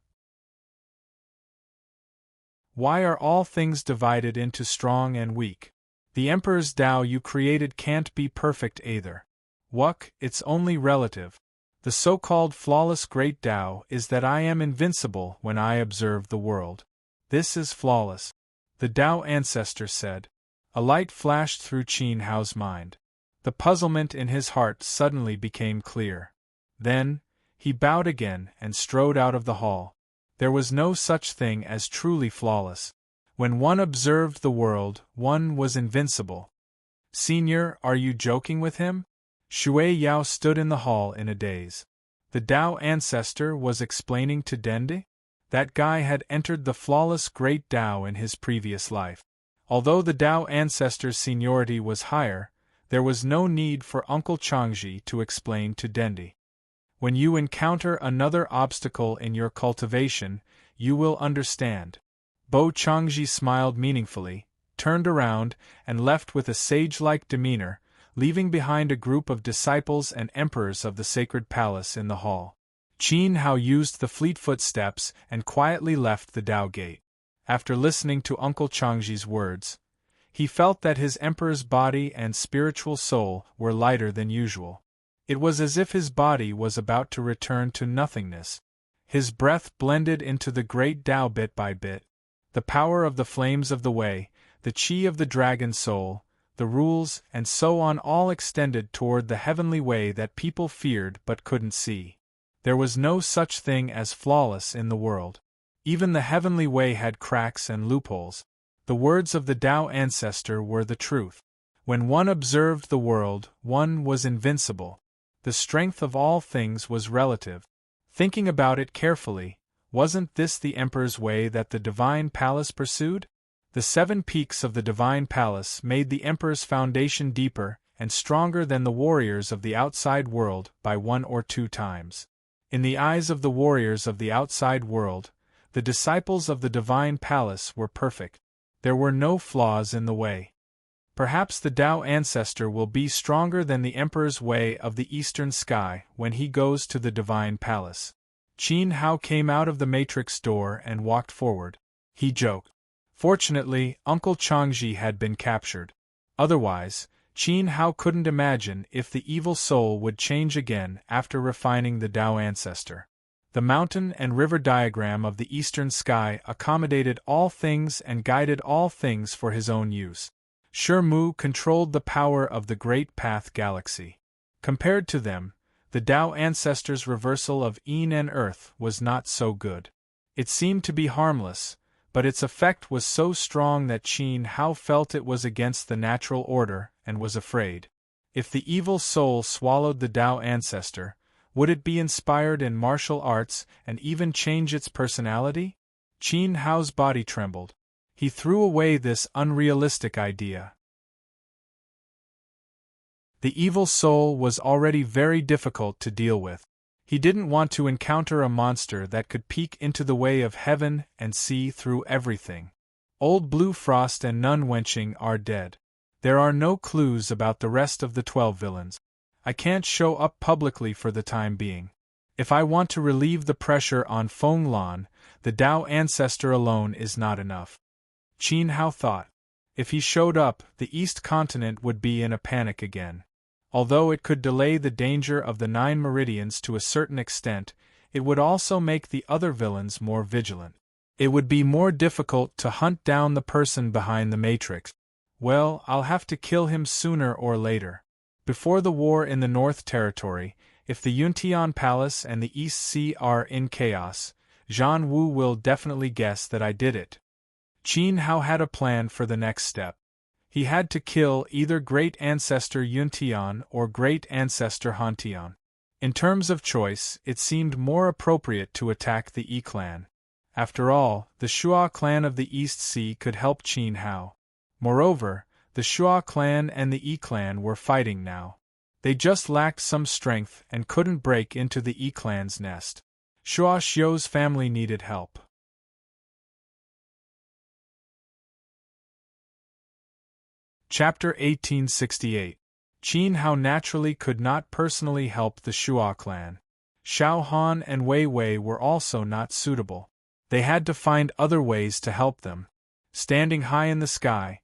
Why are all things divided into strong and weak? The Emperor's Tao you created can't be perfect either. Wuck, it's only relative. The so-called flawless great Tao is that I am invincible when I observe the world. This is flawless. The Tao ancestor said. A light flashed through Qin Hao's mind. The puzzlement in his heart suddenly became clear. Then, he bowed again and strode out of the hall. There was no such thing as truly flawless. When one observed the world, one was invincible. Senior, are you joking with him? Shui Yao stood in the hall in a daze. The Tao ancestor was explaining to Dende? That guy had entered the flawless great Tao in his previous life. Although the Tao ancestor's seniority was higher, there was no need for Uncle Changji to explain to Dende. When you encounter another obstacle in your cultivation, you will understand. Bo Changji smiled meaningfully, turned around, and left with a sage-like demeanor, leaving behind a group of disciples and emperors of the sacred palace in the hall. Qin Hao used the fleet footsteps and quietly left the Tao gate. After listening to Uncle Changji's words, he felt that his emperor's body and spiritual soul were lighter than usual. It was as if his body was about to return to nothingness. His breath blended into the great Tao bit by bit. The power of the flames of the way, the qi of the dragon soul, the rules, and so on all extended toward the heavenly way that people feared but couldn't see. There was no such thing as flawless in the world. Even the heavenly way had cracks and loopholes. The words of the Tao ancestor were the truth. When one observed the world, one was invincible. The strength of all things was relative. Thinking about it carefully, wasn't this the Emperor's way that the Divine Palace pursued? The 7 peaks of the Divine Palace made the Emperor's foundation deeper and stronger than the warriors of the outside world by 1 or 2 times. In the eyes of the warriors of the outside world, the disciples of the Divine Palace were perfect. There were no flaws in the way. Perhaps the Tao ancestor will be stronger than the Emperor's way of the eastern sky when he goes to the Divine Palace. Qin Hao came out of the matrix door and walked forward. He joked. Fortunately, Uncle Changji had been captured. Otherwise, Qin Hao couldn't imagine if the evil soul would change again after refining the Tao ancestor. The mountain and river diagram of the eastern sky accommodated all things and guided all things for his own use. Mu controlled the power of the Great Path Galaxy. Compared to them, the Tao ancestor's reversal of Yin and Earth was not so good. It seemed to be harmless, but its effect was so strong that Qin Hao felt it was against the natural order and was afraid. If the evil soul swallowed the Tao ancestor, would it be inspired in martial arts and even change its personality? Qin Hao's body trembled. He threw away this unrealistic idea. The evil soul was already very difficult to deal with. He didn't want to encounter a monster that could peek into the way of heaven and see through everything. Old Blue Frost and Nun Wenching are dead. There are no clues about the rest of the 12 villains. I can't show up publicly for the time being. If I want to relieve the pressure on Feng Lan, the Tao ancestor alone is not enough. Qin Hao thought. If he showed up, the East Continent would be in a panic again. Although it could delay the danger of the 9 meridians to a certain extent, it would also make the other villains more vigilant. It would be more difficult to hunt down the person behind the matrix. Well, I'll have to kill him sooner or later. Before the war in the North Territory, if the Yuntian Palace and the East Sea are in chaos, Zhan Wu will definitely guess that I did it. Qin Hao had a plan for the next step. He had to kill either Great Ancestor Yuntian or Great Ancestor Hantian. In terms of choice, it seemed more appropriate to attack the Yi clan. After all, the Shua clan of the East Sea could help Qin Hao. Moreover, the Shua clan and the Yi clan were fighting now. They just lacked some strength and couldn't break into the Yi clan's nest. Shua Xiu's family needed help. Chapter 1868. Qin Hao naturally could not personally help the Shua clan. Xiao Han and Wei Wei were also not suitable. They had to find other ways to help them. Standing high in the sky,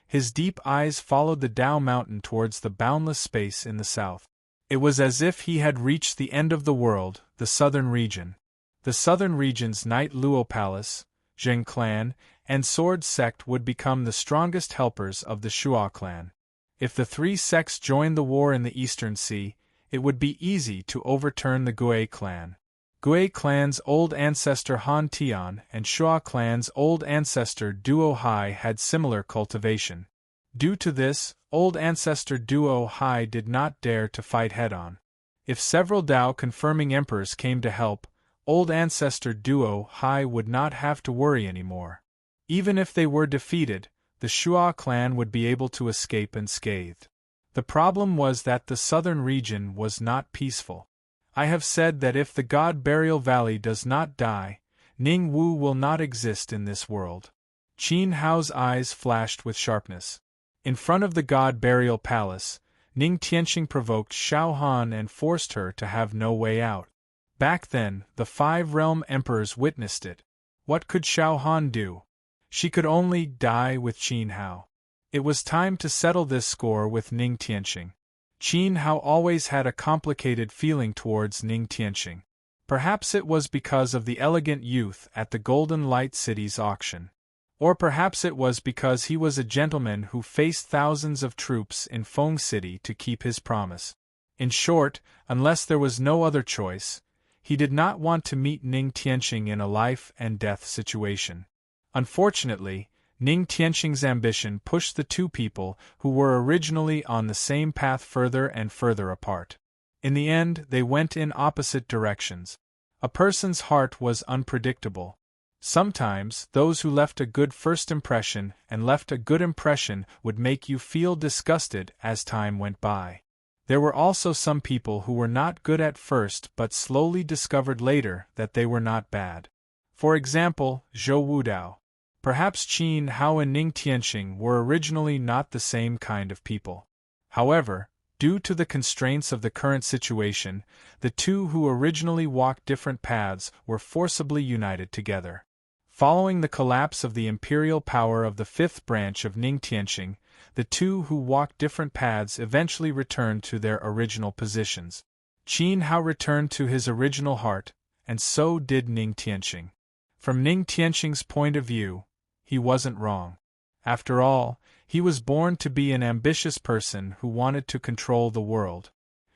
his deep eyes followed the Dao mountain towards the boundless space in the south. It was as if he had reached the end of the world, the southern region. The southern region's Knight Luo Palace, Zheng clan, and Sword sect would become the strongest helpers of the Shua clan. If the three sects joined the war in the Eastern Sea, it would be easy to overturn the Gui clan. Gui clan's old ancestor Han Tian and Shua clan's old ancestor Duo Hai had similar cultivation. Due to this, old ancestor Duo Hai did not dare to fight head-on. If several Dao-confirming emperors came to help, old ancestor Duo Hai would not have to worry anymore. Even if they were defeated, the Shua clan would be able to escape unscathed. The problem was that the southern region was not peaceful. I have said that if the God Burial Valley does not die, Ning Wu will not exist in this world. Qin Hao's eyes flashed with sharpness. In front of the God Burial Palace, Ning Tianxing provoked Xiao Han and forced her to have no way out. Back then, the 5 realm emperors witnessed it. What could Xiao Han do? She could only die with Qin Hao. It was time to settle this score with Ning Tianxing. Qin Hao always had a complicated feeling towards Ning Tianxing. Perhaps it was because of the elegant youth at the Golden Light City's auction. Or perhaps it was because he was a gentleman who faced thousands of troops in Feng City to keep his promise. In short, unless there was no other choice, he did not want to meet Ning Tianxing in a life-and-death situation. Unfortunately, Ning Tianxing's ambition pushed the two people who were originally on the same path further and further apart. In the end, they went in opposite directions. A person's heart was unpredictable. Sometimes, those who left a good first impression and left a good impression would make you feel disgusted as time went by. There were also some people who were not good at first but slowly discovered later that they were not bad. For example, Zhou Wudao. Perhaps Qin Hao and Ning Tianxing were originally not the same kind of people. However, due to the constraints of the current situation, the two who originally walked different paths were forcibly united together. Following the collapse of the imperial power of the 5th branch of Ning Tianxing, the two who walked different paths eventually returned to their original positions. Qin Hao returned to his original heart, and so did Ning Tianxing. From Ning Tianxing's point of view, he wasn't wrong. After all, he was born to be an ambitious person who wanted to control the world.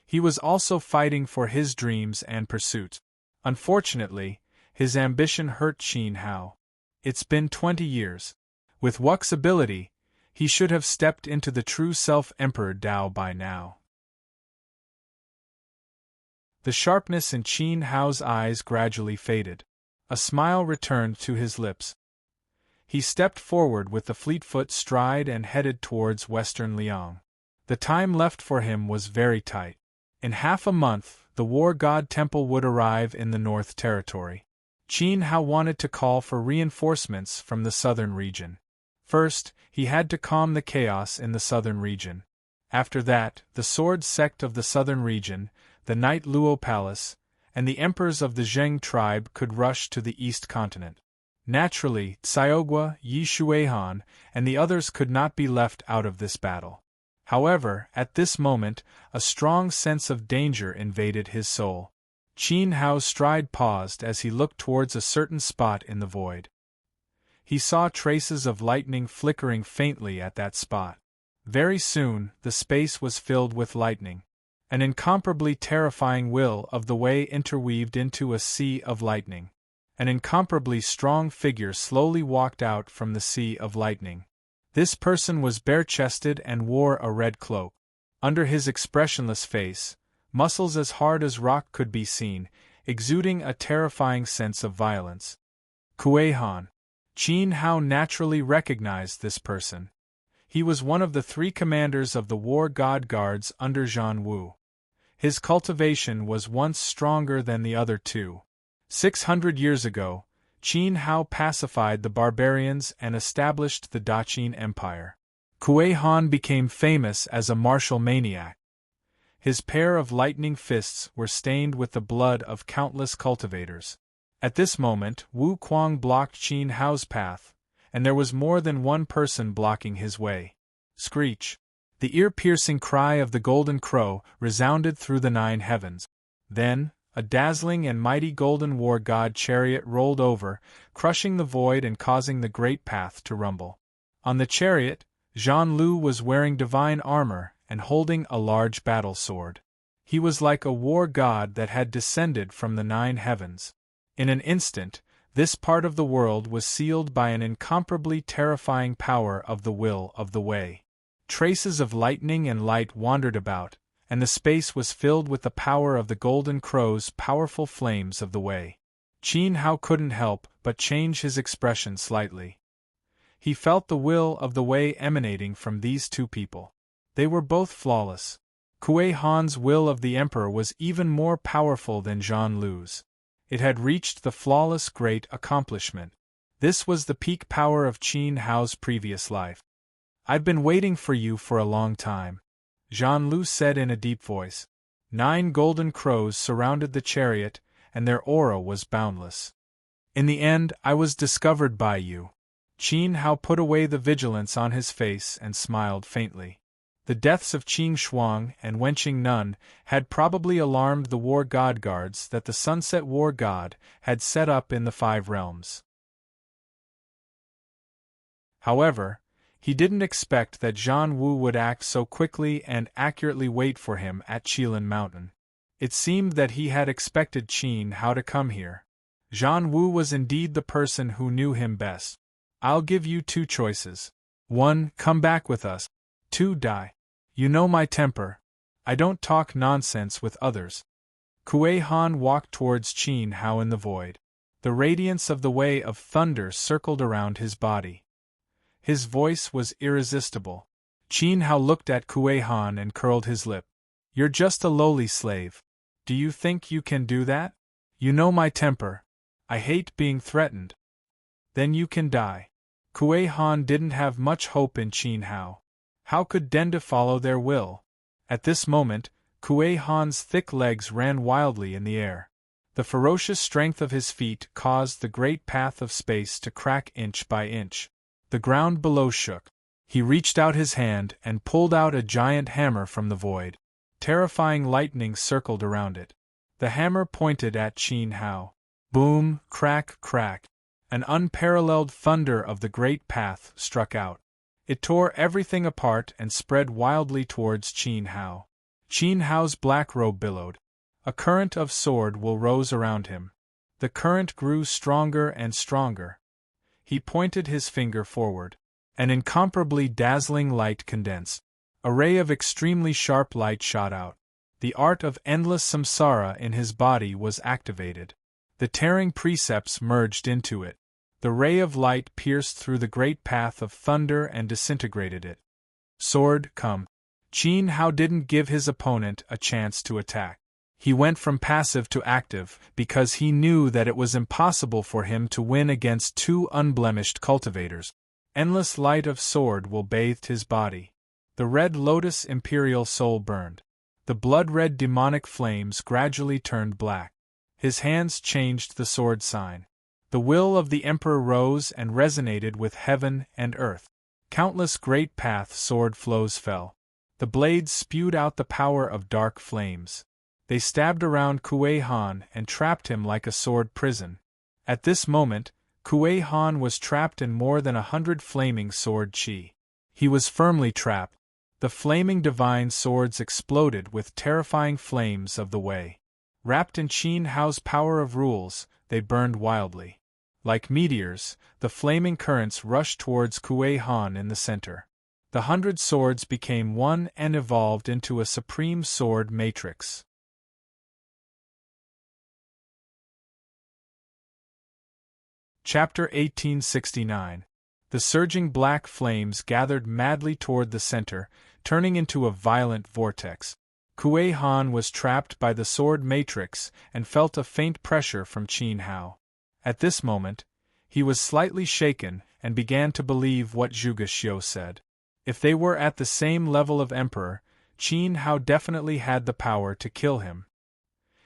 He was also fighting for his dreams and pursuits. Unfortunately, his ambition hurt Qin Hao. It's been 20 years. With Wux's ability, he should have stepped into the true self-Emperor Dao by now. The sharpness in Qin Hao's eyes gradually faded. A smile returned to his lips. He stepped forward with the fleet-foot stride and headed towards western Liang. The time left for him was very tight. In half a month, the War God Temple would arrive in the North Territory. Qin Hao wanted to call for reinforcements from the southern region. First, he had to calm the chaos in the southern region. After that, the Sword sect of the southern region, the Knight Luo Palace, and the emperors of the Zheng tribe could rush to the East Continent. Naturally, Xiaogua, Yi Shuihan, and the others could not be left out of this battle. However, at this moment, a strong sense of danger invaded his soul. Qin Hao's stride paused as he looked towards a certain spot in the void. He saw traces of lightning flickering faintly at that spot. Very soon, the space was filled with lightning. An incomparably terrifying will of the way interweaved into a sea of lightning. An incomparably strong figure slowly walked out from the sea of lightning. This person was bare-chested and wore a red cloak. Under his expressionless face, muscles as hard as rock could be seen, exuding a terrifying sense of violence. Kuei Han. Qin Hao naturally recognized this person. He was one of the 3 commanders of the War God Guards under Zhan Wu. His cultivation was once stronger than the other 2. 600 years ago, Qin Hao pacified the barbarians and established the Daqin Empire. Kuei Han became famous as a martial maniac. His pair of lightning fists were stained with the blood of countless cultivators. At this moment, Wu Kuang blocked Qin Hao's path, and there was more than one person blocking his way. Screech! The ear-piercing cry of the golden crow resounded through the 9 heavens. Then, a dazzling and mighty golden war god chariot rolled over, crushing the void and causing the great path to rumble. On the chariot, Zhan Lu was wearing divine armor and holding a large battle sword. He was like a war god that had descended from the 9 heavens. In an instant, this part of the world was sealed by an incomparably terrifying power of the will of the way. Traces of lightning and light wandered about, and the space was filled with the power of the golden crow's powerful flames of the way. Qin Hao couldn't help but change his expression slightly. He felt the will of the way emanating from these 2 people. They were both flawless. Kuei Han's will of the emperor was even more powerful than Zhan Lu's. It had reached the flawless great accomplishment. This was the peak power of Qin Hao's previous life. "I've been waiting for you for a long time," Zhan Lu said in a deep voice. 9 golden crows surrounded the chariot, and their aura was boundless. "In the end, I was discovered by you." Qin Hao put away the vigilance on his face and smiled faintly. The deaths of Qing Shuang and Wenqing Nun had probably alarmed the War God Guards that the Sunset War God had set up in the 5 realms. However, he didn't expect that Zhan Wu would act so quickly and accurately wait for him at Qilin Mountain. It seemed that he had expected Qin Hao to come here. Zhan Wu was indeed the person who knew him best. "I'll give you 2 choices. 1. Come back with us. 2. Die. You know my temper. I don't talk nonsense with others." Kuei Han walked towards Qin Hao in the void. The radiance of the way of thunder circled around his body. His voice was irresistible. Qin Hao looked at Kuei Han and curled his lip. "You're just a lowly slave. Do you think you can do that? You know my temper. I hate being threatened." "Then you can die." Kuei Han didn't have much hope in Qin Hao. How could Denda follow their will? At this moment, Kuei Han's thick legs ran wildly in the air. The ferocious strength of his feet caused the great path of space to crack inch by inch. The ground below shook. He reached out his hand and pulled out a giant hammer from the void. Terrifying lightning circled around it. The hammer pointed at Qin Hao. Boom, crack, crack. An unparalleled thunder of the great path struck out. It tore everything apart and spread wildly towards Qin Hao. Qin Hao's black robe billowed. A current of sword will rose around him. The current grew stronger and stronger. He pointed his finger forward. An incomparably dazzling light condensed. A ray of extremely sharp light shot out. The art of endless samsara in his body was activated. The tearing precepts merged into it. The ray of light pierced through the great path of thunder and disintegrated it. Sword, come. Qin Hao didn't give his opponent a chance to attack. He went from passive to active because he knew that it was impossible for him to win against 2 unblemished cultivators. Endless light of sword will bathed his body. The red lotus imperial soul burned. The blood-red demonic flames gradually turned black. His hands changed the sword sign. The will of the emperor rose and resonated with heaven and earth. Countless great path sword flows fell. The blades spewed out the power of dark flames. They stabbed around Kuei Han and trapped him like a sword prison. At this moment, Kuei Han was trapped in more than 100 flaming sword chi. He was firmly trapped. The flaming divine swords exploded with terrifying flames of the Wei. Wrapped in Qin Hao's power of rules, they burned wildly. Like meteors, the flaming currents rushed towards Kuei Han in the center. The 100 swords became one and evolved into a supreme sword matrix. Chapter 1869. The surging black flames gathered madly toward the center, turning into a violent vortex. Kuei Han was trapped by the sword matrix and felt a faint pressure from Qin Hao. At this moment, he was slightly shaken and began to believe what Zhuge Xiu said. If they were at the same level of emperor, Qin Hao definitely had the power to kill him.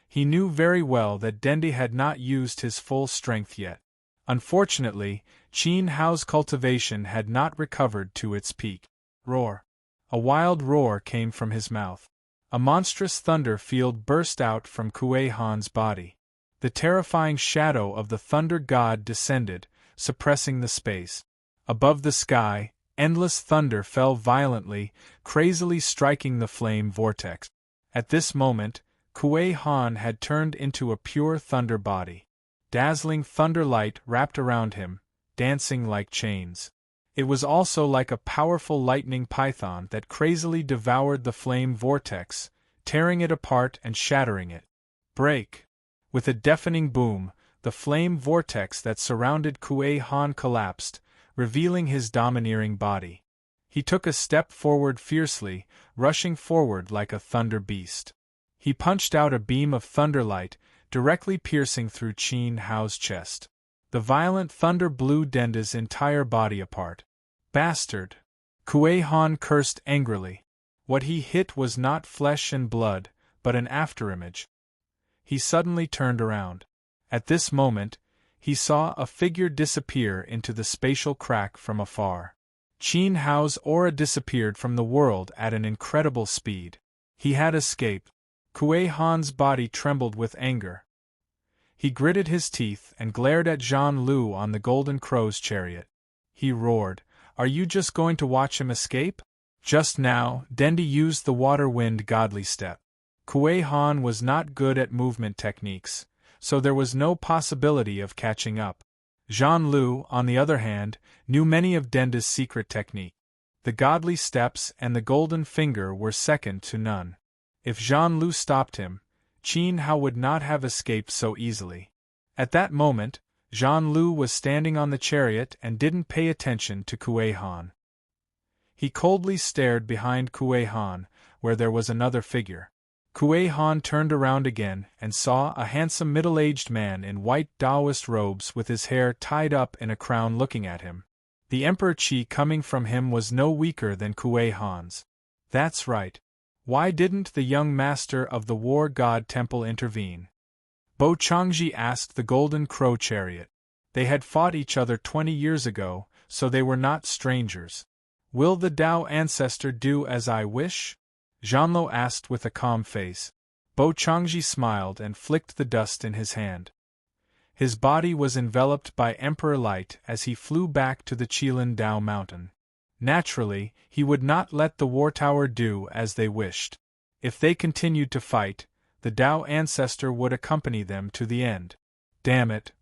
He knew very well that Dendi had not used his full strength yet. Unfortunately, Qin Hao's cultivation had not recovered to its peak. Roar! A wild roar came from his mouth. A monstrous thunder field burst out from Kuei Han's body. The terrifying shadow of the thunder god descended, suppressing the space. Above the sky, endless thunder fell violently, crazily striking the flame vortex. At this moment, Kuei Han had turned into a pure thunder body. Dazzling thunder light wrapped around him, dancing like chains. It was also like a powerful lightning python that crazily devoured the flame vortex, tearing it apart and shattering it. Break! With a deafening boom, the flame vortex that surrounded Kuei Han collapsed, revealing his domineering body. He took a step forward fiercely, rushing forward like a thunder beast. He punched out a beam of thunderlight, directly piercing through Qin Hao's chest. The violent thunder blew Denda's entire body apart. Bastard! Kuei Han cursed angrily. What he hit was not flesh and blood, but an afterimage. He suddenly turned around. At this moment, he saw a figure disappear into the spatial crack from afar. Qin Hao's aura disappeared from the world at an incredible speed. He had escaped. Kuei Han's body trembled with anger. He gritted his teeth and glared at Zhang Lu on the Golden Crow's chariot. He roared, "Are you just going to watch him escape?" Just now, Dendi used the water-wind godly step. Kuei Han was not good at movement techniques, so there was no possibility of catching up. Zhang Lu, on the other hand, knew many of Denda's secret technique. The godly steps and the golden finger were second to none. If Zhang Lu stopped him, Qin Hao would not have escaped so easily. At that moment, Zhang Lu was standing on the chariot and didn't pay attention to Kuei Han. He coldly stared behind Kuei Han, where there was another figure. Kuei Han turned around again and saw a handsome middle-aged man in white Taoist robes with his hair tied up in a crown looking at him. The Emperor Qi coming from him was no weaker than Kuei Han's. That's right. Why didn't the young master of the War God Temple intervene? Bo Changji asked the Golden Crow chariot. They had fought each other 20 years ago, so they were not strangers. Will the Tao ancestor do as I wish? Zhanlo asked with a calm face. Bo Changji smiled and flicked the dust in his hand. His body was enveloped by Emperor Light as he flew back to the Qilin Dao mountain. Naturally, he would not let the War Tower do as they wished. If they continued to fight, the Tao ancestor would accompany them to the end. Damn it!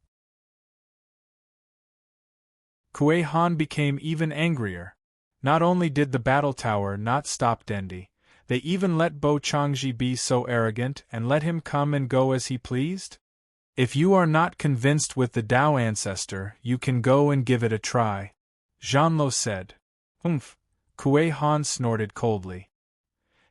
Kuei Han became even angrier. Not only did the battle tower not stop Dendi, they even let Bo Changji be so arrogant and let him come and go as he pleased? If you are not convinced with the Tao ancestor, you can go and give it a try, Zhanlo said. Humph! Kuei Han snorted coldly.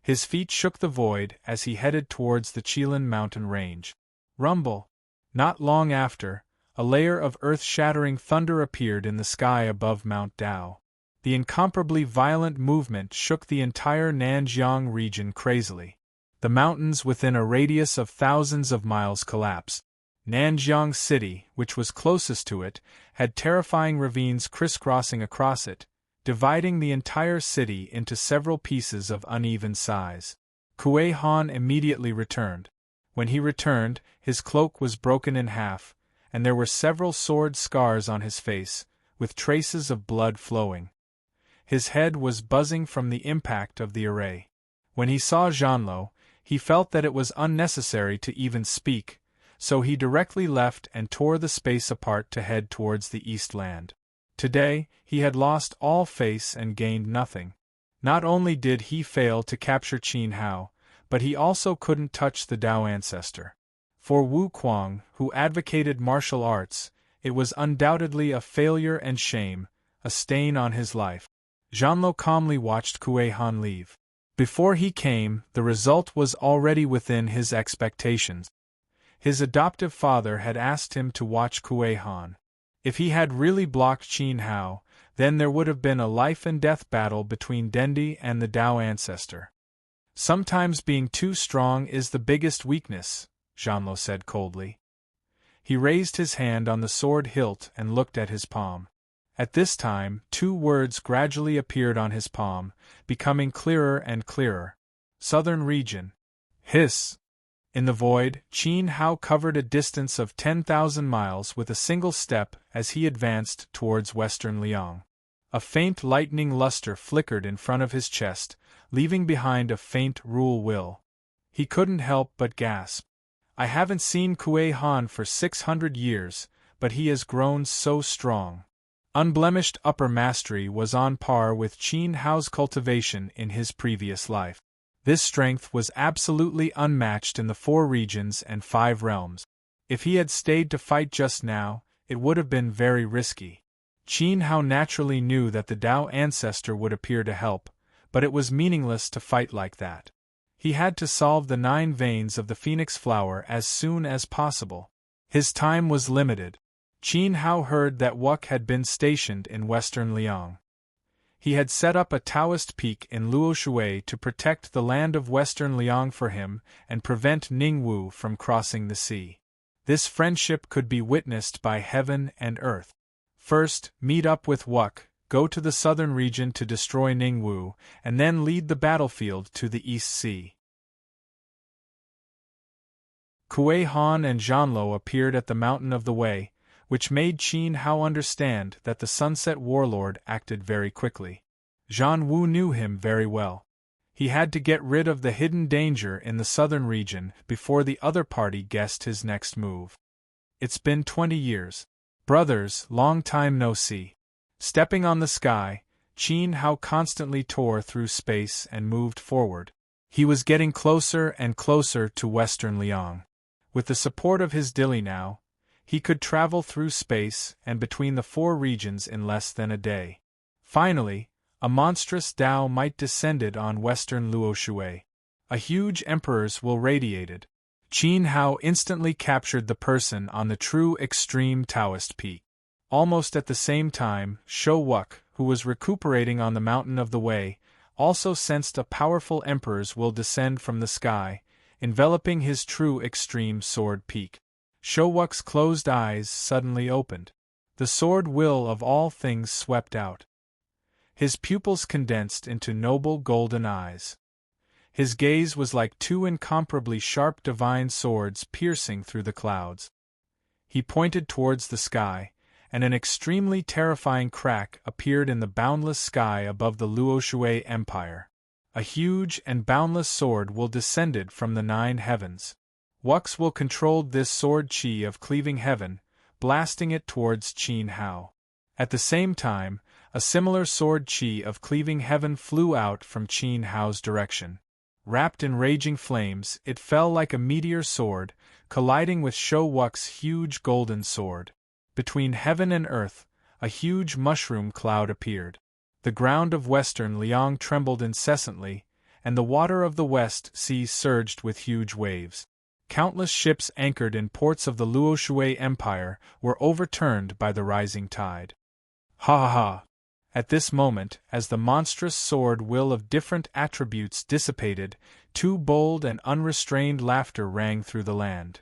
His feet shook the void as he headed towards the Qilin mountain range. Rumble! Not long after, a layer of earth-shattering thunder appeared in the sky above Mount Dao. The incomparably violent movement shook the entire Nanjiang region crazily. The mountains within a radius of thousands of miles collapsed. Nanjiang City, which was closest to it, had terrifying ravines crisscrossing across it, dividing the entire city into several pieces of uneven size. Kuei Han immediately returned. When he returned, his cloak was broken in half, and there were several sword scars on his face, with traces of blood flowing. His head was buzzing from the impact of the array. When he saw Jeanlot, he felt that it was unnecessary to even speak, so he directly left and tore the space apart to head towards the East Land. Today, he had lost all face and gained nothing. Not only did he fail to capture Qin Hao, but he also couldn't touch the Tao ancestor. For Wu Kuang, who advocated martial arts, it was undoubtedly a failure and shame, a stain on his life. Jeanlot calmly watched Kuei Han leave. Before he came, the result was already within his expectations. His adoptive father had asked him to watch Kuei Han. If he had really blocked Qin Hao, then there would have been a life-and-death battle between Dendi and the Tao ancestor. Sometimes being too strong is the biggest weakness, Jeanlot said coldly. He raised his hand on the sword hilt and looked at his palm. At this time, 2 words gradually appeared on his palm, becoming clearer and clearer. Southern region. Hiss. In the void, Qin Hao covered a distance of 10,000 miles with a single step as he advanced towards western Liang. A faint lightning luster flickered in front of his chest, leaving behind a faint rule will. He couldn't help but gasp. I haven't seen Kuei Han for 600 years, but he has grown so strong. Unblemished upper mastery was on par with Qin Hao's cultivation in his previous life. This strength was absolutely unmatched in the 4 regions and 5 realms. If he had stayed to fight just now, it would have been very risky. Qin Hao naturally knew that the Tao ancestor would appear to help, but it was meaningless to fight like that. He had to solve the 9 veins of the phoenix flower as soon as possible. His time was limited. Qin Hao heard that Wuk had been stationed in western Liang. He had set up a Taoist peak in Luoshui to protect the land of western Liang for him and prevent Ningwu from crossing the sea. This friendship could be witnessed by heaven and earth. First, meet up with Wuk, go to the southern region to destroy Ningwu, and then lead the battlefield to the East Sea. Kuei Han and Jeanlot appeared at the Mountain of the Way, which made Qin Hao understand that the Sunset Warlord acted very quickly. Zhan Wu knew him very well. He had to get rid of the hidden danger in the southern region before the other party guessed his next move. It's been 20 years. Brothers, long time no see. Stepping on the sky, Qin Hao constantly tore through space and moved forward. He was getting closer and closer to western Liang. With the support of his Dili now, he could travel through space and between the 4 regions in less than a day. Finally, a monstrous Tao might descended on western Luoshui. A huge emperor's will radiated. Qin Hao instantly captured the person on the true extreme Taoist peak. Almost at the same time, Shou Wuk, who was recuperating on the Mountain of the Way, also sensed a powerful emperor's will descend from the sky, enveloping his true extreme sword peak. Shou Wuk's closed eyes suddenly opened. The sword will of all things swept out. His pupils condensed into noble golden eyes. His gaze was like 2 incomparably sharp divine swords piercing through the clouds. He pointed towards the sky, and an extremely terrifying crack appeared in the boundless sky above the Luoshui Empire. A huge and boundless sword will descended from the 9 heavens. Wuk's will controlled this sword chi of cleaving heaven, blasting it towards Qin Hao. At the same time, a similar sword chi of cleaving heaven flew out from Qin Hao's direction. Wrapped in raging flames, it fell like a meteor sword, colliding with Shou Wuk's huge golden sword. Between heaven and earth, a huge mushroom cloud appeared. The ground of western Liang trembled incessantly, and the water of the West Sea surged with huge waves. Countless ships anchored in ports of the Luoshui Empire were overturned by the rising tide. Ha ha ha! At this moment, as the monstrous sword will of different attributes dissipated, 2 bold and unrestrained laughter rang through the land.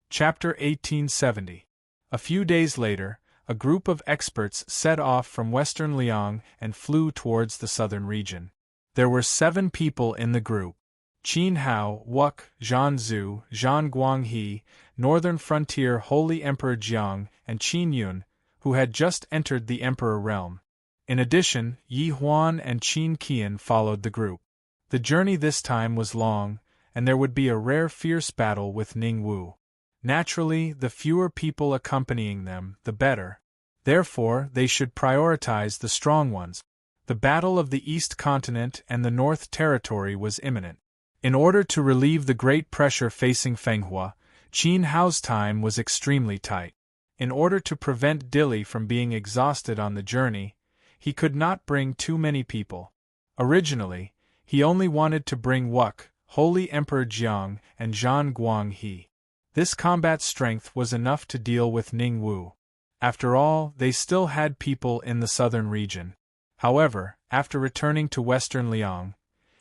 Chapter 1870. A few days later, a group of experts set off from western Liang and flew towards the southern region. There were 7 people in the group. Qin Hao, Wuk, Zhanzu, Zhan Guanghe, Northern Frontier Holy Emperor Jiang, and Qin Yun, who had just entered the Emperor realm. In addition, Yi Huan and Qin Qian followed the group. The journey this time was long, and there would be a rare fierce battle with Ning Wu. Naturally, the fewer people accompanying them, the better. Therefore, they should prioritize the strong ones. The Battle of the East Continent and the North Territory was imminent. In order to relieve the great pressure facing Fenghua, Qin Hao's time was extremely tight. In order to prevent Dili from being exhausted on the journey, he could not bring too many people. Originally, he only wanted to bring Wuk, Holy Emperor Jiang, and Zhan Guanghe. This combat strength was enough to deal with Ning Wu. After all, they still had people in the southern region. However, after returning to western Liang,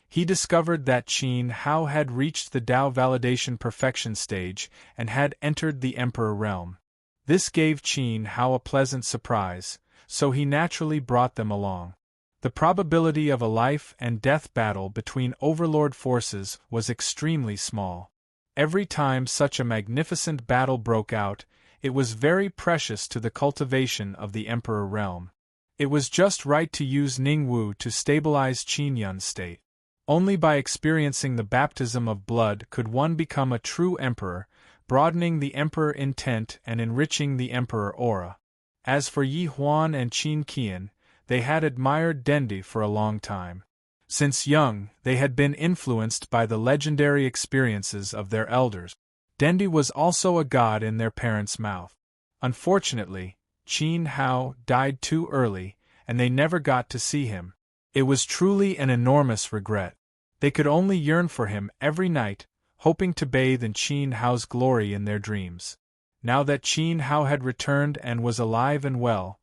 he discovered that Qin Hao had reached the Dao validation perfection stage and had entered the Emperor realm. This gave Qin Hao a pleasant surprise, so he naturally brought them along. The probability of a life-and-death battle between overlord forces was extremely small. Every time such a magnificent battle broke out, it was very precious to the cultivation of the Emperor realm. It was just right to use Ning Wu to stabilize Qin Yun's state. Only by experiencing the baptism of blood could one become a true emperor, broadening the emperor intent and enriching the emperor aura. As for Yi Huan and Qin Qian, they had admired Dendi for a long time. Since young, they had been influenced by the legendary experiences of their elders. Dendi was also a god in their parents' mouth. Unfortunately, Qin Hao died too early, and they never got to see him. It was truly an enormous regret. They could only yearn for him every night, hoping to bathe in Qin Hao's glory in their dreams. Now that Qin Hao had returned and was alive and well,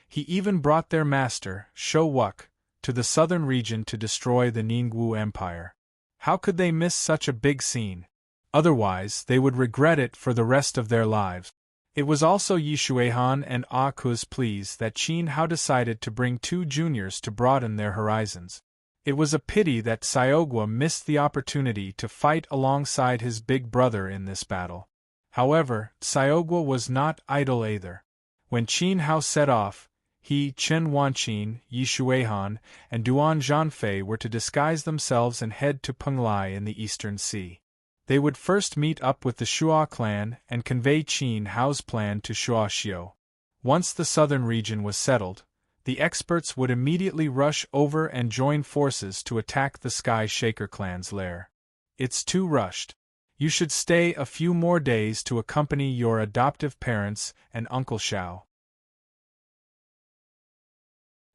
he even brought their master, Shou Wuk, to the southern region to destroy the Ningwu Empire. How could they miss such a big scene? Otherwise, they would regret it for the rest of their lives. It was also Yi Shuihan and Ah Ku's pleas that Qin Hao decided to bring two juniors to broaden their horizons. It was a pity that Xiaogua missed the opportunity to fight alongside his big brother in this battle. However, Xiaogua was not idle either. When Qin Hao set off, he, Chen Wanqin, Yi Shuihan, and Duan Zhanfei were to disguise themselves and head to Penglai in the Eastern Sea. They would first meet up with the Shua clan and convey Qin Hao's plan to Shua Xiu. Once the southern region was settled, the experts would immediately rush over and join forces to attack the Sky Shaker clan's lair. It's too rushed. You should stay a few more days to accompany your adoptive parents and Uncle Xiao.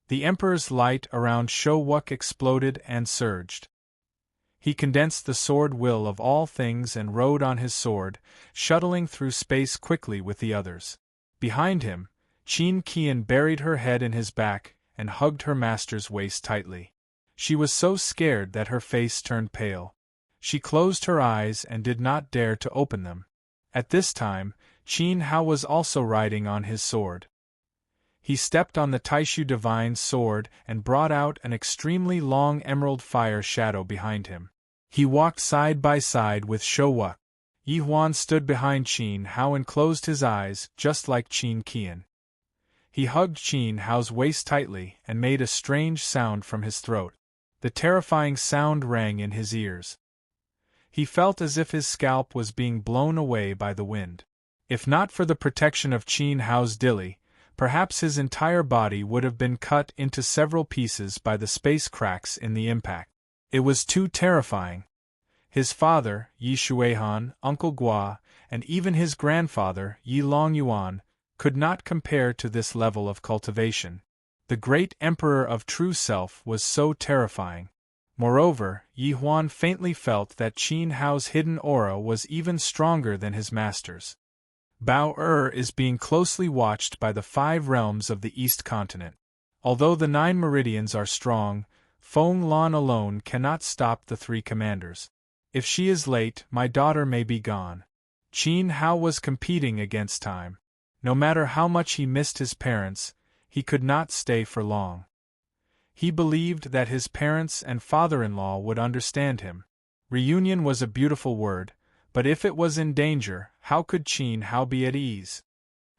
The Emperor's light around Shou Wuk exploded and surged. He condensed the sword will of all things and rode on his sword, shuttling through space quickly with the others. Behind him, Qin Qian buried her head in his back and hugged her master's waist tightly. She was so scared that her face turned pale. She closed her eyes and did not dare to open them. At this time, Qin Hao was also riding on his sword. He stepped on the Taishu Divine's sword and brought out an extremely long emerald fire shadow behind him. He walked side by side with Shou Wuk. Yi Huan stood behind Qin Hao and closed his eyes, just like Qin Qian. He hugged Qin Hao's waist tightly and made a strange sound from his throat. The terrifying sound rang in his ears. He felt as if his scalp was being blown away by the wind. If not for the protection of Qin Hao's Dili, perhaps his entire body would have been cut into several pieces by the space cracks in the impact. It was too terrifying. His father, Yi Shuihan, Uncle Gua, and even his grandfather, Yi Longyuan, could not compare to this level of cultivation. The great Emperor of True Self was so terrifying. Moreover, Yi Huan faintly felt that Qin Hao's hidden aura was even stronger than his master's. Bao is being closely watched by the 5 realms of the East Continent. Although the 9 meridians are strong, Feng Lan alone cannot stop the 3 commanders. If she is late, my daughter may be gone. Qin Hao was competing against time. No matter how much he missed his parents, he could not stay for long. He believed that his parents and father-in-law would understand him. Reunion was a beautiful word, but if it was in danger, how could Qin Hao be at ease?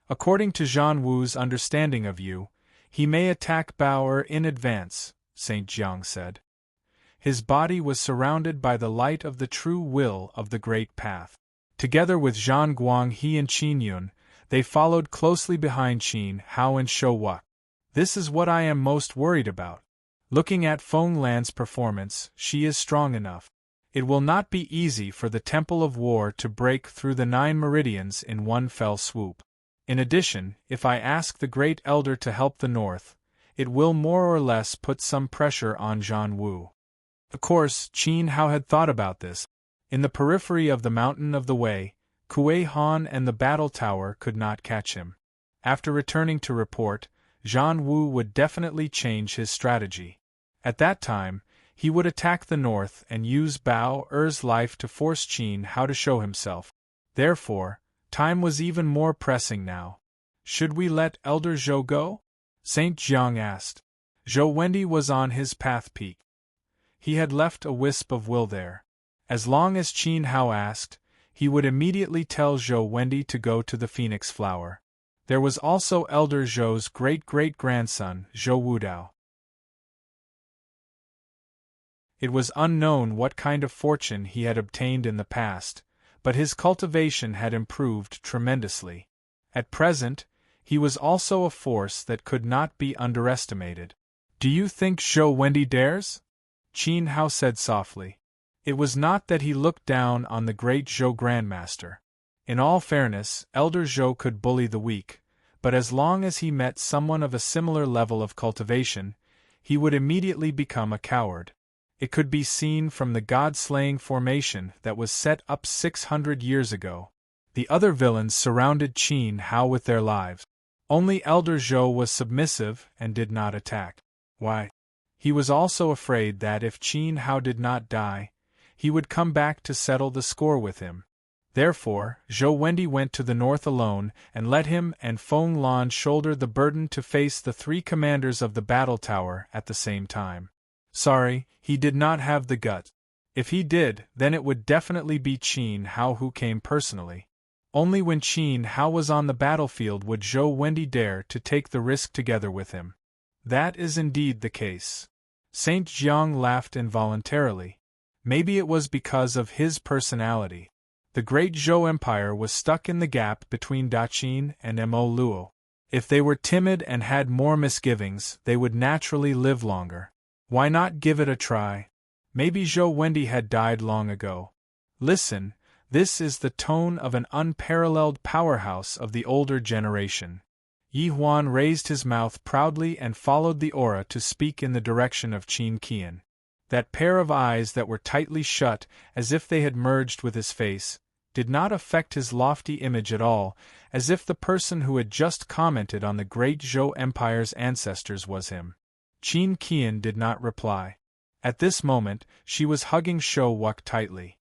According to Zhang Wu's understanding of you, he may attack Bao in advance, Saint Jiang said. His body was surrounded by the light of the true will of the Great Path. Together with Zhang Guanghe and Qin Yun, they followed closely behind Qin Hao and Shou Wuk. This is what I am most worried about. Looking at Feng Lan's performance, she is strong enough. It will not be easy for the Temple of War to break through the 9 meridians in one fell swoop. In addition, if I ask the Great Elder to help the North, it will more or less put some pressure on Zhang Wu. Of course, Qin Hao had thought about this. In the periphery of the Mountain of the Wei, Kuei Han and the Battle Tower could not catch him. After returning to report, Zhang Wu would definitely change his strategy. At that time, he would attack the north and use Bao Er's life to force Qin Hao to show himself. Therefore, time was even more pressing now. Should we let Elder Zhou go? Saint Jiang asked. Zhou Wendi was on his path peak. He had left a wisp of will there. As long as Qin Hao asked, he would immediately tell Zhou Wendi to go to the Phoenix Flower. There was also Elder Zhou's great-great-grandson, Zhou Wudao. It was unknown what kind of fortune he had obtained in the past, but his cultivation had improved tremendously. At present, he was also a force that could not be underestimated. Do you think Zhou Wendi dares? Qin Hao said softly. It was not that he looked down on the great Zhou Grandmaster. In all fairness, Elder Zhou could bully the weak, but as long as he met someone of a similar level of cultivation, he would immediately become a coward. It could be seen from the god-slaying formation that was set up 600 years ago. The other villains surrounded Qin Hao with their lives. Only Elder Zhou was submissive and did not attack. Why? He was also afraid that if Qin Hao did not die, he would come back to settle the score with him. Therefore, Zhou Wendi went to the north alone and let him and Feng Lan shoulder the burden to face the 3 commanders of the battle tower at the same time. Sorry, he did not have the gut. If he did, then it would definitely be Qin Hao who came personally. Only when Qin Hao was on the battlefield would Zhou Wendi dare to take the risk together with him. That is indeed the case. Saint Jiang laughed involuntarily. Maybe it was because of his personality. The great Zhou Empire was stuck in the gap between Daqin and Mo Luo. If they were timid and had more misgivings, they would naturally live longer. Why not give it a try? Maybe Zhou Wendi had died long ago. Listen, this is the tone of an unparalleled powerhouse of the older generation. Yi Huan raised his mouth proudly and followed the aura to speak in the direction of Qin Qian. That pair of eyes that were tightly shut, as if they had merged with his face, did not affect his lofty image at all, as if the person who had just commented on the great Zhou Empire's ancestors was him. Qin Qian did not reply. At this moment, she was hugging Shou Wuk tightly.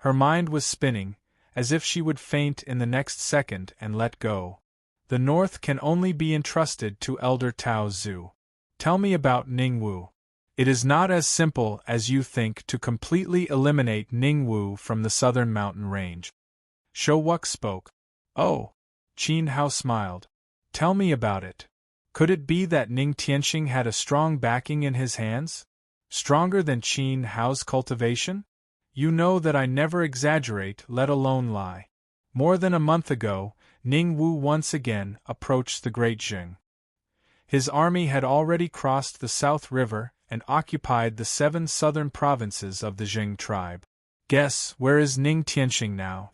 Her mind was spinning, as if she would faint in the next second and let go. The North can only be entrusted to Elder Tao Zhu. Tell me about Ningwu. It is not as simple as you think to completely eliminate Ningwu from the southern mountain range. Shou Wuk spoke. Oh. Qin Hao smiled. Tell me about it. Could it be that Ning Tianxing had a strong backing in his hands? Stronger than Qin Hao's cultivation? You know that I never exaggerate, let alone lie. More than a month ago, Ningwu once again approached the Great Jing. His army had already crossed the South River and occupied the 7 southern provinces of the Jing tribe. Guess, where is Ning Tianxing now?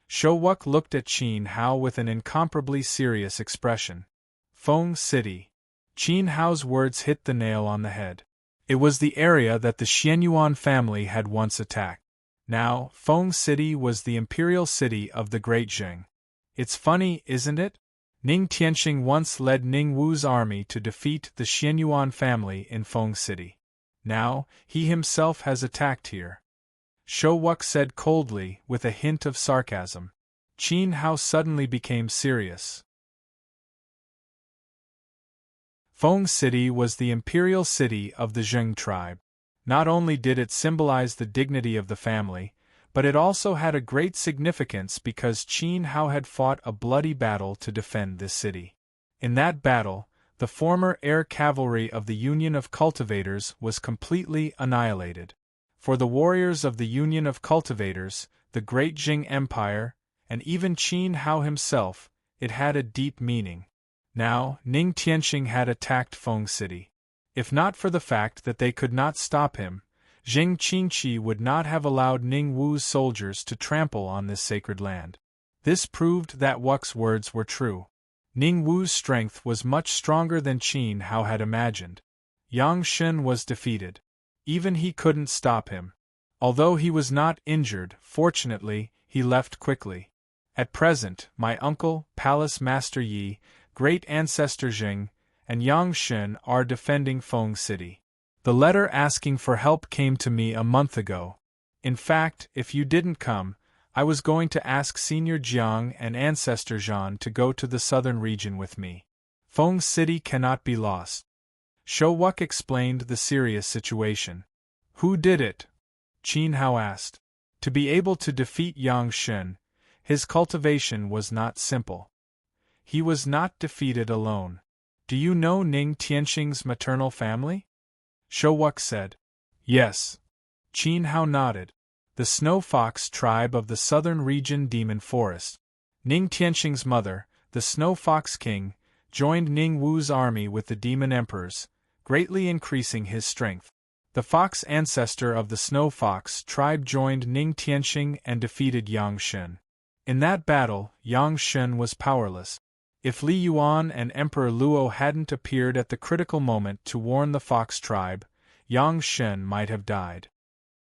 Shou Wuk looked at Qin Hao with an incomparably serious expression. Feng City. Qin Hao's words hit the nail on the head. It was the area that the Xianyuan family had once attacked. Now, Feng City was the imperial city of the Great Jing. It's funny, isn't it? Ning Tianxing once led Ningwu's army to defeat the Xianyuan family in Feng City. Now, he himself has attacked here. Shou Wuk said coldly, with a hint of sarcasm. Qin Hao suddenly became serious. Feng City was the imperial city of the Jing tribe. Not only did it symbolize the dignity of the family, but it also had a great significance because Qin Hao had fought a bloody battle to defend this city. In that battle, the former air cavalry of the Union of Cultivators was completely annihilated. For the warriors of the Union of Cultivators, the Great Jing Empire, and even Qin Hao himself, it had a deep meaning. Now, Ning Tianqing had attacked Feng City. If not for the fact that they could not stop him, Jing Qingqi would not have allowed Ning Wu's soldiers to trample on this sacred land. This proved that Wu's words were true. Ning Wu's strength was much stronger than Qin Hao had imagined. Yang Shen was defeated. Even he couldn't stop him. Although he was not injured, fortunately, he left quickly. At present, my uncle, Palace Master Yi, Great Ancestor Jing, and Yang Shen are defending Feng City. The letter asking for help came to me a month ago. In fact, if you didn't come, I was going to ask Senior Jiang and Ancestor Zhan to go to the southern region with me. Feng City cannot be lost. Shou Wuk explained the serious situation. Who did it? Qin Hao asked. To be able to defeat Yang Shen, his cultivation was not simple. He was not defeated alone. Do you know Ning Tianqing's maternal family? Shou Wuk said. Yes. Qin Hao nodded. The Snow Fox tribe of the southern region Demon Forest. Ning Tianqing's mother, the Snow Fox King, joined Ning Wu's army with the Demon Emperors, greatly increasing his strength. The fox ancestor of the Snow Fox tribe joined Ning Tianqing and defeated Yang Shen. In that battle, Yang Shen was powerless. If Li Yuan and Emperor Luo hadn't appeared at the critical moment to warn the Fox tribe, Yang Shen might have died.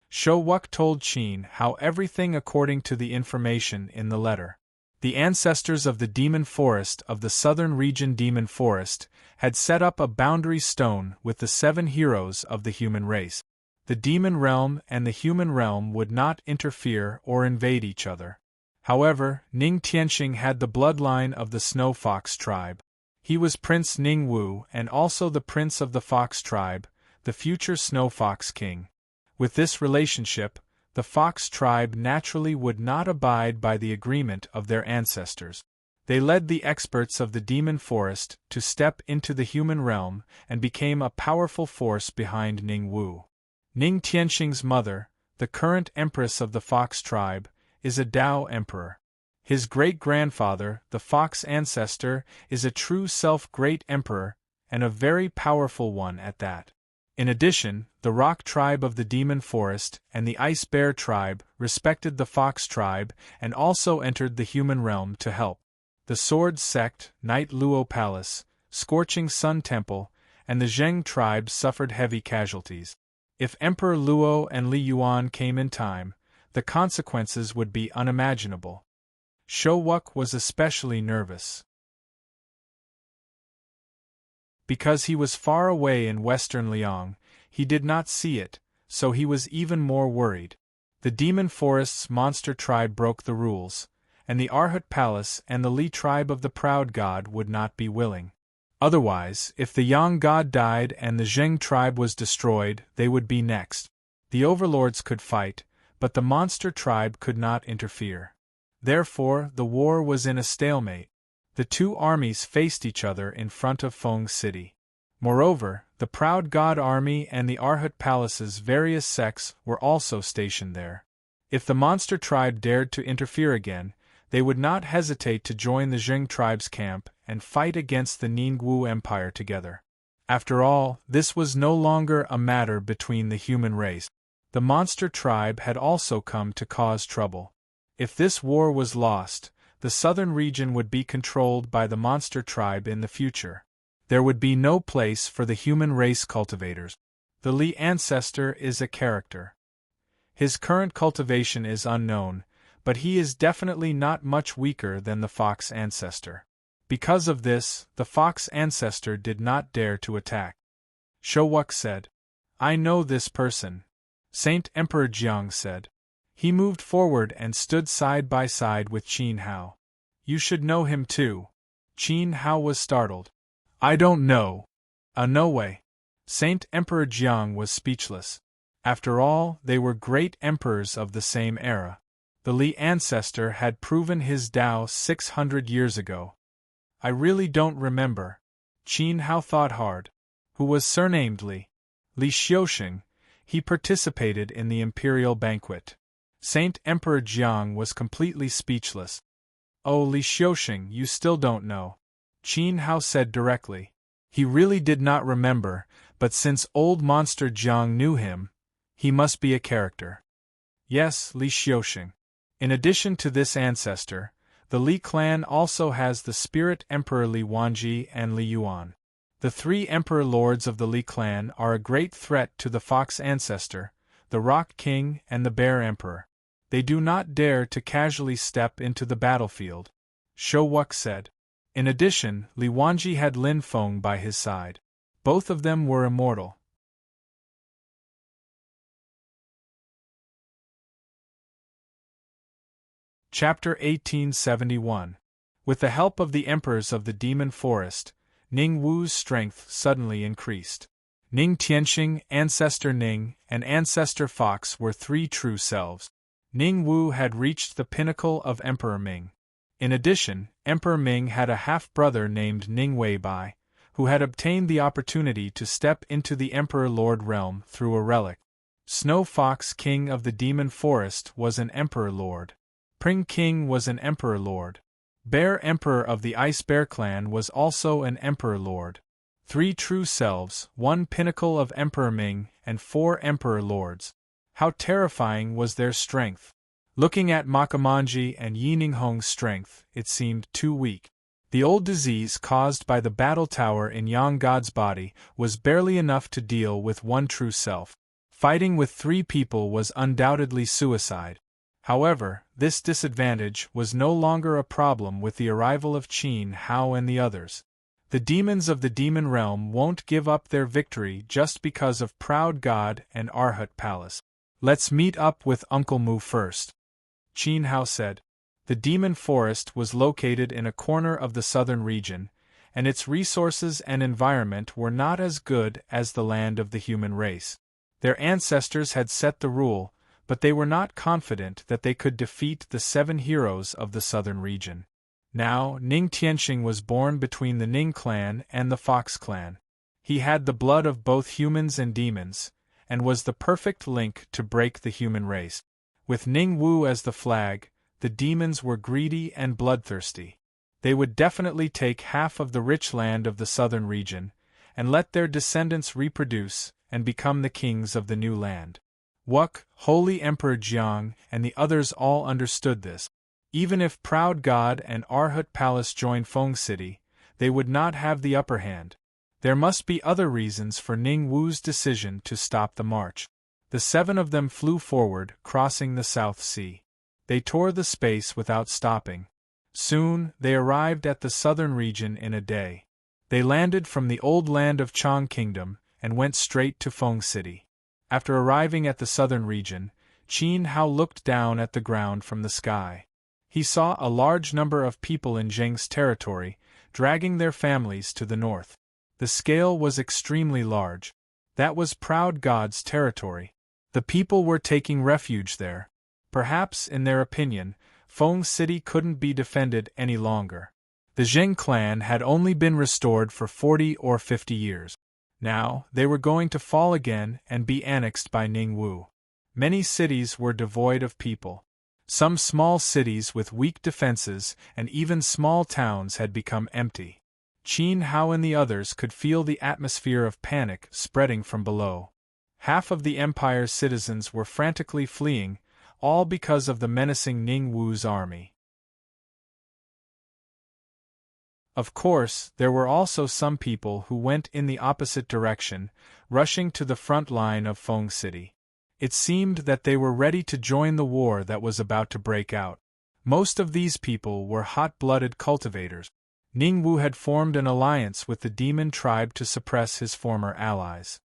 Shou Wuk told Qin Hao everything according to the information in the letter. The ancestors of the Demon Forest of the southern region Demon Forest had set up a boundary stone with the 7 heroes of the human race. The demon realm and the human realm would not interfere or invade each other. However, Ning Tianqing had the bloodline of the Snow Fox tribe. He was Prince Ning Wu and also the prince of the Fox tribe, the future Snow Fox King. With this relationship, the Fox tribe naturally would not abide by the agreement of their ancestors. They led the experts of the Demon Forest to step into the human realm and became a powerful force behind Ning Wu. Ning Tianqing's mother, the current empress of the Fox tribe, is a Dao emperor. His great-grandfather, the Fox ancestor, is a true self-great emperor, and a very powerful one at that. In addition, the Rock tribe of the Demon Forest and the Ice Bear tribe respected the Fox tribe and also entered the human realm to help. The Sword Sect, Night Luo Palace, Scorching Sun Temple, and the Zheng tribe suffered heavy casualties. If Emperor Luo and Li Yuan came in time, the consequences would be unimaginable. Shou Wuk was especially nervous. Because he was far away in western Liang, he did not see it, so he was even more worried. The Demon Forest's monster tribe broke the rules, and the Arhat Palace and the Li tribe of the Proud God would not be willing. Otherwise, if the Yang God died and the Zheng tribe was destroyed, they would be next. The overlords could fight, but the monster tribe could not interfere. Therefore, the war was in a stalemate. The two armies faced each other in front of Feng City. Moreover, the Proud God army and the Arhat Palace's various sects were also stationed there. If the monster tribe dared to interfere again, they would not hesitate to join the Zheng tribe's camp and fight against the Ningwu Empire together. After all, this was no longer a matter between the human race. The monster tribe had also come to cause trouble. If this war was lost, the southern region would be controlled by the monster tribe in the future. There would be no place for the human race cultivators. The Li ancestor is a character. His current cultivation is unknown, but he is definitely not much weaker than the Fox ancestor. Because of this, the Fox ancestor did not dare to attack. Shou Wuk said, "I know this person," Saint Emperor Jiang said. He moved forward and stood side by side with Qin Hao. "You should know him too." Qin Hao was startled. "I don't know." No way." Saint Emperor Jiang was speechless. After all, they were great emperors of the same era. The Li ancestor had proven his Tao 600 years ago. I really don't remember. Qin Hao thought hard. Who was surnamed Li? Li Xiuxing. He participated in the imperial banquet. Saint Emperor Jiang was completely speechless. Oh, Li Xiuxing, you still don't know. Qin Hao said directly. He really did not remember, but since old monster Jiang knew him, he must be a character. Yes, Li Xiuxing. In addition to this ancestor, the Li clan also has the spirit emperor Li Wanji and Li Yuan. The three emperor lords of the Li clan are a great threat to the fox ancestor, the rock king and the bear emperor. They do not dare to casually step into the battlefield, Shou Wuk said. In addition, Li Wanji had Lin Feng by his side. Both of them were immortal. Chapter 1871. With the help of the emperors of the Demon Forest, Ning Wu's strength suddenly increased. Ning Tianxing, Ancestor Ning, and Ancestor Fox were three true selves. Ning Wu had reached the pinnacle of Emperor Ming. In addition, Emperor Ming had a half-brother named Ning Weibai, who had obtained the opportunity to step into the Emperor Lord realm through a relic. Snow Fox, King of the Demon Forest, was an Emperor Lord. Pring King was an Emperor Lord. Bear Emperor of the Ice Bear Clan was also an Emperor Lord. Three true selves, one pinnacle of Emperor Ming, and four Emperor Lords. How terrifying was their strength! Looking at Makamanji and Yininghong's strength, it seemed too weak. The old disease caused by the battle tower in Yang God's body was barely enough to deal with one true self. Fighting with three people was undoubtedly suicide. However, this disadvantage was no longer a problem with the arrival of Qin Hao and the others. The demons of the demon realm won't give up their victory just because of Proud God and Arhat Palace. Let's meet up with Uncle Mu first, Qin Hao said. The demon forest was located in a corner of the southern region, and its resources and environment were not as good as the land of the human race. Their ancestors had set the rule, but they were not confident that they could defeat the 7 heroes of the southern region. Now, Ning Tianxing was born between the Ning clan and the Fox clan. He had the blood of both humans and demons, and was the perfect link to break the human race. With Ning Wu as the flag, the demons were greedy and bloodthirsty. They would definitely take half of the rich land of the southern region, and let their descendants reproduce and become the kings of the new land. Wuk, Holy Emperor Jiang, and the others all understood this. Even if Proud God and Arhat Palace joined Feng City, they would not have the upper hand. There must be other reasons for Ning Wu's decision to stop the march. The 7 of them flew forward, crossing the South Sea. They tore the space without stopping. Soon, they arrived at the southern region in a day. They landed from the old land of Chang Kingdom and went straight to Feng City. After arriving at the southern region, Qin Hao looked down at the ground from the sky. He saw a large number of people in Zheng's territory, dragging their families to the north. The scale was extremely large. That was Proud God's territory. The people were taking refuge there. Perhaps, in their opinion, Feng City couldn't be defended any longer. The Zheng clan had only been restored for 40 or 50 years. Now, they were going to fall again and be annexed by Ning Wu. Many cities were devoid of people. Some small cities with weak defenses and even small towns had become empty. Qin Hao and the others could feel the atmosphere of panic spreading from below. Half of the empire's citizens were frantically fleeing, all because of the menacing Ning Wu's army. Of course, there were also some people who went in the opposite direction, rushing to the front line of Feng City. It seemed that they were ready to join the war that was about to break out. Most of these people were hot-blooded cultivators. Ning Wu had formed an alliance with the demon tribe to suppress his former allies.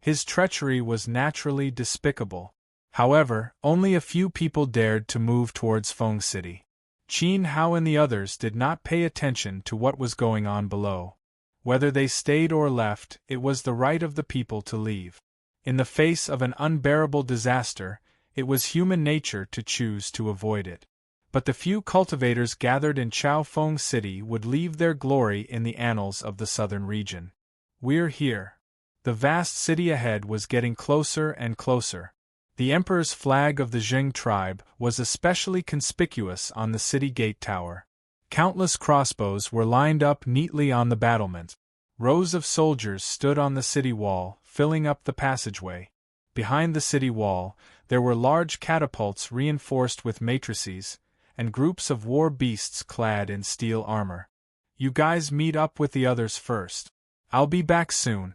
His treachery was naturally despicable. However, only a few people dared to move towards Feng City. Qin Hao and the others did not pay attention to what was going on below. Whether they stayed or left, it was the right of the people to leave. In the face of an unbearable disaster, it was human nature to choose to avoid it. But the few cultivators gathered in Chao Feng City would leave their glory in the annals of the southern region. We're here. The vast city ahead was getting closer and closer. The emperor's flag of the Zheng tribe was especially conspicuous on the city gate tower. Countless crossbows were lined up neatly on the battlements. Rows of soldiers stood on the city wall, filling up the passageway. Behind the city wall, there were large catapults reinforced with matrices, and groups of war beasts clad in steel armor. You guys meet up with the others first. I'll be back soon,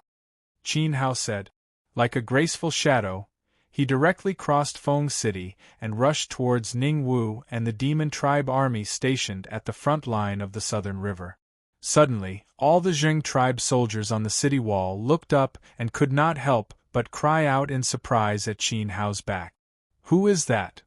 Qin Hao said. Like a graceful shadow, he directly crossed Feng City and rushed towards Ningwu and the demon tribe army stationed at the front line of the southern river. Suddenly, all the Zheng tribe soldiers on the city wall looked up and could not help but cry out in surprise at Qin Hao's back. "Who is that?"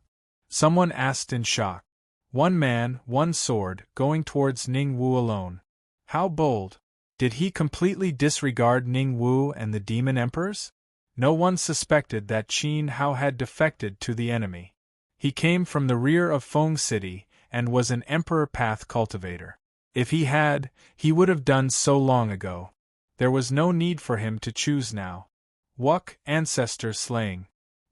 someone asked in shock. "One man, one sword, going towards Ningwu alone. How bold! Did he completely disregard Ningwu and the demon emperors?" No one suspected that Qin Hao had defected to the enemy. He came from the rear of Feng City and was an Emperor Path cultivator. If he had, he would have done so long ago. There was no need for him to choose now. Wuk, ancestor slaying.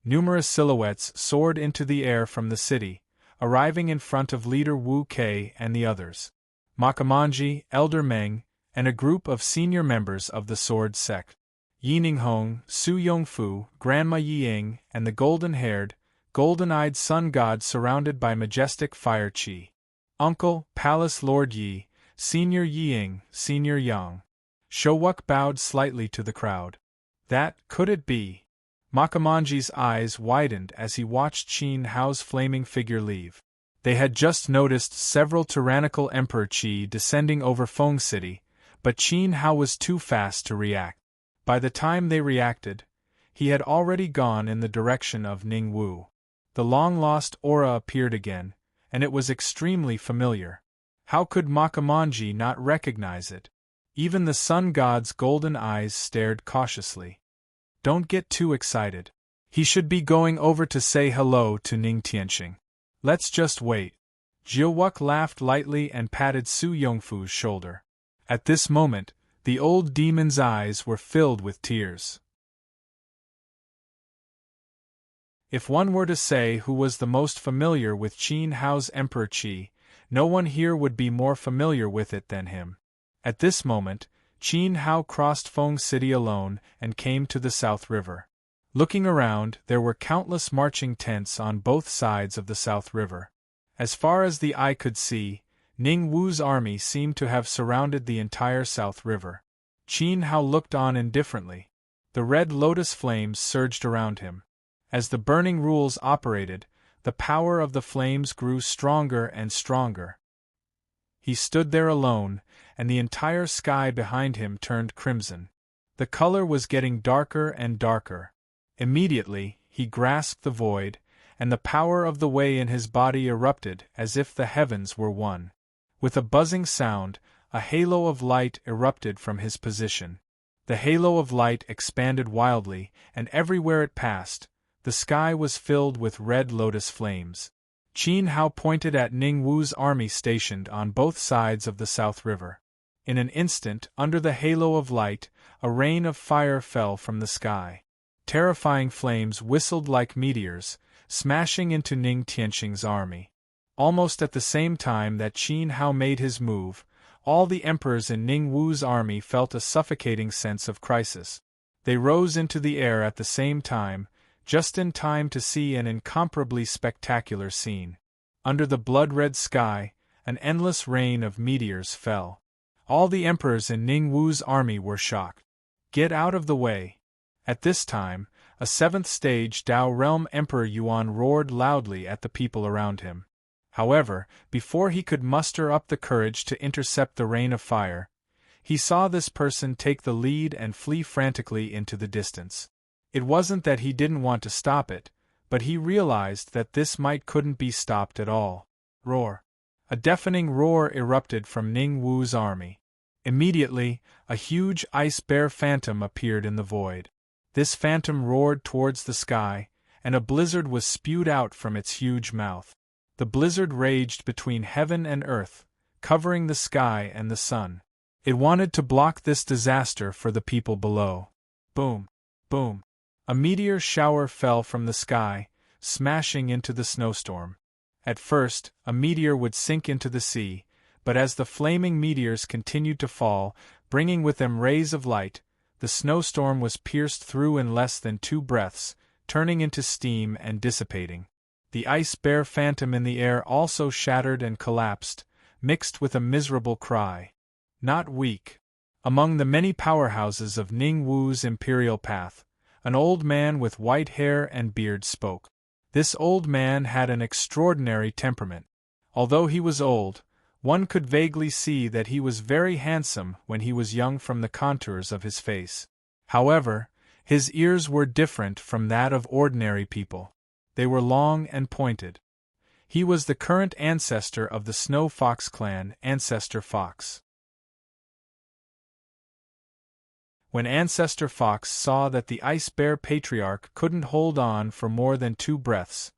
Numerous silhouettes soared into the air from the city, arriving in front of leader Wu Kei and the others. Makamanji, Elder Meng, and a group of senior members of the Sword Sect. Yininghong, Su Yongfu, Grandma Yiying, and the golden-haired, golden-eyed sun god surrounded by majestic fire chi. Uncle, Palace Lord Yi, Senior Yiying, Senior Yang. Showuk bowed slightly to the crowd. That, could it be? Makamanji's eyes widened as he watched Qin Hao's flaming figure leave. They had just noticed several tyrannical Emperor Qi descending over Feng City, but Qin Hao was too fast to react. By the time they reacted, he had already gone in the direction of Ningwu. The long-lost aura appeared again, and it was extremely familiar. How could Makamanji not recognize it? Even the sun god's golden eyes stared cautiously. Don't get too excited. He should be going over to say hello to Ning Tianxing. Let's just wait. Jiawuk laughed lightly and patted Su Yongfu's shoulder. At this moment, the old demon's eyes were filled with tears. If one were to say who was the most familiar with Qin Hao's Emperor Qi, no one here would be more familiar with it than him. At this moment, Qin Hao crossed Feng City alone and came to the South River. Looking around, there were countless marching tents on both sides of the South River. As far as the eye could see, Ningwu's army seemed to have surrounded the entire South River. Qin Hao looked on indifferently. The red lotus flames surged around him. As the burning rules operated, the power of the flames grew stronger and stronger. He stood there alone, and the entire sky behind him turned crimson. The color was getting darker and darker. Immediately, he grasped the void, and the power of the Wei in his body erupted as if the heavens were one. With a buzzing sound, a halo of light erupted from his position. The halo of light expanded wildly, and everywhere it passed, the sky was filled with red lotus flames. Qin Hao pointed at Ningwu's army stationed on both sides of the South River. In an instant, under the halo of light, a rain of fire fell from the sky. Terrifying flames whistled like meteors, smashing into Ning Tianxing's army. Almost at the same time that Qin Hao made his move, all the emperors in Ningwu's army felt a suffocating sense of crisis. They rose into the air at the same time, just in time to see an incomparably spectacular scene. Under the blood-red sky, an endless rain of meteors fell. All the emperors in Ningwu's army were shocked. "Get out of the way!" At this time, a seventh-stage Dao Realm Emperor Yuan roared loudly at the people around him. However, before he could muster up the courage to intercept the rain of fire, he saw this person take the lead and flee frantically into the distance. It wasn't that he didn't want to stop it, but he realized that this couldn't be stopped at all. Roar! A deafening roar erupted from Ningwu's army. Immediately, a huge ice bear phantom appeared in the void. This phantom roared towards the sky, and a blizzard was spewed out from its huge mouth. The blizzard raged between heaven and earth, covering the sky and the sun. It wanted to block this disaster for the people below. Boom! Boom! A meteor shower fell from the sky, smashing into the snowstorm. At first, a meteor would sink into the sea, but as the flaming meteors continued to fall, bringing with them rays of light, the snowstorm was pierced through in less than 2 breaths, turning into steam and dissipating. The ice bear phantom in the air also shattered and collapsed, mixed with a miserable cry. Not weak. Among the many powerhouses of Ning Wu's imperial path, an old man with white hair and beard spoke. This old man had an extraordinary temperament. Although he was old, one could vaguely see that he was very handsome when he was young from the contours of his face. However, his ears were different from that of ordinary people. They were long and pointed. He was the current ancestor of the Snow Fox clan, Ancestor Fox. When Ancestor Fox saw that the Ice Bear Patriarch couldn't hold on for more than 2 breaths,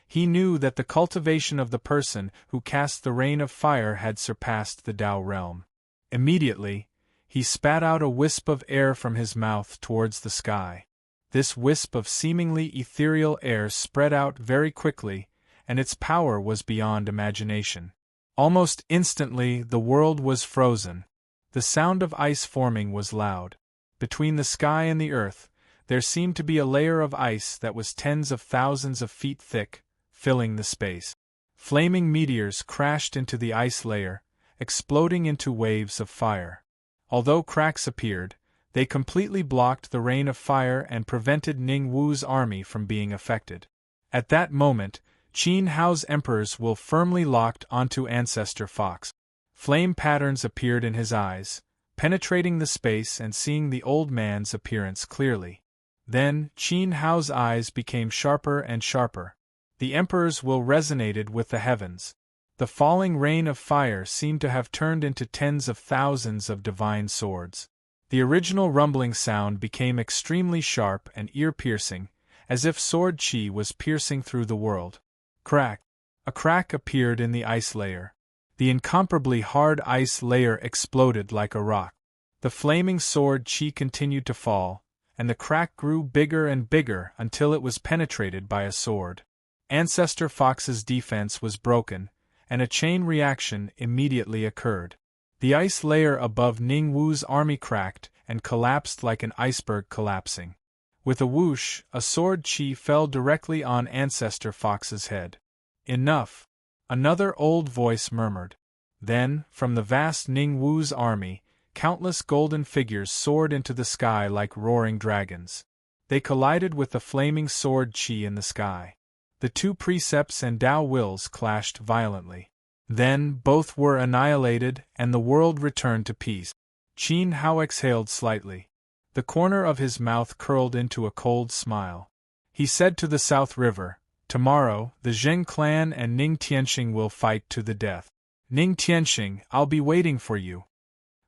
he knew that the cultivation of the person who cast the rain of fire had surpassed the Tao realm. Immediately, he spat out a wisp of air from his mouth towards the sky. This wisp of seemingly ethereal air spread out very quickly, and its power was beyond imagination. Almost instantly the world was frozen. The sound of ice forming was loud. Between the sky and the earth, there seemed to be a layer of ice that was tens of thousands of feet thick, filling the space. Flaming meteors crashed into the ice layer, exploding into waves of fire. Although cracks appeared, they completely blocked the rain of fire and prevented Ning Wu's army from being affected. At that moment, Qin Hao's emperor's will firmly locked onto Ancestor Fox. Flame patterns appeared in his eyes, penetrating the space and seeing the old man's appearance clearly. Then, Qin Hao's eyes became sharper and sharper. The emperor's will resonated with the heavens. The falling rain of fire seemed to have turned into tens of thousands of divine swords. The original rumbling sound became extremely sharp and ear-piercing, as if sword qi was piercing through the world. Crack! A crack appeared in the ice layer. The incomparably hard ice layer exploded like a rock. The flaming sword qi continued to fall, and the crack grew bigger and bigger until it was penetrated by a sword. Ancestor Fox's defense was broken, and a chain reaction immediately occurred. The ice layer above Ning Wu's army cracked and collapsed like an iceberg collapsing. With a whoosh, a sword qi fell directly on Ancestor Fox's head. Enough! Another old voice murmured. Then, from the vast Ning Wu's army, countless golden figures soared into the sky like roaring dragons. They collided with the flaming sword qi in the sky. The 2 precepts and Tao wills clashed violently. Then both were annihilated and the world returned to peace. Qin Hao exhaled slightly. The corner of his mouth curled into a cold smile. He said to the South River, "Tomorrow, the Zheng clan and Ning Tianxing will fight to the death. Ning Tianxing, I'll be waiting for you."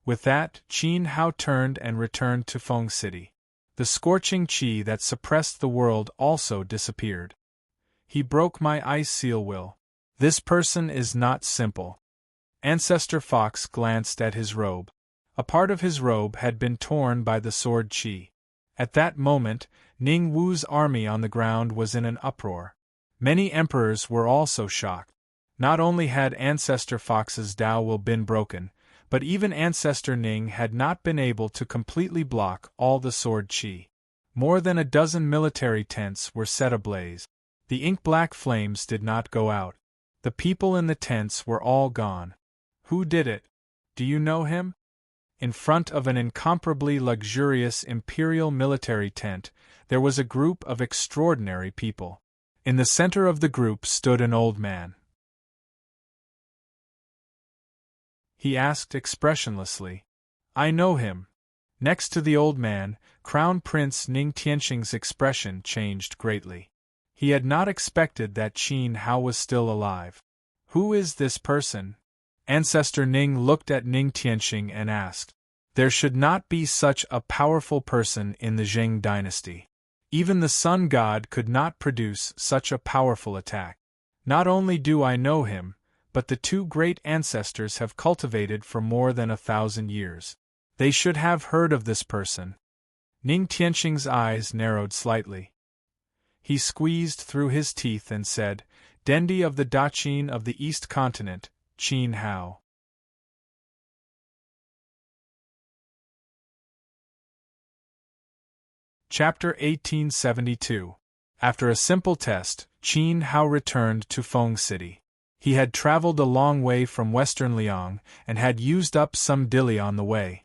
With that, Qin Hao turned and returned to Feng City. The scorching qi that suppressed the world also disappeared. He broke my ice seal will. This person is not simple. Ancestor Fox glanced at his robe. A part of his robe had been torn by the sword qi. At that moment, Ning Wu's army on the ground was in an uproar. Many emperors were also shocked. Not only had Ancestor Fox's Tao will been broken, but even Ancestor Ning had not been able to completely block all the sword qi. More than a dozen military tents were set ablaze. The ink-black flames did not go out. The people in the tents were all gone. Who did it? Do you know him? In front of an incomparably luxurious imperial military tent, there was a group of extraordinary people. In the center of the group stood an old man. He asked expressionlessly, "I know him." Next to the old man, Crown Prince Ning Tianxing's expression changed greatly. He had not expected that Qin Hao was still alive. "Who is this person?" Ancestor Ning looked at Ning Tianxing and asked. There should not be such a powerful person in the Zheng dynasty. Even the sun god could not produce such a powerful attack. Not only do I know him, but the two great ancestors have cultivated for more than 1,000 years. They should have heard of this person. Ning Tianxing's eyes narrowed slightly. He squeezed through his teeth and said, "Dendi of the Daqin of the East Continent, Qin Hao." Chapter 1872. After a simple test, Qin Hao returned to Feng City. He had traveled a long way from western Liang and had used up some dilly on the way.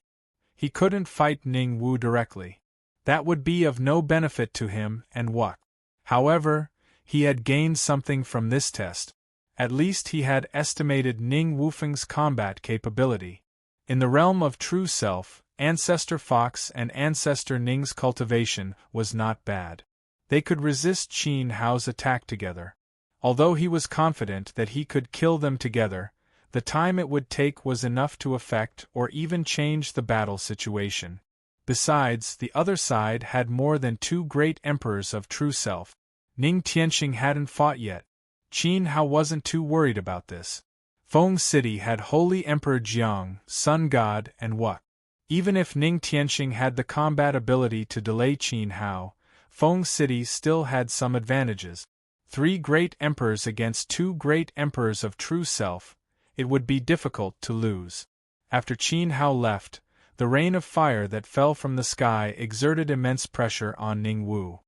He couldn't fight Ning Wu directly. That would be of no benefit to him and Wuk. However, he had gained something from this test. At least he had estimated Ning Wufeng's combat capability. In the realm of true self, Ancestor Fox and Ancestor Ning's cultivation was not bad. They could resist Qin Hao's attack together. Although he was confident that he could kill them together, the time it would take was enough to affect or even change the battle situation. Besides, the other side had more than 2 great emperors of true self. Ning Tianxing hadn't fought yet. Qin Hao wasn't too worried about this. Feng City had Holy Emperor Jiang, Sun God, and Wuk. Even if Ning Tianxing had the combat ability to delay Qin Hao, Feng City still had some advantages. 3 great emperors against 2 great emperors of true self, it would be difficult to lose. After Qin Hao left, the rain of fire that fell from the sky exerted immense pressure on Ning Wu.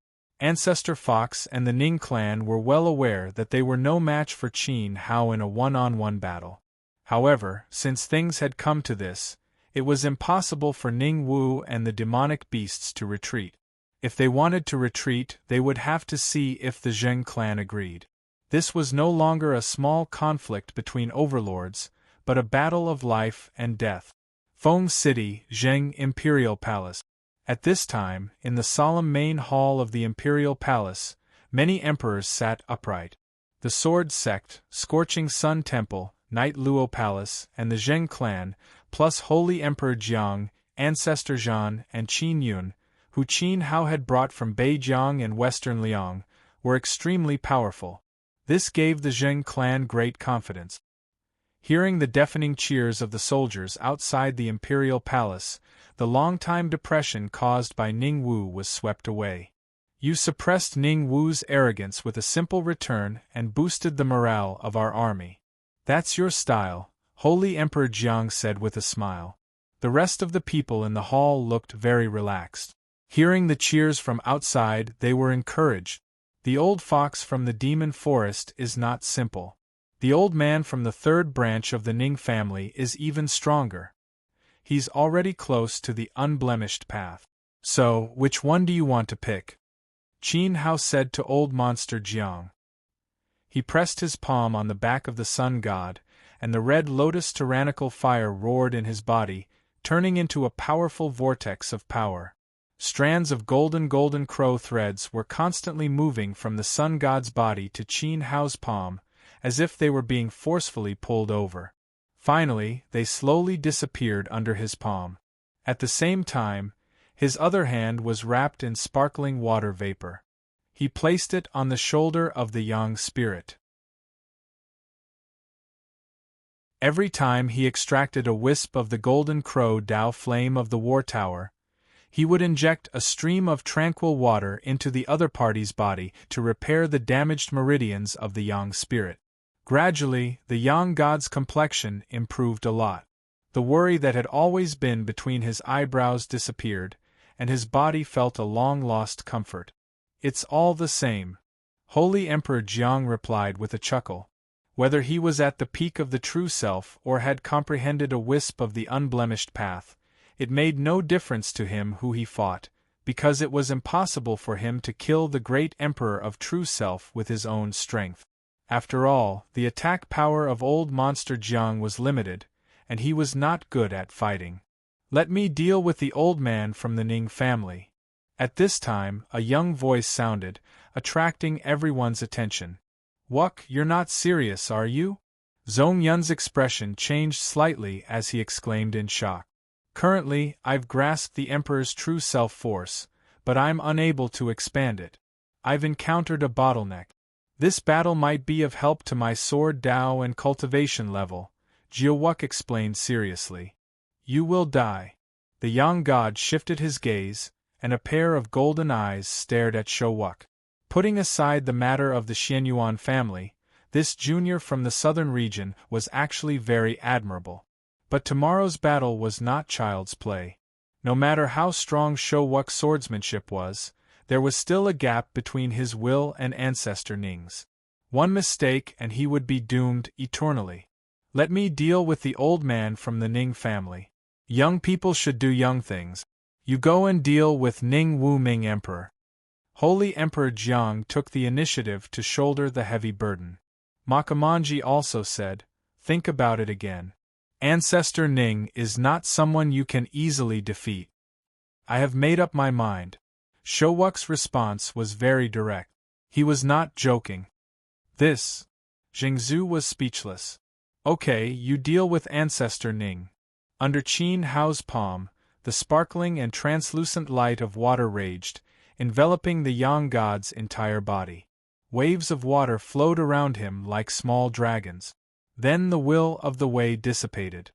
Ancestor Fox and the Ning clan were well aware that they were no match for Qin Hao in a one-on-one battle. However, since things had come to this, it was impossible for Ning Wu and the demonic beasts to retreat. If they wanted to retreat, they would have to see if the Zheng clan agreed. This was no longer a small conflict between overlords, but a battle of life and death. Feng City, Zheng Imperial Palace. At this time, in the solemn main hall of the Imperial Palace, many emperors sat upright. The Sword Sect, Scorching Sun Temple, Night Luo Palace, and the Zheng clan, plus Holy Emperor Jiang, Ancestor Zhan, and Qin Yun, who Qin Hao had brought from Beijiang and western Liang, were extremely powerful. This gave the Zheng clan great confidence. Hearing the deafening cheers of the soldiers outside the Imperial Palace, the long-time depression caused by Ning Wu was swept away. You suppressed Ning Wu's arrogance with a simple return and boosted the morale of our army. That's your style, Holy Emperor Jiang said with a smile. The rest of the people in the hall looked very relaxed. Hearing the cheers from outside, they were encouraged. The old fox from the demon forest is not simple. The old man from the 3rd branch of the Ning family is even stronger. He's already close to the unblemished path. So, which one do you want to pick? Qin Hao said to old monster Jiang. He pressed his palm on the back of the sun god, and the red lotus tyrannical fire roared in his body, turning into a powerful vortex of power. Strands of golden crow threads were constantly moving from the sun god's body to Qin Hao's palm, as if they were being forcefully pulled over. Finally, they slowly disappeared under his palm. At the same time, his other hand was wrapped in sparkling water vapor. He placed it on the shoulder of the Yang spirit. Every time he extracted a wisp of the golden crow Dao flame of the war tower, he would inject a stream of tranquil water into the other party's body to repair the damaged meridians of the Yang spirit. Gradually, the Yang god's complexion improved a lot. The worry that had always been between his eyebrows disappeared, and his body felt a long-lost comfort. It's all the same, Holy Emperor Jiang replied with a chuckle. Whether he was at the peak of the true self or had comprehended a wisp of the unblemished path, it made no difference to him who he fought, because it was impossible for him to kill the great emperor of true self with his own strength. After all, the attack power of old monster Jiang was limited, and he was not good at fighting. Let me deal with the old man from the Ning family. At this time, a young voice sounded, attracting everyone's attention. Wuk, you're not serious, are you? Zhong Yun's expression changed slightly as he exclaimed in shock. Currently, I've grasped the Emperor's true self-force, but I'm unable to expand it. I've encountered a bottleneck. This battle might be of help to my sword Dao and cultivation level, Jiawuk explained seriously. You will die. The young god shifted his gaze, and a pair of golden eyes stared at Showuk. Putting aside the matter of the Xianyuan family, this junior from the southern region was actually very admirable. But tomorrow's battle was not child's play. No matter how strong Showuk's swordsmanship was, there was still a gap between his will and ancestor Ning's. One mistake and he would be doomed eternally. Let me deal with the old man from the Ning family. Young people should do young things. You go and deal with Ning Wu Ming Emperor. Holy Emperor Jiang took the initiative to shoulder the heavy burden. Makamanji also said, think about it again. Ancestor Ning is not someone you can easily defeat. I have made up my mind. Showuk's response was very direct. He was not joking. Jingzhu was speechless. Okay, you deal with Ancestor Ning. Under Qin Hao's palm, the sparkling and translucent light of water raged, enveloping the Yang god's entire body. Waves of water flowed around him like small dragons. Then the will of the Wei dissipated.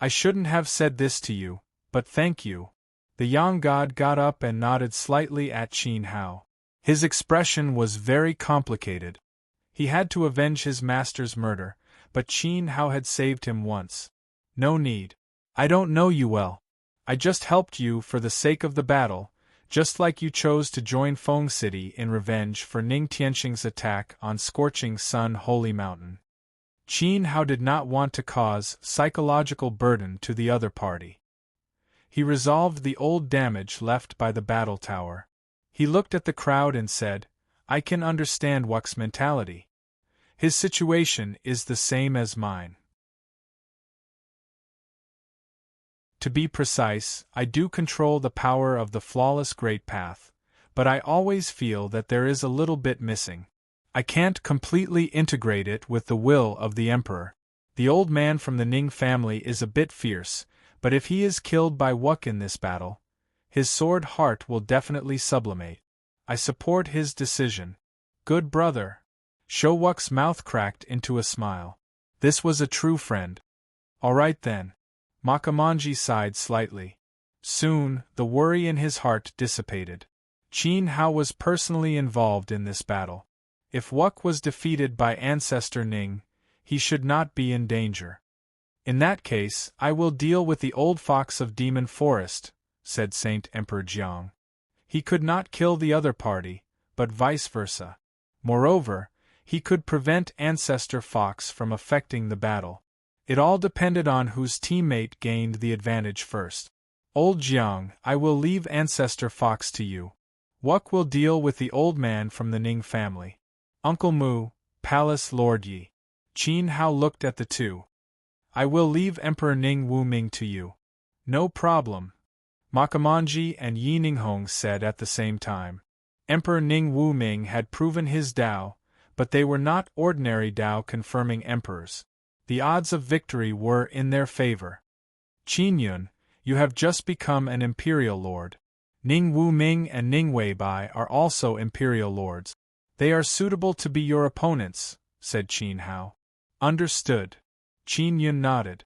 I shouldn't have said this to you, but thank you. The Yang god got up and nodded slightly at Qin Hao. His expression was very complicated. He had to avenge his master's murder, but Qin Hao had saved him once. No need. I don't know you well. I just helped you for the sake of the battle, just like you chose to join Feng City in revenge for Ning Tianxing's attack on Scorching Sun Holy Mountain. Qin Hao did not want to cause psychological burden to the other party. He resolved the old damage left by the battle tower. He looked at the crowd and said, I can understand Wuk's mentality. His situation is the same as mine. To be precise, I do control the power of the flawless Great Path, but I always feel that there is a little bit missing. I can't completely integrate it with the will of the Emperor. The old man from the Ning family is a bit fierce, but if he is killed by Wuk in this battle, his sword heart will definitely sublimate. I support his decision. Good brother. Showuk's mouth cracked into a smile. This was a true friend. All right then. Makamanji sighed slightly. Soon, the worry in his heart dissipated. Qin Hao was personally involved in this battle. If Wuk was defeated by Ancestor Ning, he should not be in danger. In that case, I will deal with the old fox of Demon Forest, said Saint Emperor Jiang. He could not kill the other party, but vice versa. Moreover, he could prevent Ancestor Fox from affecting the battle. It all depended on whose teammate gained the advantage first. Old Jiang, I will leave Ancestor Fox to you. Wuk will deal with the old man from the Ning family. Uncle Mu, Palace Lord Yi. Qin Hao looked at the two. I will leave Emperor Ning Wu Ming to you. No problem. Makamanji and Yi Ninghong said at the same time. Emperor Ning Wu Ming had proven his Dao, but they were not ordinary Dao-confirming emperors. The odds of victory were in their favor. Qin Yun, you have just become an imperial lord. Ning Wu Ming and Ning Weibai are also imperial lords. They are suitable to be your opponents, said Qin Hao. Understood. Qin Yun nodded.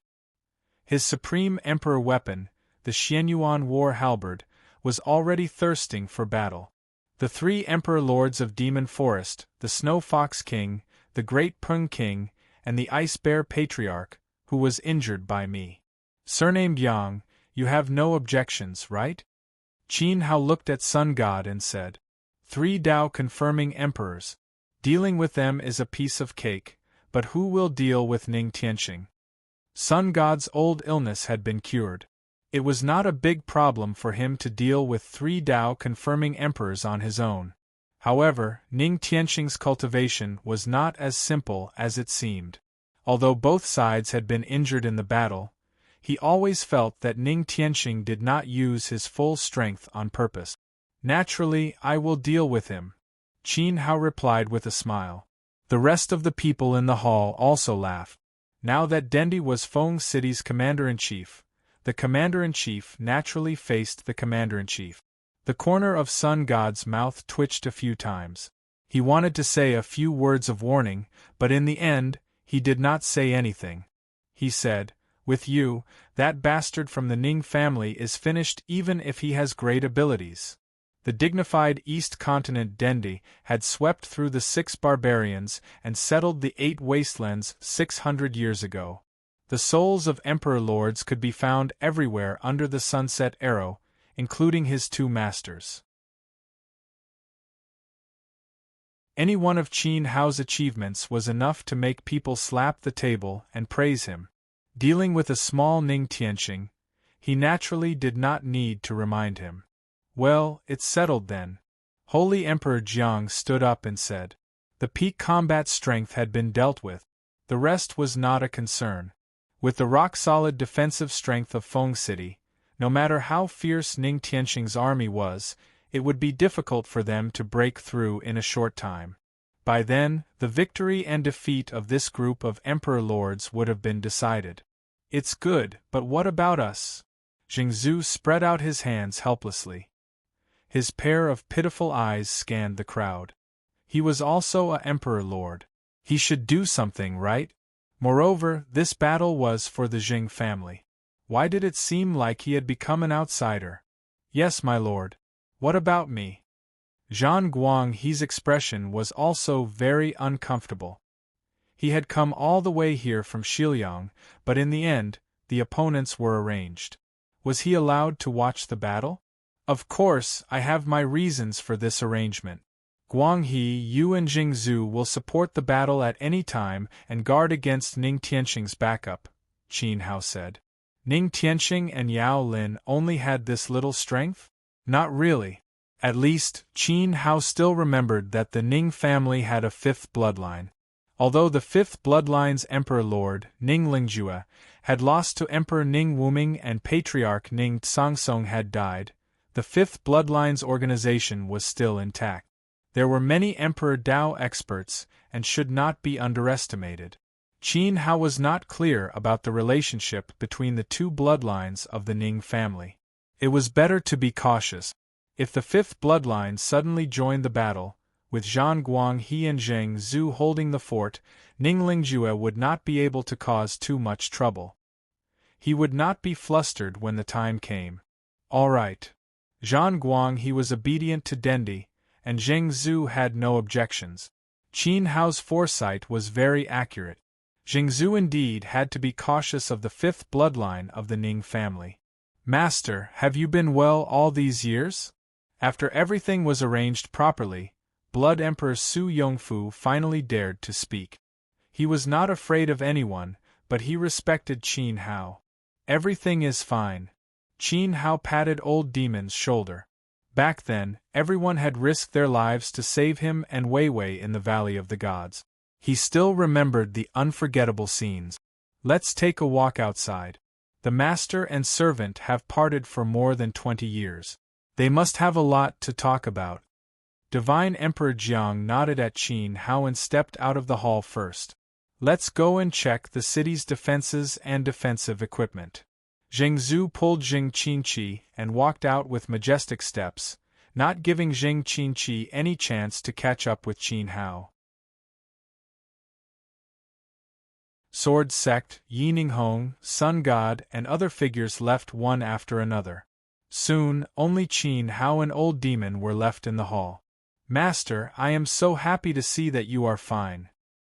His supreme emperor weapon, the Xianyuan war halberd, was already thirsting for battle. The three emperor lords of Demon Forest, the Snow Fox King, the Great Peng King, and the Ice Bear Patriarch, who was injured by me. Surnamed Yang, you have no objections, right? Qin Hao looked at Sun God and said, 3 Dao-confirming emperors. Dealing with them is a piece of cake, but who will deal with Ning Tianxing? Sun God's old illness had been cured. It was not a big problem for him to deal with 3 Dao-confirming emperors on his own. However, Ning Tianxing's cultivation was not as simple as it seemed. Although both sides had been injured in the battle, he always felt that Ning Tianxing did not use his full strength on purpose. Naturally, I will deal with him, Qin Hao replied with a smile. The rest of the people in the hall also laughed. Now that Dendi was Feng City's commander-in-chief, the commander-in-chief naturally faced the commander-in-chief. The corner of Sun God's mouth twitched a few times. He wanted to say a few words of warning, but in the end, he did not say anything. He said, "With you, that bastard from the Ning family is finished even if he has great abilities." The dignified East Continent Dendi had swept through the 6 barbarians and settled the 8 wastelands 600 years ago. The souls of Emperor Lords could be found everywhere under the Sunset Arrow, including his 2 masters. Any one of Qin Hao's achievements was enough to make people slap the table and praise him. Dealing with a small Ning Tianqing, he naturally did not need to remind him. "Well, it's settled then." Holy Emperor Jiang stood up and said. The peak combat strength had been dealt with. The rest was not a concern. With the rock-solid defensive strength of Feng City, no matter how fierce Ning Tianqing's army was, it would be difficult for them to break through in a short time. By then, the victory and defeat of this group of Emperor Lords would have been decided. "It's good, but what about us?" Jingzhu spread out his hands helplessly. His pair of pitiful eyes scanned the crowd. He was also a Emperor Lord. He should do something, right? Moreover, this battle was for the Jing family. Why did it seem like he had become an outsider? "Yes, my lord. What about me?" Zhang Guanghe's expression was also very uncomfortable. He had come all the way here from Shiliang, but in the end, the opponents were arranged. Was he allowed to watch the battle? "Of course, I have my reasons for this arrangement. Guanghe, you and Jingzhu will support the battle at any time and guard against Ning Tianqing's backup," Qin Hao said. Ning Tianqing and Yao Lin only had this little strength? Not really. At least, Qin Hao still remembered that the Ning family had a 5th bloodline. Although the 5th bloodline's Emperor Lord, Ning Lingjue, had lost to Emperor Ning Wuming and Patriarch Ning Tsongtsong had died, the 5th bloodline's organization was still intact. There were many Emperor Dao experts and should not be underestimated. Qin Hao was not clear about the relationship between the 2 bloodlines of the Ning family. It was better to be cautious. If the 5th bloodline suddenly joined the battle, with Zhang Guanghe and Zheng Zhu holding the fort, Ning Lingjue would not be able to cause too much trouble. He would not be flustered when the time came. All right. Zhang Guanghe was obedient to Dendi, and Zheng Zhu had no objections. Qin Hao's foresight was very accurate. Zheng Zhu indeed had to be cautious of the 5th bloodline of the Ning family. "Master, have you been well all these years?" After everything was arranged properly, Blood Emperor Su Yongfu finally dared to speak. He was not afraid of anyone, but he respected Qin Hao. "Everything is fine." Qin Hao patted Old Demon's shoulder. Back then, everyone had risked their lives to save him and Weiwei in the Valley of the Gods. He still remembered the unforgettable scenes. "Let's take a walk outside. The master and servant have parted for more than 20 years. They must have a lot to talk about." Divine Emperor Jiang nodded at Qin Hao and stepped out of the hall first. "Let's go and check the city's defenses and defensive equipment." Zheng Zhu pulled Zheng Qinqi and walked out with majestic steps, not giving Zheng Qinqi any chance to catch up with Qin Hao. Sword Sect, Yininghong, Sun God, and other figures left one after another. Soon, only Qin Hao and Old Demon were left in the hall. "Master, I am so happy to see that you are fine."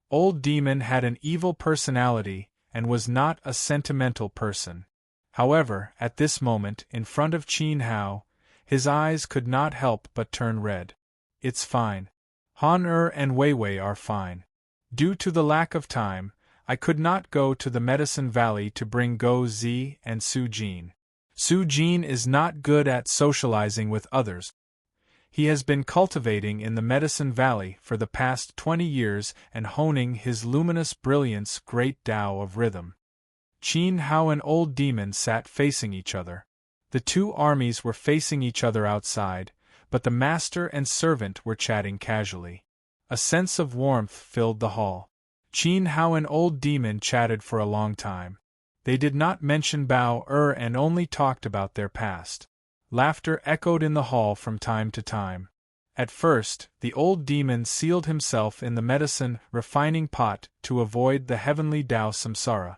Old Demon had an evil personality and was not a sentimental person. However, at this moment, in front of Qin Hao, his eyes could not help but turn red. "It's fine. Han and Weiwei are fine. Due to the lack of time, I could not go to the Medicine Valley to bring Go Zi and Su Jin. Su Jin is not good at socializing with others. He has been cultivating in the Medicine Valley for the past 20 years and honing his luminous brilliance great Tao of rhythm." Qin Hao and Old Demon sat facing each other. The 2 armies were facing each other outside, but the master and servant were chatting casually. A sense of warmth filled the hall. Qin Hao and Old Demon chatted for a long time. They did not mention Bao and only talked about their past. Laughter echoed in the hall from time to time. At first, the old demon sealed himself in the medicine refining pot to avoid the heavenly Tao Samsara.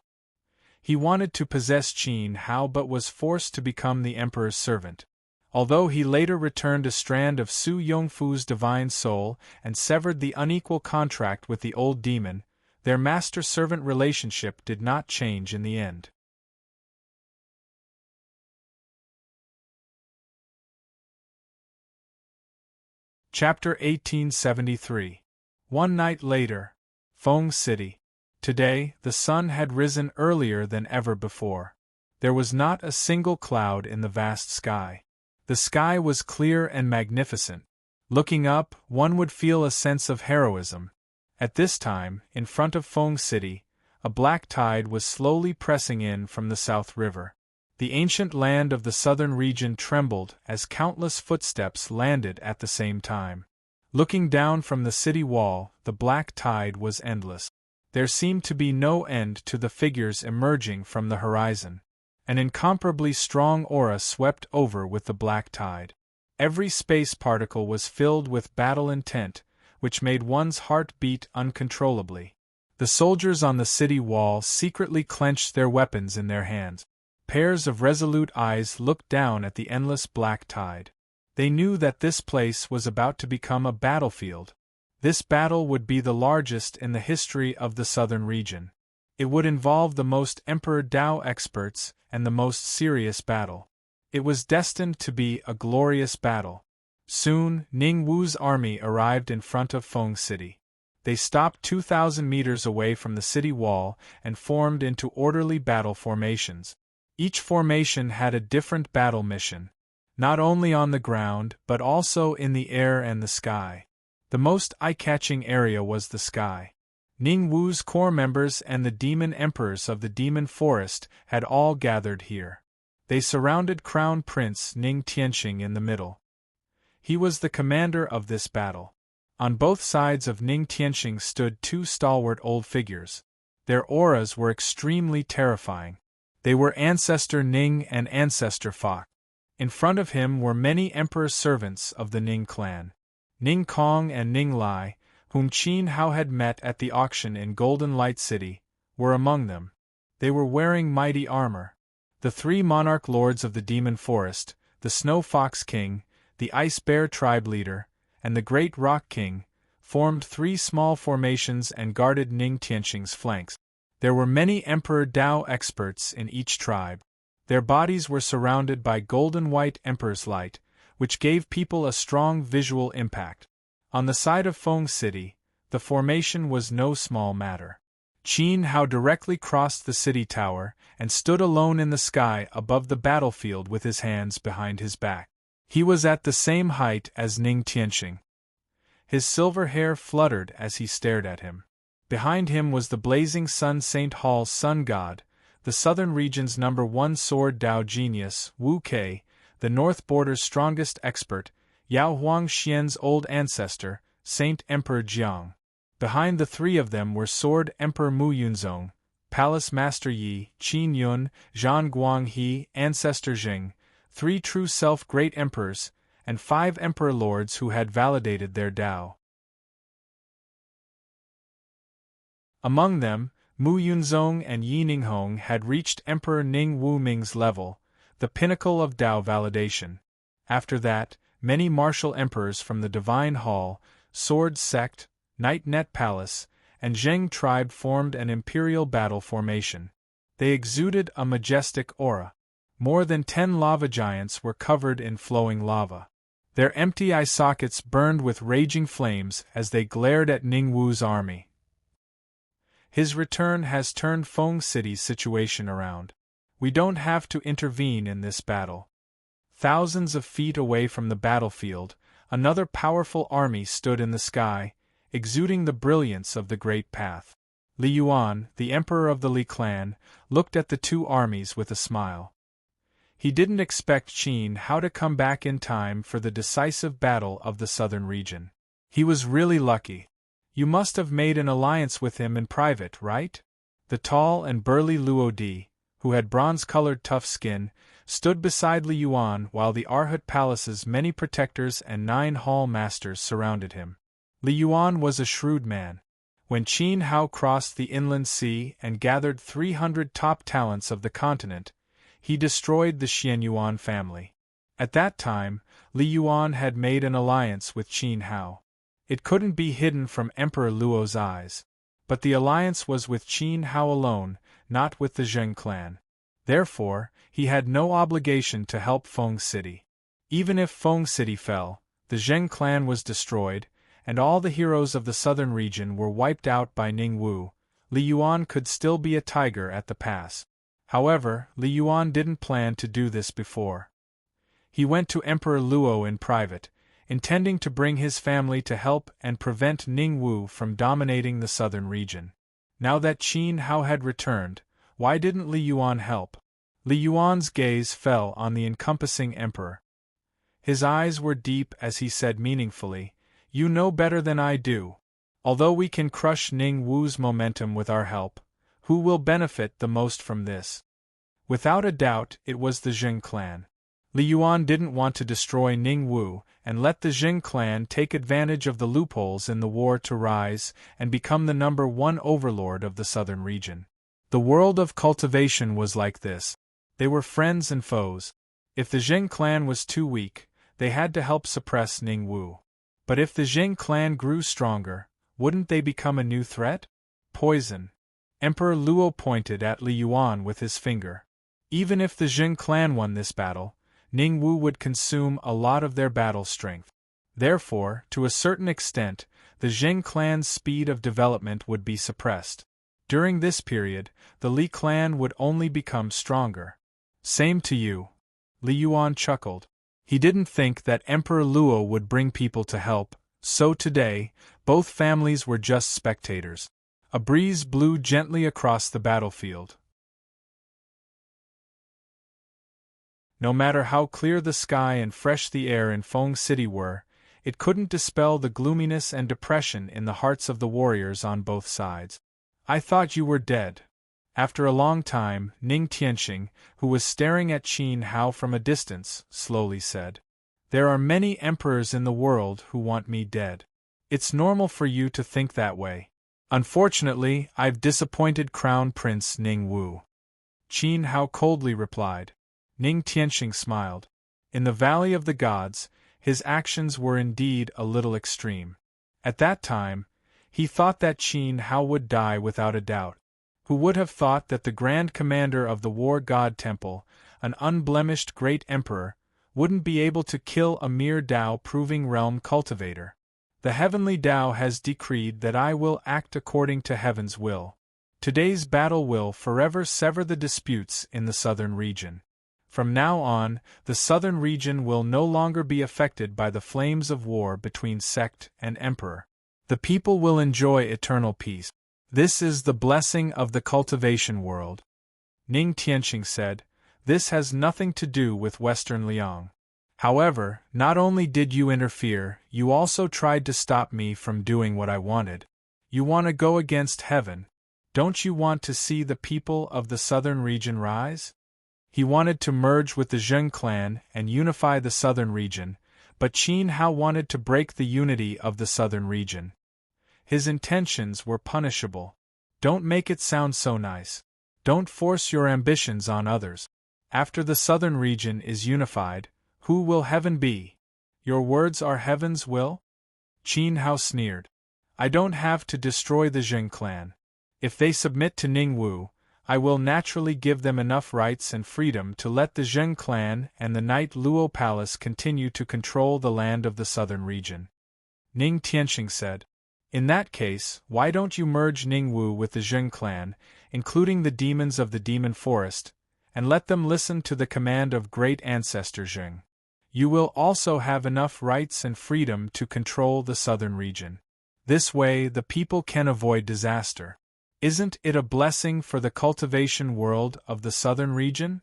He wanted to possess Qin Hao but was forced to become the emperor's servant. Although he later returned a strand of Su Yongfu's divine soul and severed the unequal contract with the old demon, their master-servant relationship did not change in the end. Chapter 1873. One night later. Feng City. Today, the sun had risen earlier than ever before. There was not a single cloud in the vast sky. The sky was clear and magnificent. Looking up, one would feel a sense of heroism. At this time, in front of Feng City, a black tide was slowly pressing in from the South River. The ancient land of the southern region trembled as countless footsteps landed at the same time. Looking down from the city wall, the black tide was endless. There seemed to be no end to the figures emerging from the horizon. An incomparably strong aura swept over with the black tide. Every space particle was filled with battle intent, which made one's heart beat uncontrollably. The soldiers on the city wall secretly clenched their weapons in their hands. Pairs of resolute eyes looked down at the endless black tide. They knew that this place was about to become a battlefield. This battle would be the largest in the history of the southern region. It would involve the most Emperor Tao experts and the most serious battle. It was destined to be a glorious battle. Soon, Ning Wu's army arrived in front of Feng City. They stopped 2,000 meters away from the city wall and formed into orderly battle formations. Each formation had a different battle mission, not only on the ground but also in the air and the sky. The most eye-catching area was the sky. Ning Wu's core members and the demon emperors of the demon forest had all gathered here. They surrounded Crown Prince Ning Tianxing in the middle. He was the commander of this battle. On both sides of Ning Tianxing stood two stalwart old figures. Their auras were extremely terrifying. They were Ancestor Ning and Ancestor Fok. In front of him were many emperor servants of the Ning clan. Ning Kong and Ning Lai, whom Qin Hao had met at the auction in Golden Light City, were among them. They were wearing mighty armor. The three monarch lords of the demon forest, the Snow Fox King, the Ice Bear tribe leader, and the Great Rock King, formed three small formations and guarded Ning Tianxing's flanks. There were many Emperor Tao experts in each tribe. Their bodies were surrounded by golden-white Emperor's light, which gave people a strong visual impact. On the side of Feng City, the formation was no small matter. Qin Hao directly crossed the city tower and stood alone in the sky above the battlefield with his hands behind his back. He was at the same height as Ning Tianxing. His silver hair fluttered as he stared at him. Behind him was the blazing sun St. Hall's sun god, the southern region's #1 sword Tao genius, Wu Kei, the north border's strongest expert, Yao Huang Xian's old ancestor, Saint Emperor Jiang. Behind the three of them were Sword Emperor Mu Yunzong, Palace Master Yi, Qin Yun, Zhan Guanghe, Ancestor Jing, three true self-great emperors, and 5 emperor lords who had validated their Tao. Among them, Mu Yunzong and Yi Ninghong had reached Emperor Ning Wu Ming's level, the pinnacle of Tao validation. After that, many martial emperors from the Divine Hall, Sword Sect, Night Net Palace, and Zheng tribe formed an imperial battle formation. They exuded a majestic aura. More than 10 lava giants were covered in flowing lava. Their empty eye sockets burned with raging flames as they glared at Ning Wu's army. His return has turned Feng City's situation around. We don't have to intervene in this battle. Thousands of feet away from the battlefield, another powerful army stood in the sky, exuding the brilliance of the Great Path. Li Yuan, the emperor of the Li clan, looked at the two armies with a smile. He didn't expect Qin Hao to come back in time for the decisive battle of the southern region. He was really lucky. You must have made an alliance with him in private, right? The tall and burly Luo Di, who had bronze-colored tough skin, stood beside Li Yuan while the Arhat Palace's many protectors and 9 hall masters surrounded him. Li Yuan was a shrewd man. When Qin Hao crossed the inland sea and gathered 300 top talents of the continent, he destroyed the Xianyuan family. At that time, Li Yuan had made an alliance with Qin Hao. It couldn't be hidden from Emperor Luo's eyes. But the alliance was with Qin Hao alone, not with the Zheng clan. Therefore, he had no obligation to help Feng City. Even if Feng City fell, the Zheng clan was destroyed, and all the heroes of the southern region were wiped out by Ning Wu. Li Yuan could still be a tiger at the pass. However, Li Yuan didn't plan to do this before. He went to Emperor Luo in private, intending to bring his family to help and prevent Ning Wu from dominating the southern region. Now that Qin Hao had returned, why didn't Li Yuan help? Li Yuan's gaze fell on the encompassing emperor. His eyes were deep as he said meaningfully, "You know better than I do. Although we can crush Ning Wu's momentum with our help, who will benefit the most from this?" Without a doubt, it was the Zheng clan. Li Yuan didn't want to destroy Ning Wu and let the Zheng clan take advantage of the loopholes in the war to rise and become the #1 overlord of the southern region. The world of cultivation was like this. They were friends and foes. If the Zheng clan was too weak, they had to help suppress Ning Wu. But if the Zheng clan grew stronger, wouldn't they become a new threat? Poison. Emperor Luo pointed at Li Yuan with his finger. Even if the Zheng clan won this battle, Ning Wu would consume a lot of their battle strength. Therefore, to a certain extent, the Zheng clan's speed of development would be suppressed. During this period, the Li clan would only become stronger. Same to you. Li Yuan chuckled. He didn't think that Emperor Luo would bring people to help, so today, both families were just spectators. A breeze blew gently across the battlefield. No matter how clear the sky and fresh the air in Feng City were, it couldn't dispel the gloominess and depression in the hearts of the warriors on both sides. "I thought you were dead." After a long time, Ning Tianxing, who was staring at Qin Hao from a distance, slowly said, "There are many emperors in the world who want me dead. It's normal for you to think that way. Unfortunately, I've disappointed Crown Prince Ning Wu." Qin Hao coldly replied. Ning Tianxing smiled. In the Valley of the Gods, his actions were indeed a little extreme. At that time, he thought that Qin Hao would die without a doubt. Who would have thought that the Grand Commander of the War God Temple, an unblemished great emperor, wouldn't be able to kill a mere Tao-proving realm cultivator? The heavenly Tao has decreed that I will act according to heaven's will. Today's battle will forever sever the disputes in the southern region. From now on, the southern region will no longer be affected by the flames of war between sect and emperor. The people will enjoy eternal peace. This is the blessing of the cultivation world. Ning Tianxing said, "This has nothing to do with Western Liang. However, not only did you interfere, you also tried to stop me from doing what I wanted. You want to go against heaven. Don't you want to see the people of the southern region rise?" He wanted to merge with the Zheng clan and unify the southern region, but Qin Hao wanted to break the unity of the southern region. His intentions were punishable. Don't make it sound so nice. Don't force your ambitions on others. After the southern region is unified, who will heaven be? Your words are heaven's will? Qin Hao sneered. I don't have to destroy the Zheng clan. If they submit to Ning Wu, I will naturally give them enough rights and freedom to let the Zheng clan and the Knight Luo Palace continue to control the land of the southern region. Ning Tianxing said. In that case, why don't you merge Ning Wu with the Zheng clan, including the demons of the demon forest, and let them listen to the command of great ancestor Zheng? You will also have enough rights and freedom to control the southern region. This way the people can avoid disaster. Isn't it a blessing for the cultivation world of the southern region?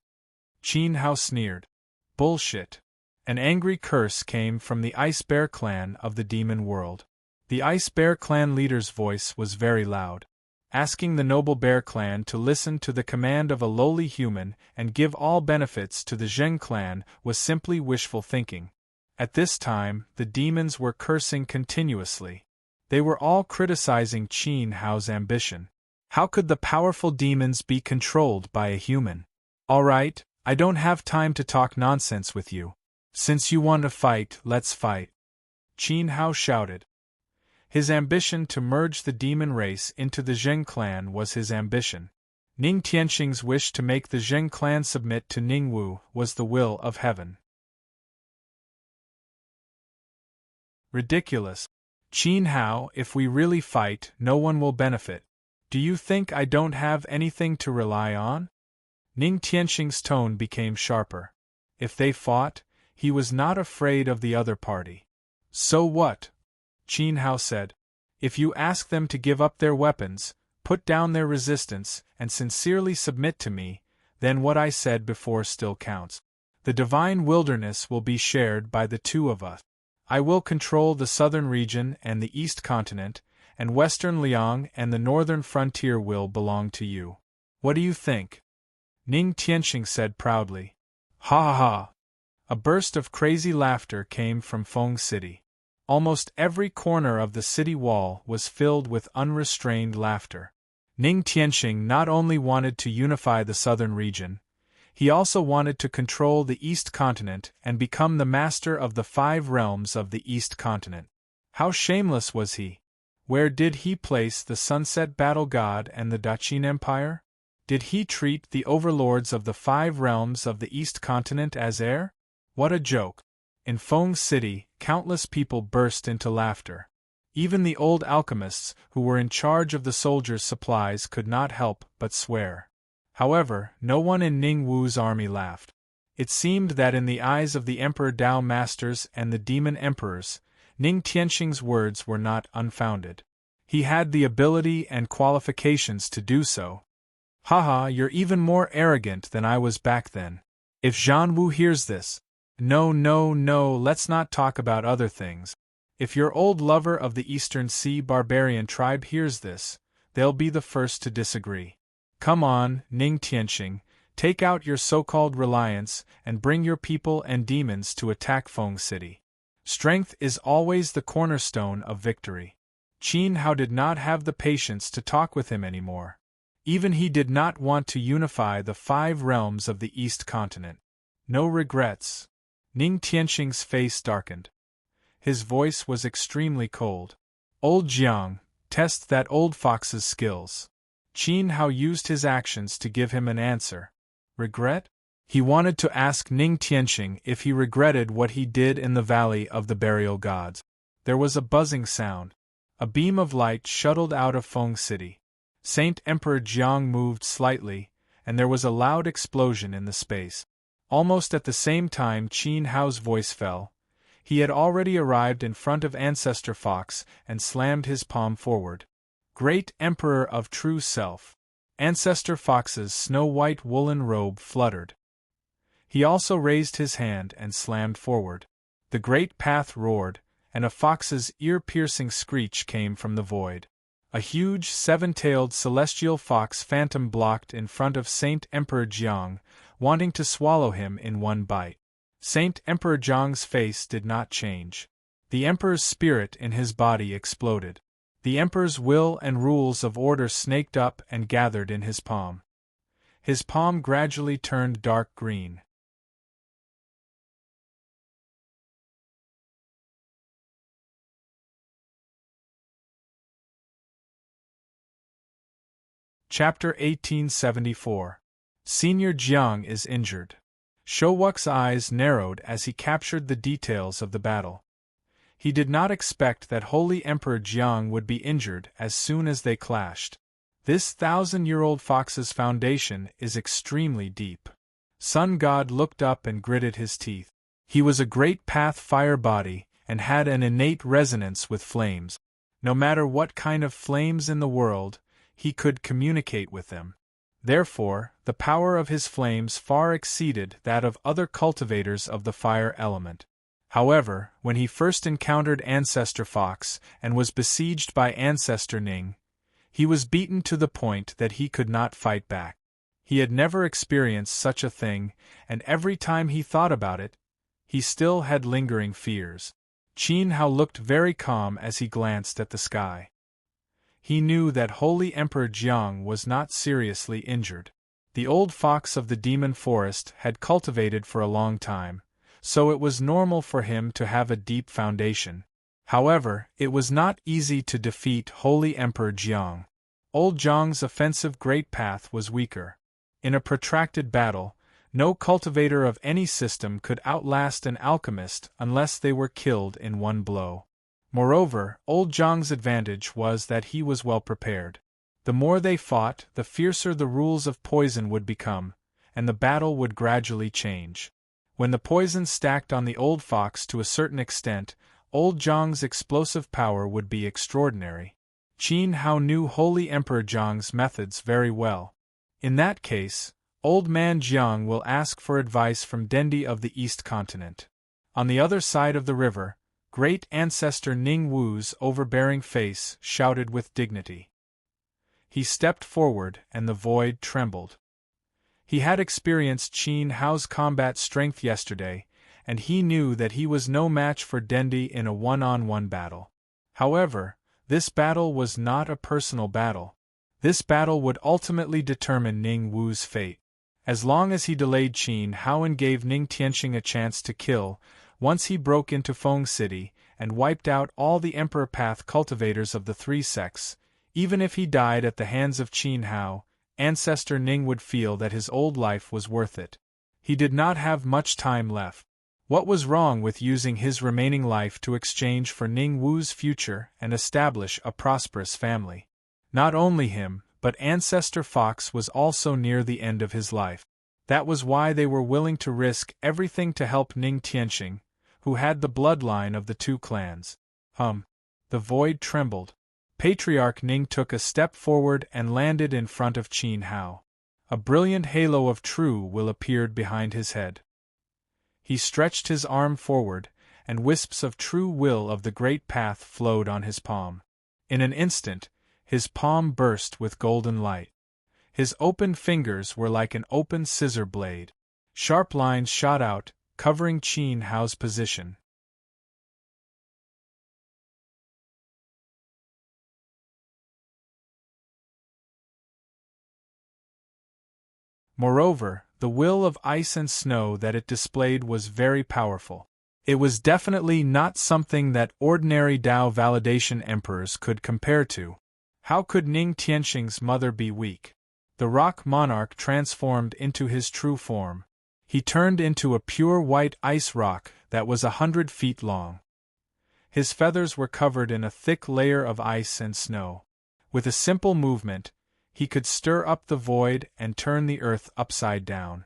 Qin Hao sneered. Bullshit. An angry curse came from the Ice Bear clan of the demon world. The Ice Bear clan leader's voice was very loud. Asking the noble bear clan to listen to the command of a lowly human and give all benefits to the Zheng clan was simply wishful thinking. At this time, the demons were cursing continuously. They were all criticizing Qin Hao's ambition. How could the powerful demons be controlled by a human? All right, I don't have time to talk nonsense with you. Since you want to fight, let's fight. Qin Hao shouted. His ambition to merge the demon race into the Zheng clan was his ambition. Ning Tianxing's wish to make the Zheng clan submit to Ningwu was the will of heaven. Ridiculous. Qin Hao, if we really fight, no one will benefit. Do you think I don't have anything to rely on? Ning Tianxing's tone became sharper. If they fought, he was not afraid of the other party. So what? Qin Hao said. If you ask them to give up their weapons, put down their resistance, and sincerely submit to me, then what I said before still counts. The divine wilderness will be shared by the two of us. I will control the southern region and the east continent, and western Liang and the northern frontier will belong to you. What do you think? Ning Tianxing said proudly. Ha ha ha! A burst of crazy laughter came from Feng City. Almost every corner of the city wall was filled with unrestrained laughter. Ning Tianxing not only wanted to unify the southern region, he also wanted to control the east continent and become the master of the 5 realms of the east continent. How shameless was he! Where did he place the Sunset Battle God and the Daqin Empire? Did he treat the overlords of the 5 realms of the east continent as heir? What a joke! In Feng City, countless people burst into laughter. Even the old alchemists who were in charge of the soldiers' supplies could not help but swear. However, no one in Ning Wu's army laughed. It seemed that in the eyes of the Emperor Dao Masters and the Demon Emperors, Ning Tianxing's words were not unfounded. He had the ability and qualifications to do so. Haha, you're even more arrogant than I was back then. If Zhan Wu hears this, No, let's not talk about other things. If your old lover of the Eastern Sea barbarian tribe hears this, they'll be the first to disagree. Come on, Ning Tianxing, take out your so-called reliance and bring your people and demons to attack Feng City. Strength is always the cornerstone of victory. Qin Hao did not have the patience to talk with him anymore. Even he did not want to unify the 5 realms of the East continent. No regrets. Ning Tianxing's face darkened. His voice was extremely cold. Old Jiang, test that old fox's skills. Qin Hao used his actions to give him an answer. Regret? He wanted to ask Ning Tianxing if he regretted what he did in the Valley of the Burial Gods. There was a buzzing sound. A beam of light shuttled out of Feng City. Saint Emperor Jiang moved slightly, and there was a loud explosion in the space. Almost at the same time Qin Hao's voice fell. He had already arrived in front of Ancestor Fox and slammed his palm forward. Great Emperor of True Self. Ancestor Fox's snow-white woolen robe fluttered. He also raised his hand and slammed forward. The great path roared, and a fox's ear-piercing screech came from the void. A huge 7-tailed celestial fox phantom blocked in front of Saint Emperor Jiang, wanting to swallow him in one bite. Saint Emperor Jiang's face did not change. The Emperor's spirit in his body exploded. The Emperor's will and rules of order snaked up and gathered in his palm. His palm gradually turned dark green. Chapter 1874. Senior Jiang is injured. Shouwuk's eyes narrowed as he captured the details of the battle. He did not expect that Holy Emperor Jiang would be injured as soon as they clashed. This 1,000-year-old fox's foundation is extremely deep. Sun God looked up and gritted his teeth. He was a great path fire body and had an innate resonance with flames. No matter what kind of flames in the world, he could communicate with them. Therefore, the power of his flames far exceeded that of other cultivators of the fire element. However, when he first encountered Ancestor Fox and was besieged by Ancestor Ning, He was beaten to the point that he could not fight back. He had never experienced such a thing, and every time he thought about it, he still had lingering fears. Qin Hao looked very calm as he glanced at the sky. He knew that Holy Emperor Jiang was not seriously injured. The old fox of the demon forest had cultivated for a long time, so it was normal for him to have a deep foundation. However, it was not easy to defeat Holy Emperor Jiang. Old Jiang's offensive great path was weaker. In a protracted battle, no cultivator of any system could outlast an alchemist unless they were killed in one blow. Moreover, Old Jiang's advantage was that he was well prepared. The more they fought, the fiercer the rules of poison would become, and the battle would gradually change. When the poison stacked on the old fox to a certain extent, Old Jiang's explosive power would be extraordinary. Qin Hao knew Holy Emperor Jiang's methods very well. In that case, Old Man Jiang will ask for advice from Dendi of the East Continent. On the other side of the river, great ancestor Ning Wu's overbearing face shouted with dignity. He stepped forward and the void trembled. He had experienced Qin Hao's combat strength yesterday, and he knew that he was no match for Dendi in a one-on-one battle. However, this battle was not a personal battle. This battle would ultimately determine Ning Wu's fate. As long as he delayed, Qin Hao and gave Ning Tianxing a chance to kill. Once he broke into Feng City and wiped out all the Emperor Path cultivators of the three sects, even if he died at the hands of Qin Hao, Ancestor Ning would feel that his old life was worth it. He did not have much time left. What was wrong with using his remaining life to exchange for Ning Wu's future and establish a prosperous family? Not only him, but Ancestor Fox was also near the end of his life. That was why they were willing to risk everything to help Ning Tianxing, who had the bloodline of the two clans. The void trembled. Patriarch Ning took a step forward and landed in front of Qin Hao. A brilliant halo of true will appeared behind his head. He stretched his arm forward, and wisps of true will of the great path flowed on his palm. In an instant, his palm burst with golden light. His open fingers were like an open scissor blade. Sharp lines shot out, covering Qin Hao's position. Moreover, the will of ice and snow that it displayed was very powerful. It was definitely not something that ordinary Dao validation emperors could compare to. How could Ning Tianxing's mother be weak? The rock monarch transformed into his true form. He turned into a pure white ice rock that was 100 feet long. His feathers were covered in a thick layer of ice and snow. With a simple movement, he could stir up the void and turn the earth upside down.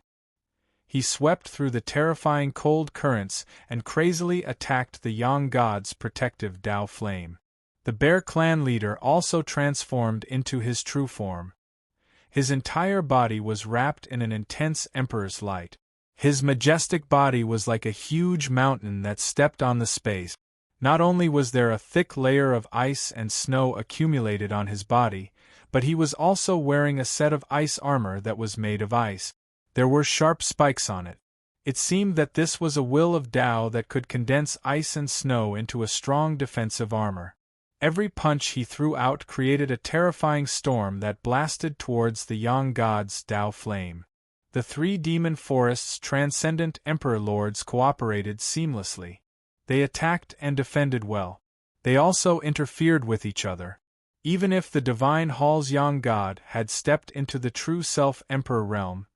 He swept through the terrifying cold currents and crazily attacked the Yang God's protective Dao flame. The Bear clan leader also transformed into his true form. His entire body was wrapped in an intense emperor's light. His majestic body was like a huge mountain that stepped on the space. Not only was there a thick layer of ice and snow accumulated on his body, but he was also wearing a set of ice armor that was made of ice. There were sharp spikes on it. It seemed that this was a will of Dao that could condense ice and snow into a strong defensive armor. Every punch he threw out created a terrifying storm that blasted towards the Yang God's Dao flame. The three demon forest's transcendent emperor lords cooperated seamlessly. They attacked and defended well. They also interfered with each other. Even if the divine Hall's Yang God had stepped into the true self-emperor realm,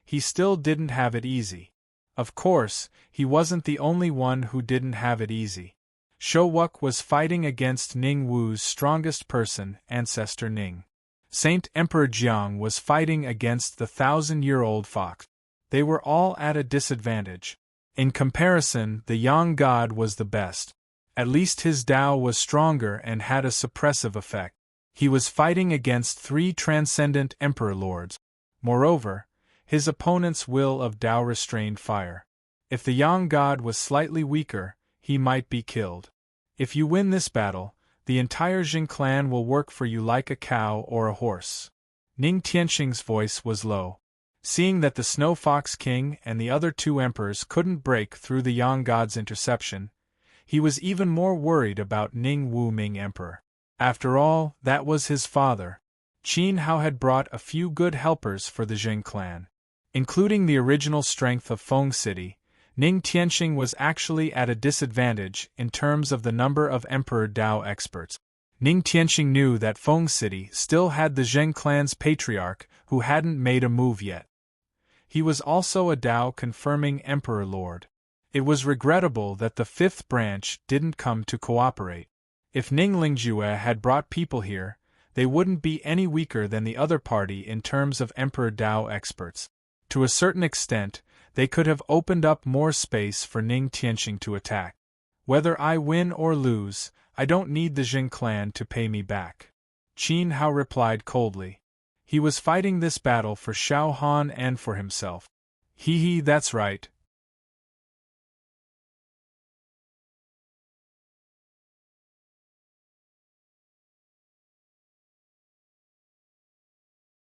he still didn't have it easy. Of course, he wasn't the only one who didn't have it easy. Shouwuk was fighting against Ning Wu's strongest person, Ancestor Ning. Saint Emperor Jiang was fighting against the 1,000-year-old fox. They were all at a disadvantage. In comparison, the Yang God was the best. At least his Dao was stronger and had a suppressive effect. He was fighting against 3 transcendent emperor lords. Moreover, his opponent's will of Dao restrained fire. If the Yang God was slightly weaker, he might be killed. If you win this battle, The entire Jing clan will work for you like a cow or a horse. Ning Tianxing's voice was low. Seeing that the Snow Fox King and the other two emperors couldn't break through the Yang God's interception, he was even more worried about Ning Wu Ming Emperor. After all, that was his father. Qin Hao had brought a few good helpers for the Jing clan. Including the original strength of Feng City, Ning Tianxing was actually at a disadvantage in terms of the number of Emperor Dao experts. Ning Tianxing knew that Feng City still had the Zheng clan's patriarch who hadn't made a move yet. He was also a Dao-confirming Emperor Lord. It was regrettable that the fifth branch didn't come to cooperate. If Ning Lingjue had brought people here, they wouldn't be any weaker than the other party in terms of Emperor Dao experts. To a certain extent, they could have opened up more space for Ning Tianxing to attack. Whether I win or lose, I don't need the Jing clan to pay me back. Qin Hao replied coldly. He was fighting this battle for Xiao Han and for himself. That's right,